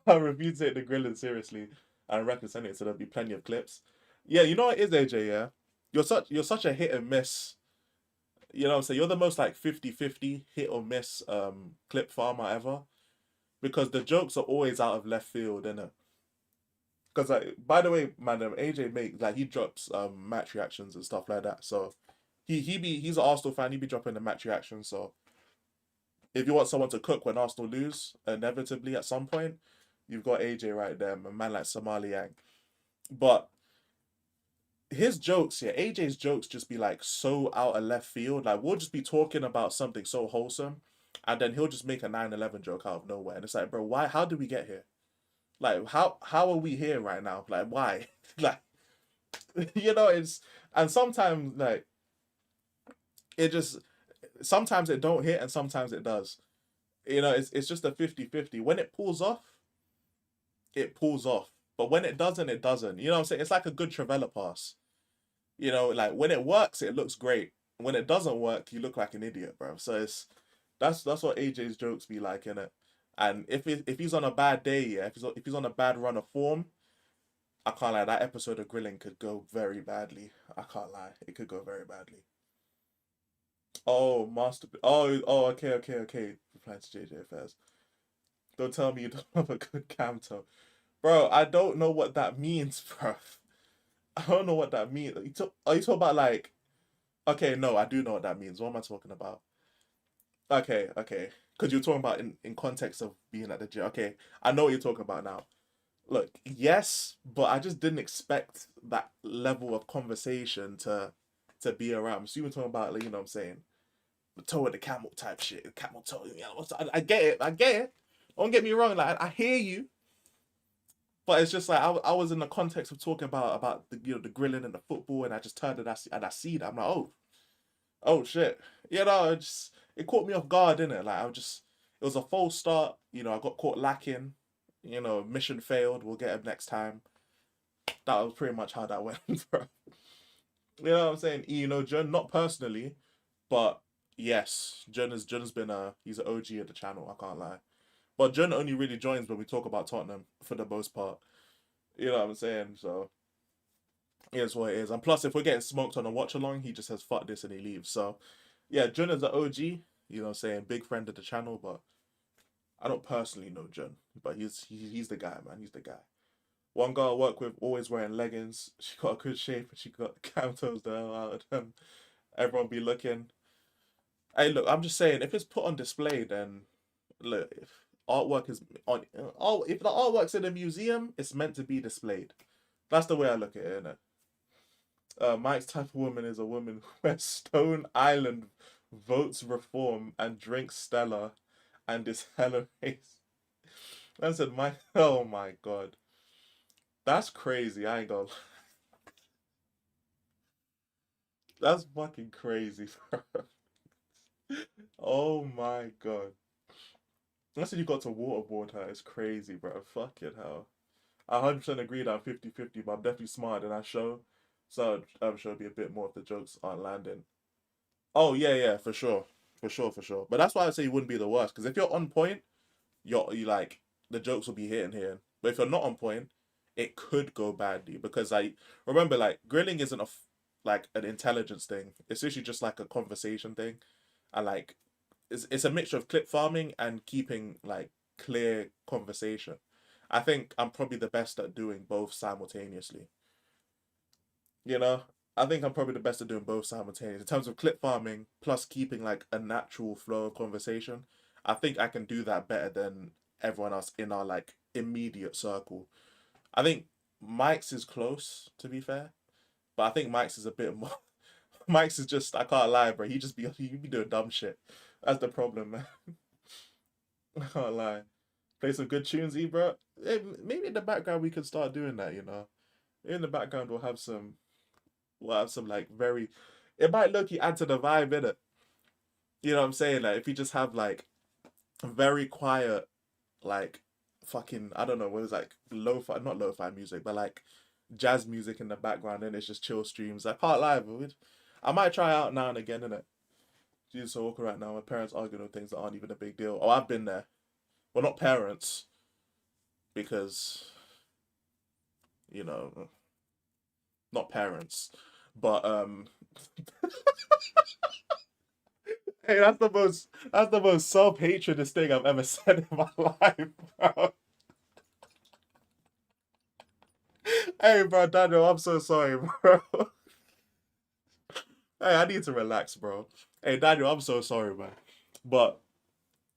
I refuse to take the grilling seriously. I reckon send it so there'll be plenty of clips. Yeah, you know what it is, AJ, yeah? You're such a hit and miss. You know what I'm saying? You're the most like 50-50 hit or miss clip farmer ever. Because the jokes are always out of left field, innit? Because like, by the way, man, AJ makes like he drops match reactions and stuff like that. So he's an Arsenal fan, he be dropping the match reactions, so if you want someone to cook when Arsenal lose, inevitably at some point, you've got AJ right there, a man like Somali Yang. But his jokes, yeah, AJ's jokes just be like so out of left field. Like we'll just be talking about something so wholesome, and then he'll just make a 9/11 joke out of nowhere, and it's like, bro, why? How did we get here? Like, how are we here right now? Like, why? Like, you know, and sometimes like it just, sometimes it don't hit and sometimes it does. You know, it's just a 50-50. When it pulls off, it pulls off. But when it doesn't, it doesn't. You know what I'm saying? It's like a good Trevella pass. You know, like when it works, it looks great. when it doesn't work, you look like an idiot, bro. So that's what AJ's jokes be like, innit? And if he's on a bad day, yeah, if he's on a bad run of form, I can't lie, that episode of Grilling could go very badly. I can't lie, it could go very badly. Oh, okay. Replying to JJ Affairs. Don't tell me you don't have a good Camto. Bro, I don't know what that means, bro. I don't know what that means. Are you talking about like... Okay, no, I do know what that means. What am I talking about? Okay. Because you're talking about in context of being at the gym. Okay, I know what you're talking about now. Look, yes, but I just didn't expect that level of conversation to be around. So you were talking about, like, you know what I'm saying? The toe of the camel type shit. Camel toe. You know, I get it. Don't get me wrong, like, I hear you. But it's just like I was in the context of talking about the, you know, the grilling and the football, and I just turned and I see that. I'm like, oh shit. You know, it caught me off guard, didn't it? Like it was a false start. You know, I got caught lacking. You know, mission failed. We'll get him next time. That was pretty much how that went, bro. You know what I'm saying? You know, Jun, not personally, but yes, Jun has been he's an OG of the channel. I can't lie. But Jun only really joins when we talk about Tottenham for the most part. You know what I'm saying? So here's what it is. And plus, if we're getting smoked on a watch along, he just says fuck this and he leaves. So yeah, Jun is an OG. You know what I'm saying? Big friend of the channel, but I don't personally know Jun. But he's the guy, man. He's the guy. One girl I work with always wearing leggings. She got a good shape and she got cam toes the hell out of them. Everyone be looking. Hey, look, I'm just saying, if it's put on display, then look, if artwork is on, if the artwork's in a museum, it's meant to be displayed. That's the way I look at it, innit? Mike's type of woman is a woman who wears Stone Island, votes reform, and drinks Stella, and is hella race. I said, oh my god. That's crazy, I ain't gonna lie. That's fucking crazy, bro. Oh my god. I said you got to waterboard her. It's crazy, bro. Fucking hell. I 100% agree that I'm 50-50, but I'm definitely smarter than I show. So I'm sure it'll be a bit more if the jokes aren't landing. Oh, yeah, for sure. For sure. But that's why I say you wouldn't be the worst. Because if you're on point, you like, the jokes will be hitting here. But if you're not on point, it could go badly. Because remember, like, grilling isn't like an intelligence thing. It's usually just like a conversation thing. And like, it's a mixture of clip farming and keeping like clear conversation. I think I'm probably the best at doing both simultaneously. You know, I think I'm probably the best at doing both simultaneously in terms of clip farming plus keeping like a natural flow of conversation. I think I can do that better than everyone else in our like immediate circle. I think Mike's is close, to be fair, but I think Mike's is a bit more. Mike's is just, I can't lie, bro. He be doing dumb shit. That's the problem, man. I can't lie. Play some good tunes, bro. Maybe in the background we could start doing that, you know. In the background we'll have some like very, it might low-key add to the vibe, innit? You know what I'm saying? Like if you just have like very quiet, like fucking, I don't know, what is like lo-fi, not lo-fi music, but like jazz music in the background, and it's just chill streams. I can't lie, but I might try out now and again, innit? Jesus, I walk around now. My parents arguing on things that aren't even a big deal. Oh, I've been there. Well, not parents, because, you know, not parents, but hey, that's the most self-hatredest thing I've ever said in my life, bro. Hey, bro, Daniel, I'm so sorry, bro. Hey, I need to relax, bro. Hey, Daniel, I'm so sorry, man. But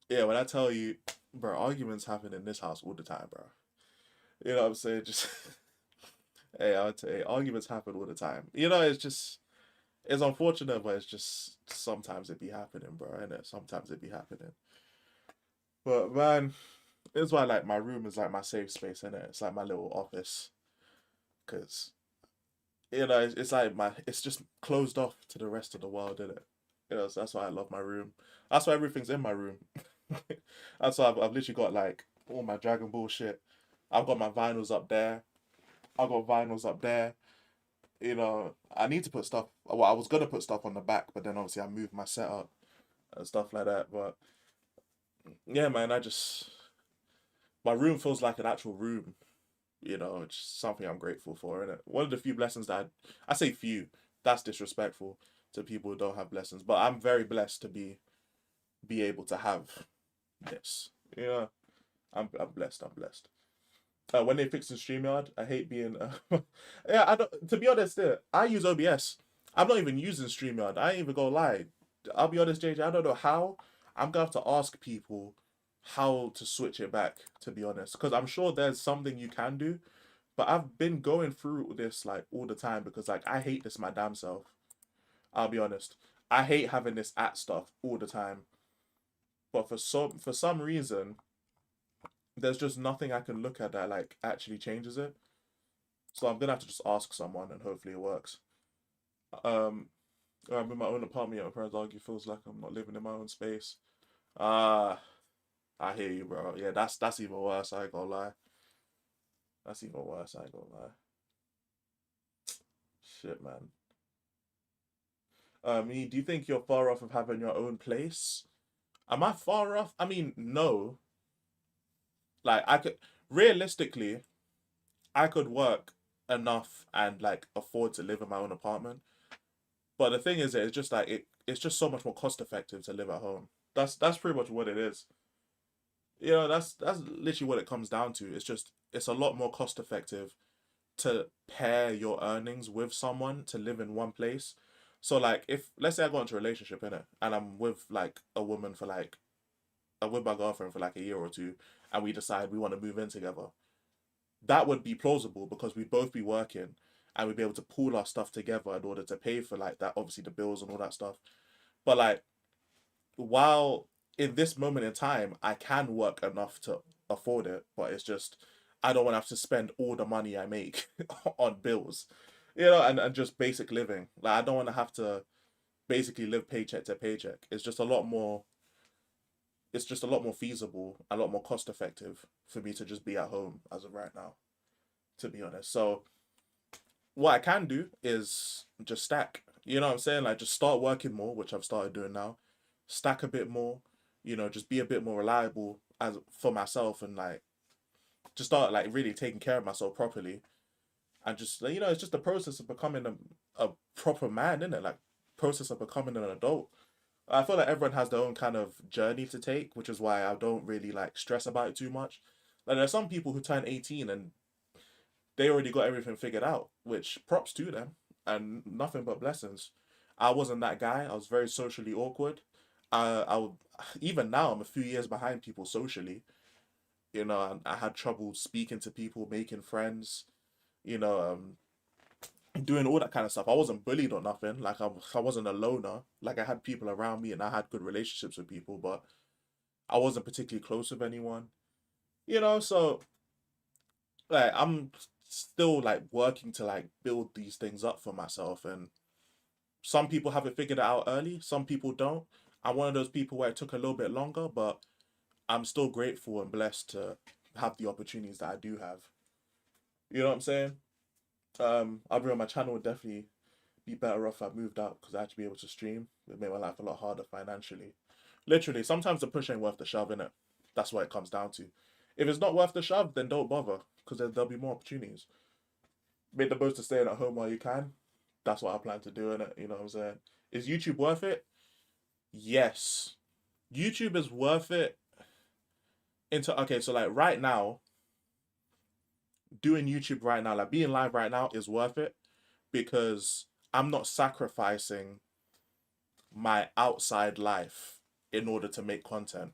yeah, when I tell you, bro, arguments happen in this house all the time, bro. You know what I'm saying? Just hey, I would say arguments happen all the time. You know, it's unfortunate, but it's just sometimes it be happening, bro. Innit? Sometimes it be happening. But man, it's why like my room is like my safe space, innit? It's like my little office, cause you know it's like it's just closed off to the rest of the world, innit? You know, so that's why I love my room. That's why everything's in my room. That's why I've literally got like all my Dragon Ball shit. I've got my vinyls up there. I've got vinyls up there. You know, I need to put stuff. Well, I was gonna put stuff on the back, but then obviously I moved my setup and stuff like that. But yeah, man, my room feels like an actual room. You know, it's something I'm grateful for. And one of the few blessings that I say few, that's disrespectful to people who don't have blessings. But I'm very blessed to be able to have this. Yeah, I'm blessed. I'm blessed. When they fix the StreamYard, I hate being. Yeah, I don't. To be honest, I use OBS. I'm not even using StreamYard. I ain't even gonna lie. I'll be honest, JJ. I don't know how. I'm gonna have to ask people how to switch it back. To be honest, because I'm sure there's something you can do, but I've been going through this like all the time because like I hate this my damn self. I'll be honest. I hate having this at stuff all the time. But for some reason, there's just nothing I can look at that like actually changes it. So I'm gonna have to just ask someone and hopefully it works. Um, I'm in my own apartment. Yet my parents argue feels like I'm not living in my own space. Ah, I hear you, bro. Yeah, that's even worse. I ain't gonna lie. That's even worse. I ain't gonna lie. Shit, man. Do you think you're far off of having your own place? Am I far off? I mean, no. Like I could realistically, I could work enough and like afford to live in my own apartment. But the thing is, it's just like it's just so much more cost effective to live at home. That's pretty much what it is. You know, that's literally what it comes down to. It's a lot more cost effective to pair your earnings with someone to live in one place. So like if let's say I got into a relationship in it and I'm with like a woman for like I'm with my girlfriend for like a year or two and we decide we want to move in together. That would be plausible because we'd both be working and we'd be able to pool our stuff together in order to pay for like that, obviously the bills and all that stuff. But like while in this moment in time I can work enough to afford it, but it's just I don't want to have to spend all the money I make on bills. You know, and just basic living. Like I don't want to have to basically live paycheck to paycheck. It's just a lot more feasible, a lot more cost effective for me to just be at home as of right now, to be honest. So what I can do is just stack. You know what I'm saying? Like just start working more, which I've started doing now. Stack a bit more, you know, just be a bit more reliable as for myself and like just start like really taking care of myself properly. And just you know, it's just the process of becoming a proper man, isn't it? Like process of becoming an adult. I feel like everyone has their own kind of journey to take, which is why I don't really like stress about it too much. Like there's some people who turn 18 and they already got everything figured out, which props to them and nothing but blessings. I wasn't that guy. I was very socially awkward. I would, even now I'm a few years behind people socially. You know, and I had trouble speaking to people, making friends. You know, doing all that kind of stuff. I wasn't bullied or nothing. Like I wasn't a loner. Like I had people around me and I had good relationships with people, but I wasn't particularly close with anyone. You know, so like I'm still like working to like build these things up for myself and some people have it figured out early, some people don't. I'm one of those people where it took a little bit longer, but I'm still grateful and blessed to have the opportunities that I do have. You know what I'm saying? I mean, my channel would definitely be better off if I moved out because I had to be able to stream. It made my life a lot harder financially. Literally, sometimes the push ain't worth the shove, innit? That's what it comes down to. If it's not worth the shove, then don't bother because there'll be more opportunities. Make the most of staying at home while you can. That's what I plan to do, innit? You know what I'm saying? Is YouTube worth it? Yes. YouTube is worth it okay, so like right now, doing YouTube right now, like being live right now is worth it because I'm not sacrificing my outside life in order to make content.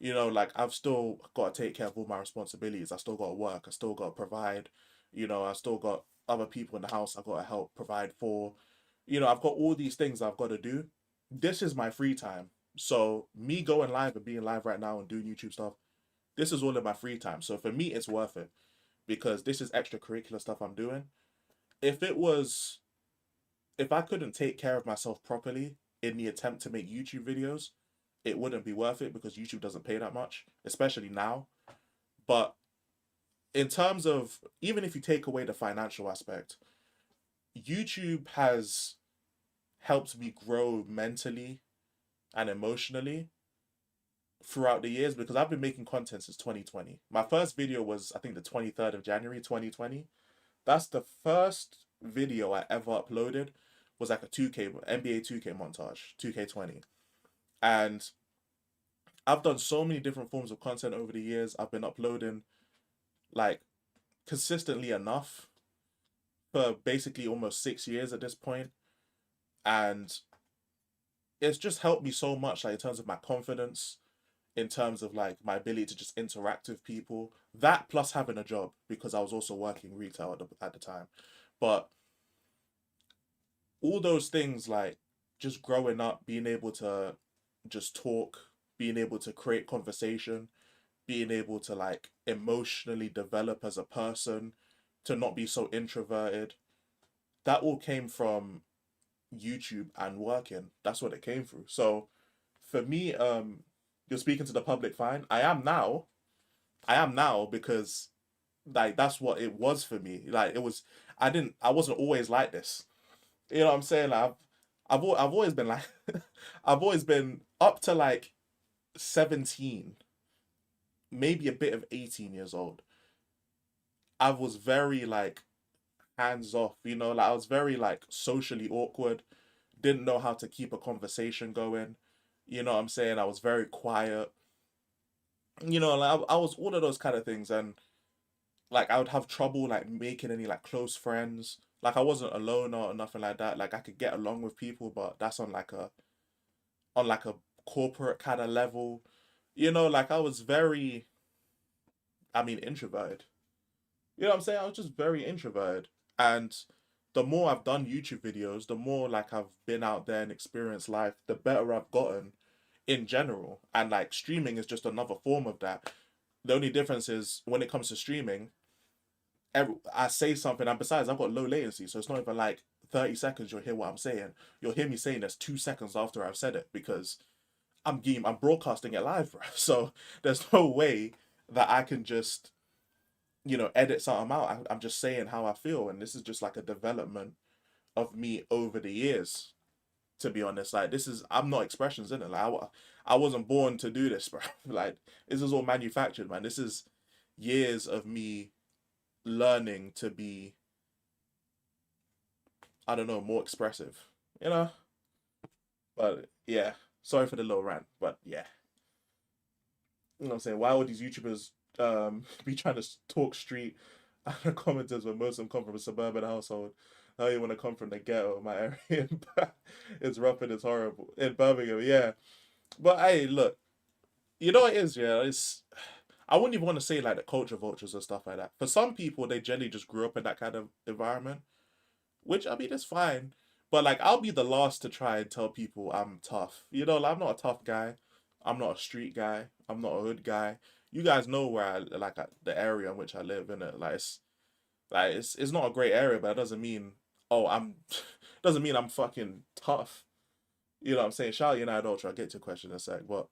You know, like I've still got to take care of all my responsibilities. I still got to work. I still got to provide. You know, I still got other people in the house I've got to help provide for. You know, I've got all these things I've got to do. This is my free time. So me going live and being live right now and doing YouTube stuff, this is all in my free time. So for me, it's worth it because this is extracurricular stuff I'm doing. If I couldn't take care of myself properly in the attempt to make YouTube videos, it wouldn't be worth it because YouTube doesn't pay that much, especially now. But in terms of, even if you take away the financial aspect, YouTube has helped me grow mentally and emotionally throughout the years because I've been making content since 2020. My first video was, I think, the 23rd of January 2020. That's the first video I ever uploaded, was like a 2K NBA 2K montage, 2K20. And I've done so many different forms of content over the years. I've been uploading like consistently enough for basically almost 6 years at this point. And it's just helped me so much, like in terms of my confidence, in terms of like my ability to just interact with people. That plus having a job, because I was also working retail at the time. But all those things, like just growing up, being able to just talk, being able to create conversation, being able to like emotionally develop as a person, to not be so introverted, that all came from YouTube and working. That's what it came through. So for me, you're speaking to the public fine. I am now. I am now because like that's what it was for me. Like it was. I wasn't always like this. You know what I'm saying? Like I've always been like I've always been up to like 17, maybe a bit of 18 years old. I was very like hands off, you know, like I was very like socially awkward, didn't know how to keep a conversation going. You know what I'm saying? I was very quiet. You know, like I was all of those kind of things, and like I would have trouble like making any like close friends. Like I wasn't alone or nothing like that. Like I could get along with people, but that's on like a corporate kind of level. You know, like I was very, I mean, introverted. You know what I'm saying? I was just very introverted. And the more I've done YouTube videos, the more like I've been out there and experienced life, the better I've gotten in general. And like streaming is just another form of that. The only difference is when it comes to streaming, I say something, and besides, I've got low latency, so it's not even like 30 seconds you'll hear what I'm saying. You'll hear me saying this 2 seconds after I've said it because I'm broadcasting it live, bro. So there's no way that I can just, you know, edit something out. I'm just saying how I feel, and this is just like a development of me over the years. To be honest, like this is, I'm not expressions in it. Like I wasn't born to do this, bro. Like this is all manufactured, man. This is years of me learning to be, I don't know, more expressive, you know. But yeah, sorry for the little rant, but yeah, you know what I'm saying. Why would these YouTubers be trying to talk street? And the commenters, when most of them come from a suburban household. Now you want to come from the ghetto, my area. It's rough and it's horrible in Birmingham. Yeah, but hey, look, you know what it is. Yeah, it's, I wouldn't even want to say like the culture vultures and stuff like that. For some people, they generally just grew up in that kind of environment, which I mean, it's fine. But like, I'll be the last to try and tell people I'm tough. You know, like, I'm not a tough guy. I'm not a street guy. I'm not a hood guy. You guys know where I like the area in which I live in it. Like it's not a great area, but it doesn't mean, oh, I'm doesn't mean I'm fucking tough. You know what I'm saying? Shout out United Ultra. I'll get to a question in a sec, but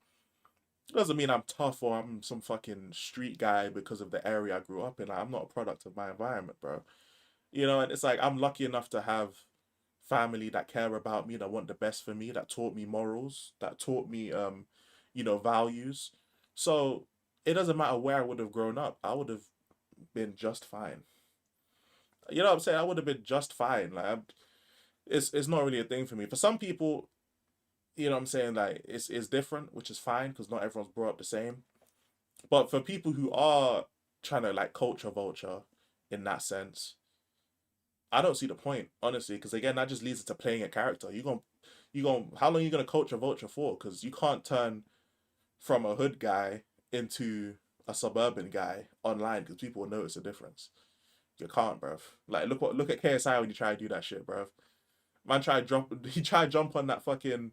it doesn't mean I'm tough or I'm some fucking street guy because of the area I grew up in. Like, I'm not a product of my environment, bro. You know, and it's like I'm lucky enough to have family that care about me, that want the best for me, that taught me morals, that taught me you know, values. So it doesn't matter where I would have grown up, I would have been just fine. You know what I'm saying? I would have been just fine. Like it's not really a thing for me. For some people, you know what I'm saying, like it's different, which is fine because not everyone's brought up the same. But for people who are trying to like culture vulture in that sense, I don't see the point, honestly, because again, that just leads to playing a character. How long are you gonna culture vulture for? Because you can't turn from a hood guy into a suburban guy online because people will notice a difference. You can't, bruv. Like look at KSI when you try to do that shit, bruv. Man tried jump he tried jump on that fucking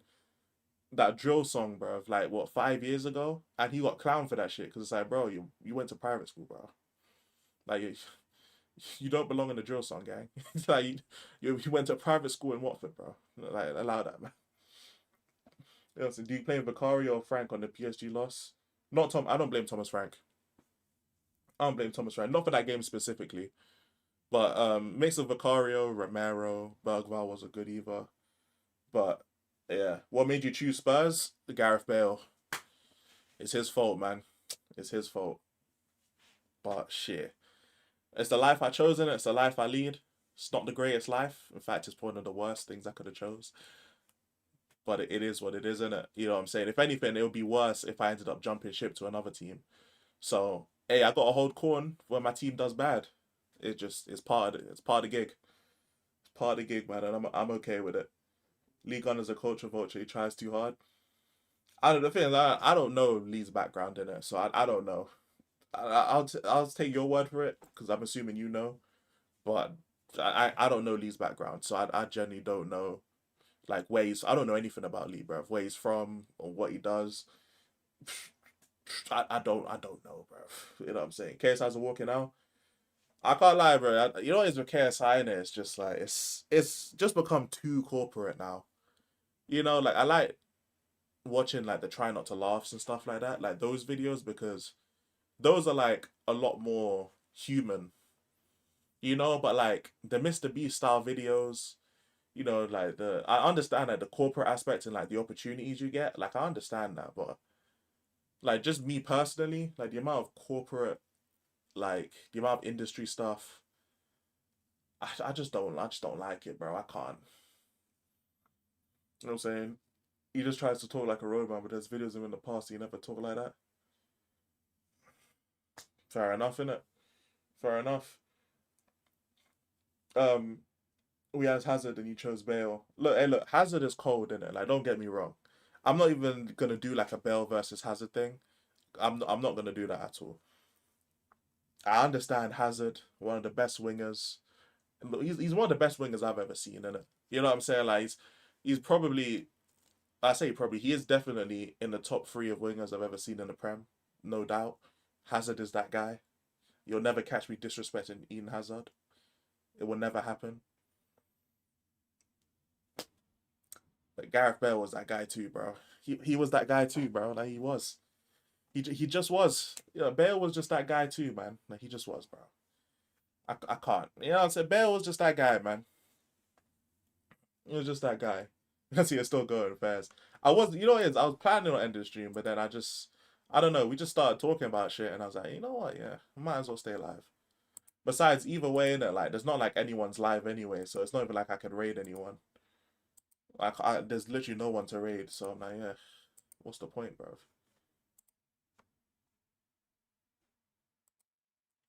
that drill song, bruv, like what, 5 years ago? And he got clowned for that shit because it's like, bro, you went to private school, bro. Like you don't belong in the drill song gang. It's like you went to private school in Watford, bro. Like allow that, man. You know, so do you blame Vicario or Frank on the PSG loss? Not Tom. I don't blame Thomas Frank. I don't blame Thomas Frank. Not for that game specifically. But mix of Vicario, Romero, Bergval was a good either. But yeah, what made you choose Spurs? Gareth Bale. It's his fault, man. It's his fault. But shit, it's the life I chosen. It's the life I lead. It's not the greatest life. In fact, it's one of the worst things I could have chose. But it is what it is, isn't it? You know what I'm saying? If anything, it would be worse if I ended up jumping ship to another team. So hey, I got to hold corn when my team does bad. It's part of it's part of the gig. It's part of the gig, man, and I'm okay with it. Lee Gunner's a culture vulture. He tries too hard. I don't. The thing is, I don't know Lee's background in it, so I don't know. I'll take your word for it because I'm assuming you know, but I don't know Lee's background, so I genuinely don't know like where he's. I don't know anything about Lee, bro. Where he's from or what he does. I don't know, bro. You know what I'm saying? KSI's walking out. I can't lie, bro. You know what is with KSI in it? It's just like it's just become too corporate now. You know, like I like watching like the try not to laughs and stuff like that, like those videos because those are like a lot more human, you know. But like the Mr. Beast style videos, you know, like the I understand like the corporate aspect and like the opportunities you get. Like I understand that, but like just me personally, like the amount of corporate, like the amount of industry stuff, I just don't like it, bro. I can't. You know what I'm saying? He just tries to talk like a robot, but there's videos of him in the past he never talk like that. Fair enough, innit? Fair enough. Um, we had Hazard and you chose Bale. Look, hey, look, Hazard is cold, innit? Like, don't get me wrong. I'm not even gonna do like a Bale versus Hazard thing. I'm not gonna do that at all. I understand Hazard, one of the best wingers. He's one of the best wingers I've ever seen, innit? You know what I'm saying? Like, he's probably I say probably he is definitely in the top three of wingers I've ever seen in the Prem, no doubt. Hazard is that guy. You'll never catch me disrespecting Eden Hazard. It will never happen. But Gareth Bale was that guy too, bro. He was that guy too, bro. Like he was. He just was. You know, Bale was just that guy too, man. Like he just was, bro. I can't. You know what I'm saying? Bale was just that guy, man. He was just that guy. Because he is still going fast. I was, you know what it is? I was planning on ending the stream, but then I don't know. We just started talking about shit, and I was like, you know what? Yeah, might as well stay alive. Besides, either way, innit, like, there's not like anyone's live anyway, so it's not even like I could raid anyone. Like, there's literally no one to raid, so I'm like, yeah, what's the point, bro?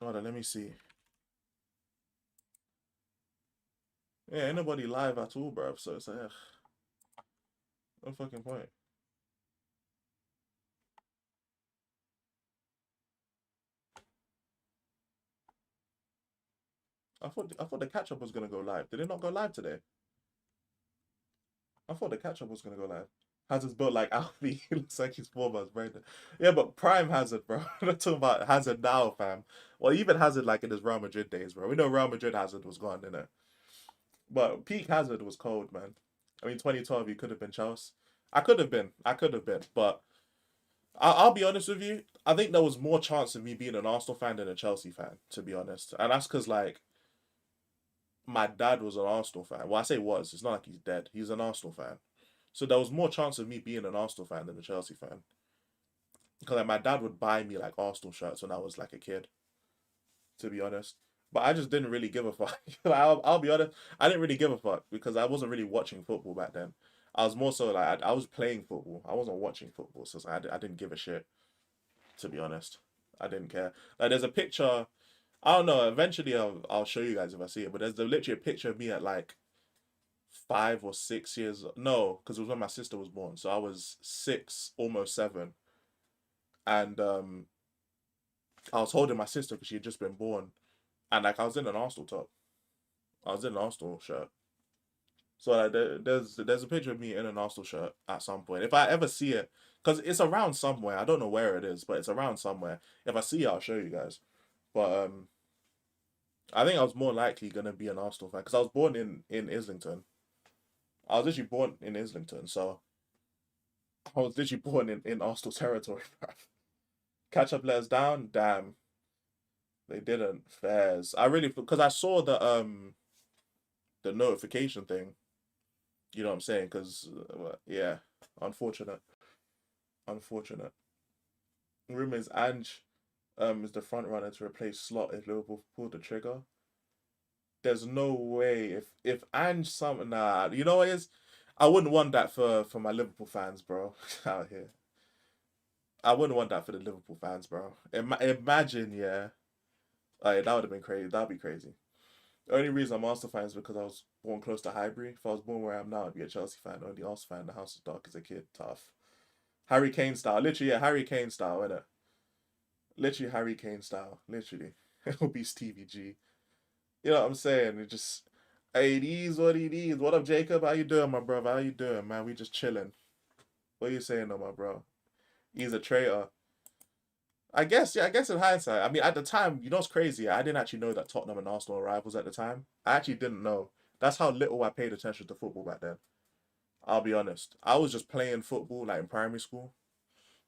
Hold on, let me see. Yeah, ain't nobody live at all, bro. So it's like, ugh, no fucking point. I thought the catch up was gonna go live. Did it not go live today? I thought the catch up was gonna go live. Hazard's built like Alfie. He looks like he's 4 months pregnant. Yeah, but prime Hazard, bro. We're not talking about Hazard now, fam. Well, even Hazard like in his Real Madrid days, bro. We know Real Madrid Hazard was gone, innit? But peak Hazard was cold, man. I mean, 2012, he could have been Chelsea. I could have been. I could have been. But I'll be honest with you. I think there was more chance of me being an Arsenal fan than a Chelsea fan, to be honest. And that's because, like, my dad was an Arsenal fan. Well, I say was. It's not like he's dead. He's an Arsenal fan. So there was more chance of me being an Arsenal fan than a Chelsea fan. Because like, my dad would buy me like Arsenal shirts when I was like a kid, to be honest. But I just didn't really give a fuck. I'll be honest. I didn't really give a fuck because I wasn't really watching football back then. I was more so like I was playing football. I wasn't watching football, so I didn't give a shit. To be honest, I didn't care. Like there's a picture. I don't know. Eventually, I'll show you guys if I see it. But there's literally a picture of me at like 5 or 6 years. No, because it was when my sister was born. So I was 6, almost 7, and I was holding my sister because she had just been born, and like I was in an Arsenal top. I was in an Arsenal shirt. So like there's a picture of me in an Arsenal shirt at some point. If I ever see it, because it's around somewhere. I don't know where it is, but it's around somewhere. If I see it, I'll show you guys. But I think I was more likely gonna be an Arsenal fan because I was born in Islington. I was literally born in Islington, so I was literally born in Arsenal territory. Catch up, let us down. Damn. They didn't. Fairs. I really because I saw the notification thing. You know what I'm saying? Because yeah, unfortunate, unfortunate. Rumors Ange is the front runner to replace Slot if Liverpool pulled the trigger. There's no way if Ange something nah. You know what it is? I wouldn't want that for my Liverpool fans, bro. Out here. I wouldn't want that for the Liverpool fans, bro. Imagine, yeah. That would have been crazy. That'd be crazy. The only reason I'm Arsenal fan is because I was born close to Highbury. If I was born where I am now, I'd be a Chelsea fan. Only Arsenal fan. The house was dark as a kid. Tough. Harry Kane style. Literally, yeah, Harry Kane style, innit? Literally Harry Kane style. Literally. It'll be Stevie G. You know what I'm saying? It just, hey, these what it is. What up, Jacob? How you doing, my brother? How you doing, man? We just chilling. What are you saying, though, my bro? He's a traitor. I guess, yeah, I guess in hindsight. I mean, at the time, you know what's crazy? I didn't actually know that Tottenham and Arsenal were rivals at the time. I actually didn't know. That's how little I paid attention to football back then. I'll be honest. I was just playing football like in primary school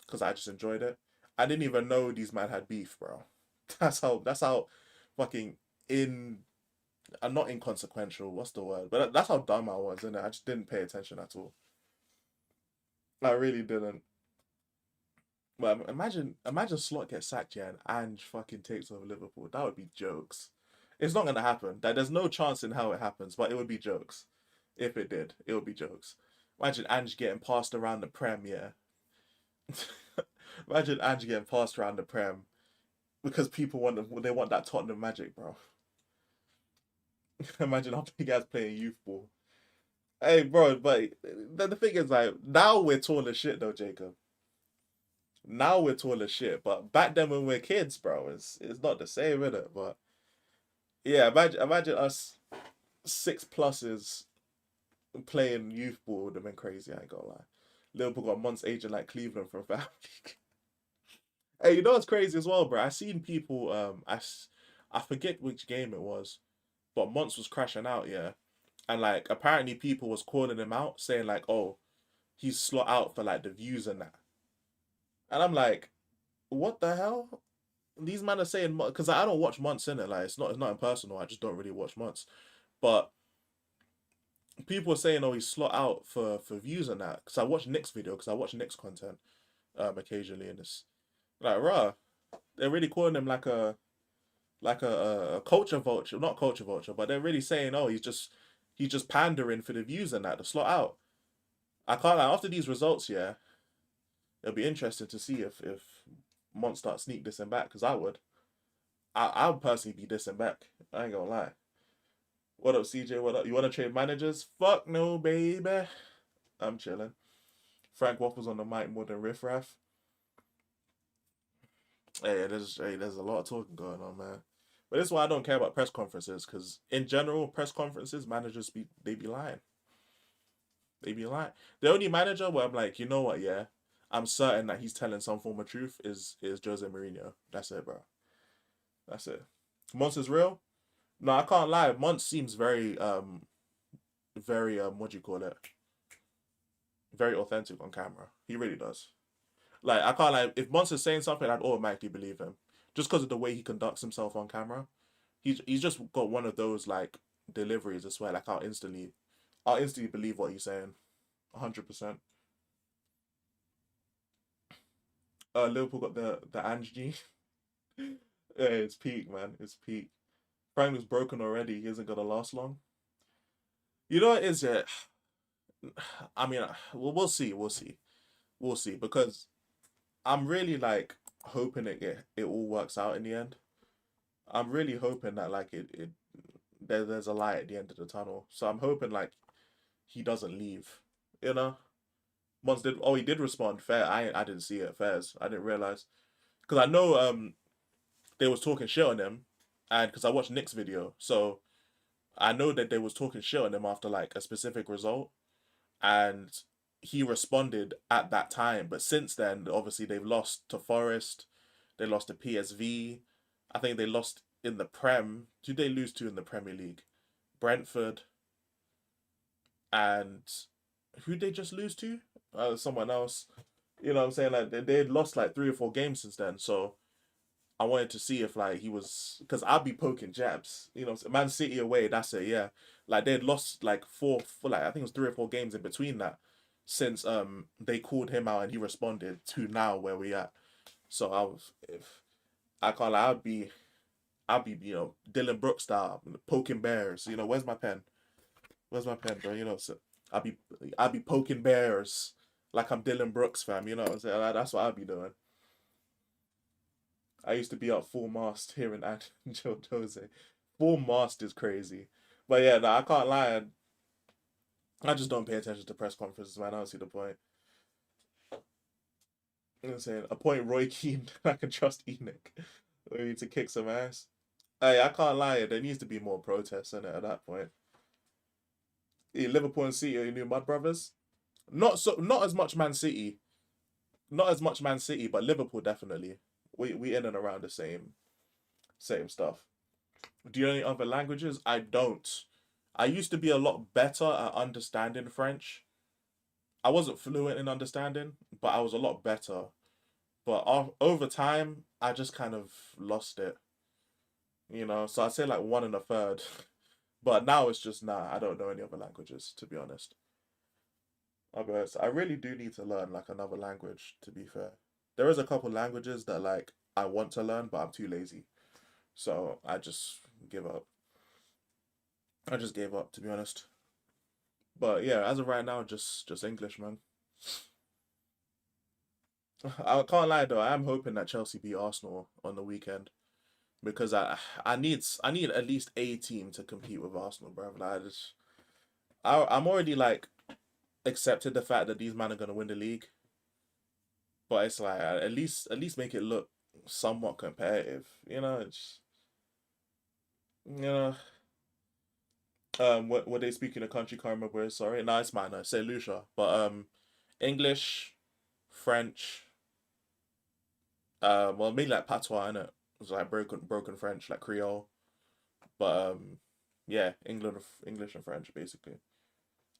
because I just enjoyed it. I didn't even know these men had beef, bro. That's how fucking in I'm not inconsequential. What's the word? But that's how dumb I was, innit? I just didn't pay attention at all. I really didn't. But imagine Slot gets sacked, yeah, and Ange fucking takes over Liverpool. That would be jokes. It's not gonna happen. There's no chance in how it happens, but it would be jokes. If it did, it would be jokes. Imagine Ange getting passed around the Prem, yeah. Imagine Ange getting passed around the Prem because people they want that Tottenham magic, bro. Imagine how many guys playing youth ball. Hey, bro, but the thing is, like, now we're tall as shit, though, Jacob. Now we're tall as shit, but back then when we were kids, bro, it's not the same, is it? But yeah, imagine us 6 pluses playing youth ball would have been crazy. I ain't gonna lie. Liverpool got months aging like Cleveland from family. Hey, you know what's crazy as well, bro? I seen people. I forget which game it was, but Monts was crashing out, yeah, and like apparently people was calling him out, saying like, "Oh, he's slot out for like the views and that," and I'm like, "What the hell?" These men are saying because I don't watch Monts in it, like it's not impersonal. I just don't really watch Monts, but people are saying, "Oh, he's slot out for views and that." Because I watch Nick's video, because I watch Nick's content occasionally, and it's like, rah, they're really calling him like a culture vulture, not culture vulture, but they're really saying, oh, he's just pandering for the views and that to slot out. I can't lie, after these results, yeah, it'll be interesting to see if Mont start sneak dissing back, because I would. I would personally be dissing back. I ain't gonna lie. What up, CJ? What up? You wanna trade managers? Fuck no, baby. I'm chilling. Frank Waffles on the mic more than Riff Raff. There's a lot of talking going on, man. But this is why I don't care about press conferences, because in general, press conferences, managers they be lying. They be lying. The only manager where I'm like, you know what, yeah, I'm certain that he's telling some form of truth is Jose Mourinho. That's it, bro. That's it. Mons is real? No, I can't lie. Mons seems very what do you call it? Very authentic on camera. He really does. Like I can't like if Mons is saying something, I'd automatically believe him, just because of the way he conducts himself on camera. He's just got one of those like deliveries. I swear, like I'll instantly believe what he's saying, 100%. Liverpool got the Ange G. Yeah, it's peak, man. It's peak. Frank was broken already. He isn't gonna last long. You know what it is it? I mean, we'll see. We'll see because I'm really like hoping it all works out in the end. I'm really hoping that like there's a light at the end of the tunnel. So I'm hoping like he doesn't leave. You know, once did he did respond fair. I didn't see it fairs. I didn't realize because I know they was talking shit on him, and because I watched Nick's video, so I know that they was talking shit on him after like a specific result, and he responded at that time. But since then, obviously they've lost to Forest, they lost to PSV. I think they lost in the Prem. Who did they lose to in the Premier League? Brentford. And who did they just lose to? Someone else. You know what I'm saying? Like they had lost like 3 or 4 games since then. So I wanted to see if like he was, because I'd be poking jabs. You know, Man City away, that's it. Yeah, like they'd lost like like I think it was 3 or 4 games in between that since they called him out and he responded to now where we at. So I was, if I can't lie, I'd be Dylan Brooks style poking bears. You know, where's my pen? Where's my pen, bro? You know, so I'd be poking bears like I'm Dylan Brooks, fam. You know what I'm saying? Like, that's what I'd be doing. I used to be up full mast here in Joe Jose. Full mast is crazy. But yeah, no, I can't lie. I just don't pay attention to press conferences, man. I don't see the point. You know what I'm saying? Appoint Roy Keane. I can trust Enoch. We need to kick some ass. Hey, I can't lie. There needs to be more protests in it at that point. Yeah, Liverpool and City are your new mud brothers. Not as much Man City. Not as much Man City, but Liverpool definitely. We in and around the same stuff. Do you know any other languages? I don't. I used to be a lot better at understanding French. I wasn't fluent in understanding, but I was a lot better. But over time, I just kind of lost it. You know, so I'd say like 1 1/3. But now it's just nah. I don't know any other languages, to be honest. I really do need to learn like another language. To be fair, there is a couple languages that like I want to learn, but I'm too lazy. So I just give up. I just gave up, to be honest. But yeah, as of right now, just English, man. I can't lie though. I am hoping that Chelsea beat Arsenal on the weekend because I need at least a team to compete with Arsenal, bro. Like I'm already like accepted the fact that these men are gonna win the league, but it's like at least make it look somewhat competitive. You know, you know. What they speak in the country, can't remember where it's, sorry. No, it's mine, no, say Lucia. But English, French, well mainly like patois, innit? It's like broken French, like Creole. But yeah, English and French basically.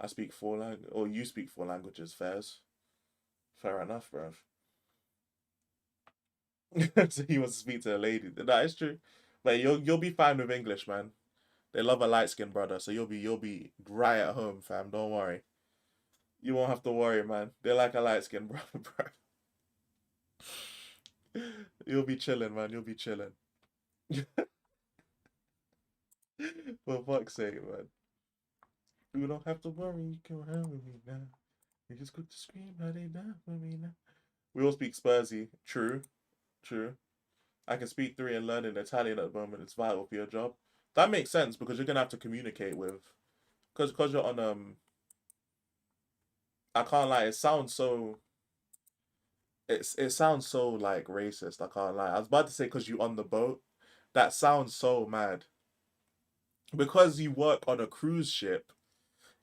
I speak 4 languages, or you speak 4 languages, fairs. Fair enough, bruv. So he wants to speak to a lady. That is true. But you'll be fine with English, man. They love a light skinned brother, so you'll be right at home, fam. Don't worry. You won't have to worry, man. They like a light skinned brother, bro. You'll be chilling, man. You'll be chilling. For fuck's sake, man. You don't have to worry. You can run with me now. You just got to scream how they down for me now. We all speak Spursy. True. True. I can speak 3 and learning Italian at the moment. It's vital for your job. That makes sense because you're gonna have to communicate with, because you're on I can't lie. It sounds so like racist. I can't lie. I was about to say because you on the boat. That sounds so mad. Because you work on a cruise ship,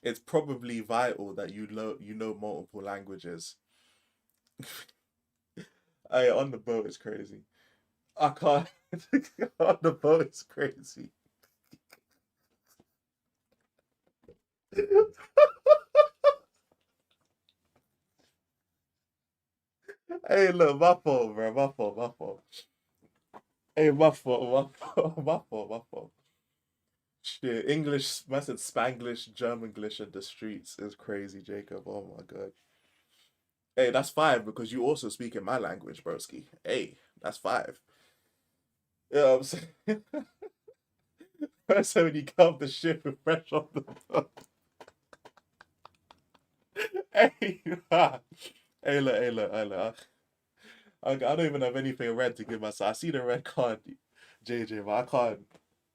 it's probably vital that you know multiple languages. Hey, on the boat is crazy. I can't. On the boat is crazy. Hey, look, my fault, bro. My fault, my fault. Hey, my fault, my fault, my fault, my fault. Shit, English, I said Spanglish, Germanglish in the streets is crazy, Jacob. Oh my God. Hey, that's 5 because you also speak in my language, broski. Hey, that's 5. You know what I'm saying? First time when you come off the ship with fresh off the boat. Hey, nah. Hey, look. I don't even have anything red to give myself. I see the red card, JJ, but I can't.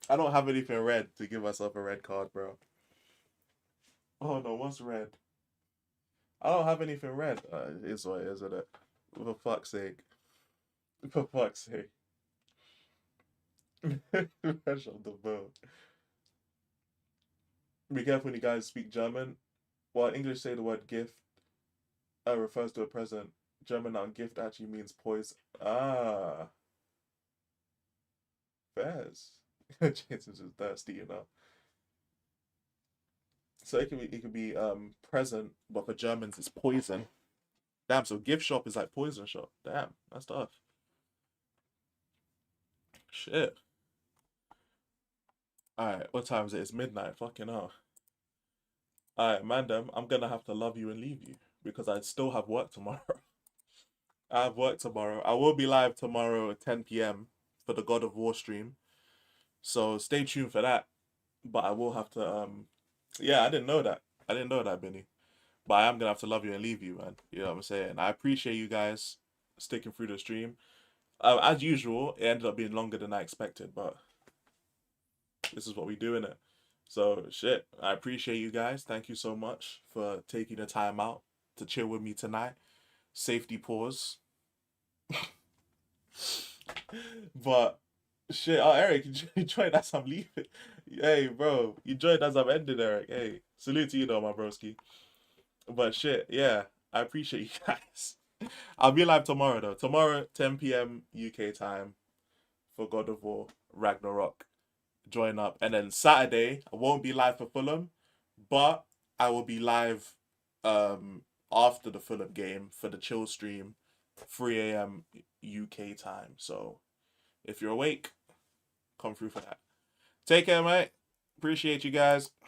I don't have anything red to give myself a red card, bro. Oh no, what's red? I don't have anything red. It is what it is, isn't it? For fuck's sake. For fuck's sake. Fresh off the boat. Be careful when you guys speak German. While English say the word gift refers to a present, German noun gift actually means poison. Ah, fairs. Jason's just thirsty, you know. So it could be present, but for Germans it's poison. Damn, so gift shop is like poison shop. Damn, that's tough. Shit. Alright, what time is it? It's midnight. Fucking hell. Alright, Mandem, I'm gonna have to love you and leave you because I still have work tomorrow. I have work tomorrow. I will be live tomorrow at 10 p.m. for the God of War stream. So stay tuned for that. But I will have to yeah, I didn't know that. I didn't know that, Benny. But I am gonna have to love you and leave you, man. You know what I'm saying? I appreciate you guys sticking through the stream. As usual, it ended up being longer than I expected, but this is what we do, innit? So shit, I appreciate you guys. Thank you so much for taking the time out to chill with me tonight. Safety pause. But shit, oh Eric, you joined as I'm leaving. Hey bro, you joined as I'm ending, Eric. Hey, salute to you though, my broski. But shit, yeah, I appreciate you guys. I'll be live tomorrow though. Tomorrow, 10 p.m. UK time for God of War Ragnarok. Join up. And then Saturday, I won't be live for Fulham, but I will be live after the Fulham game for the chill stream, 3 a.m. UK time. So if you're awake, come through for that. Take care, mate. Appreciate you guys.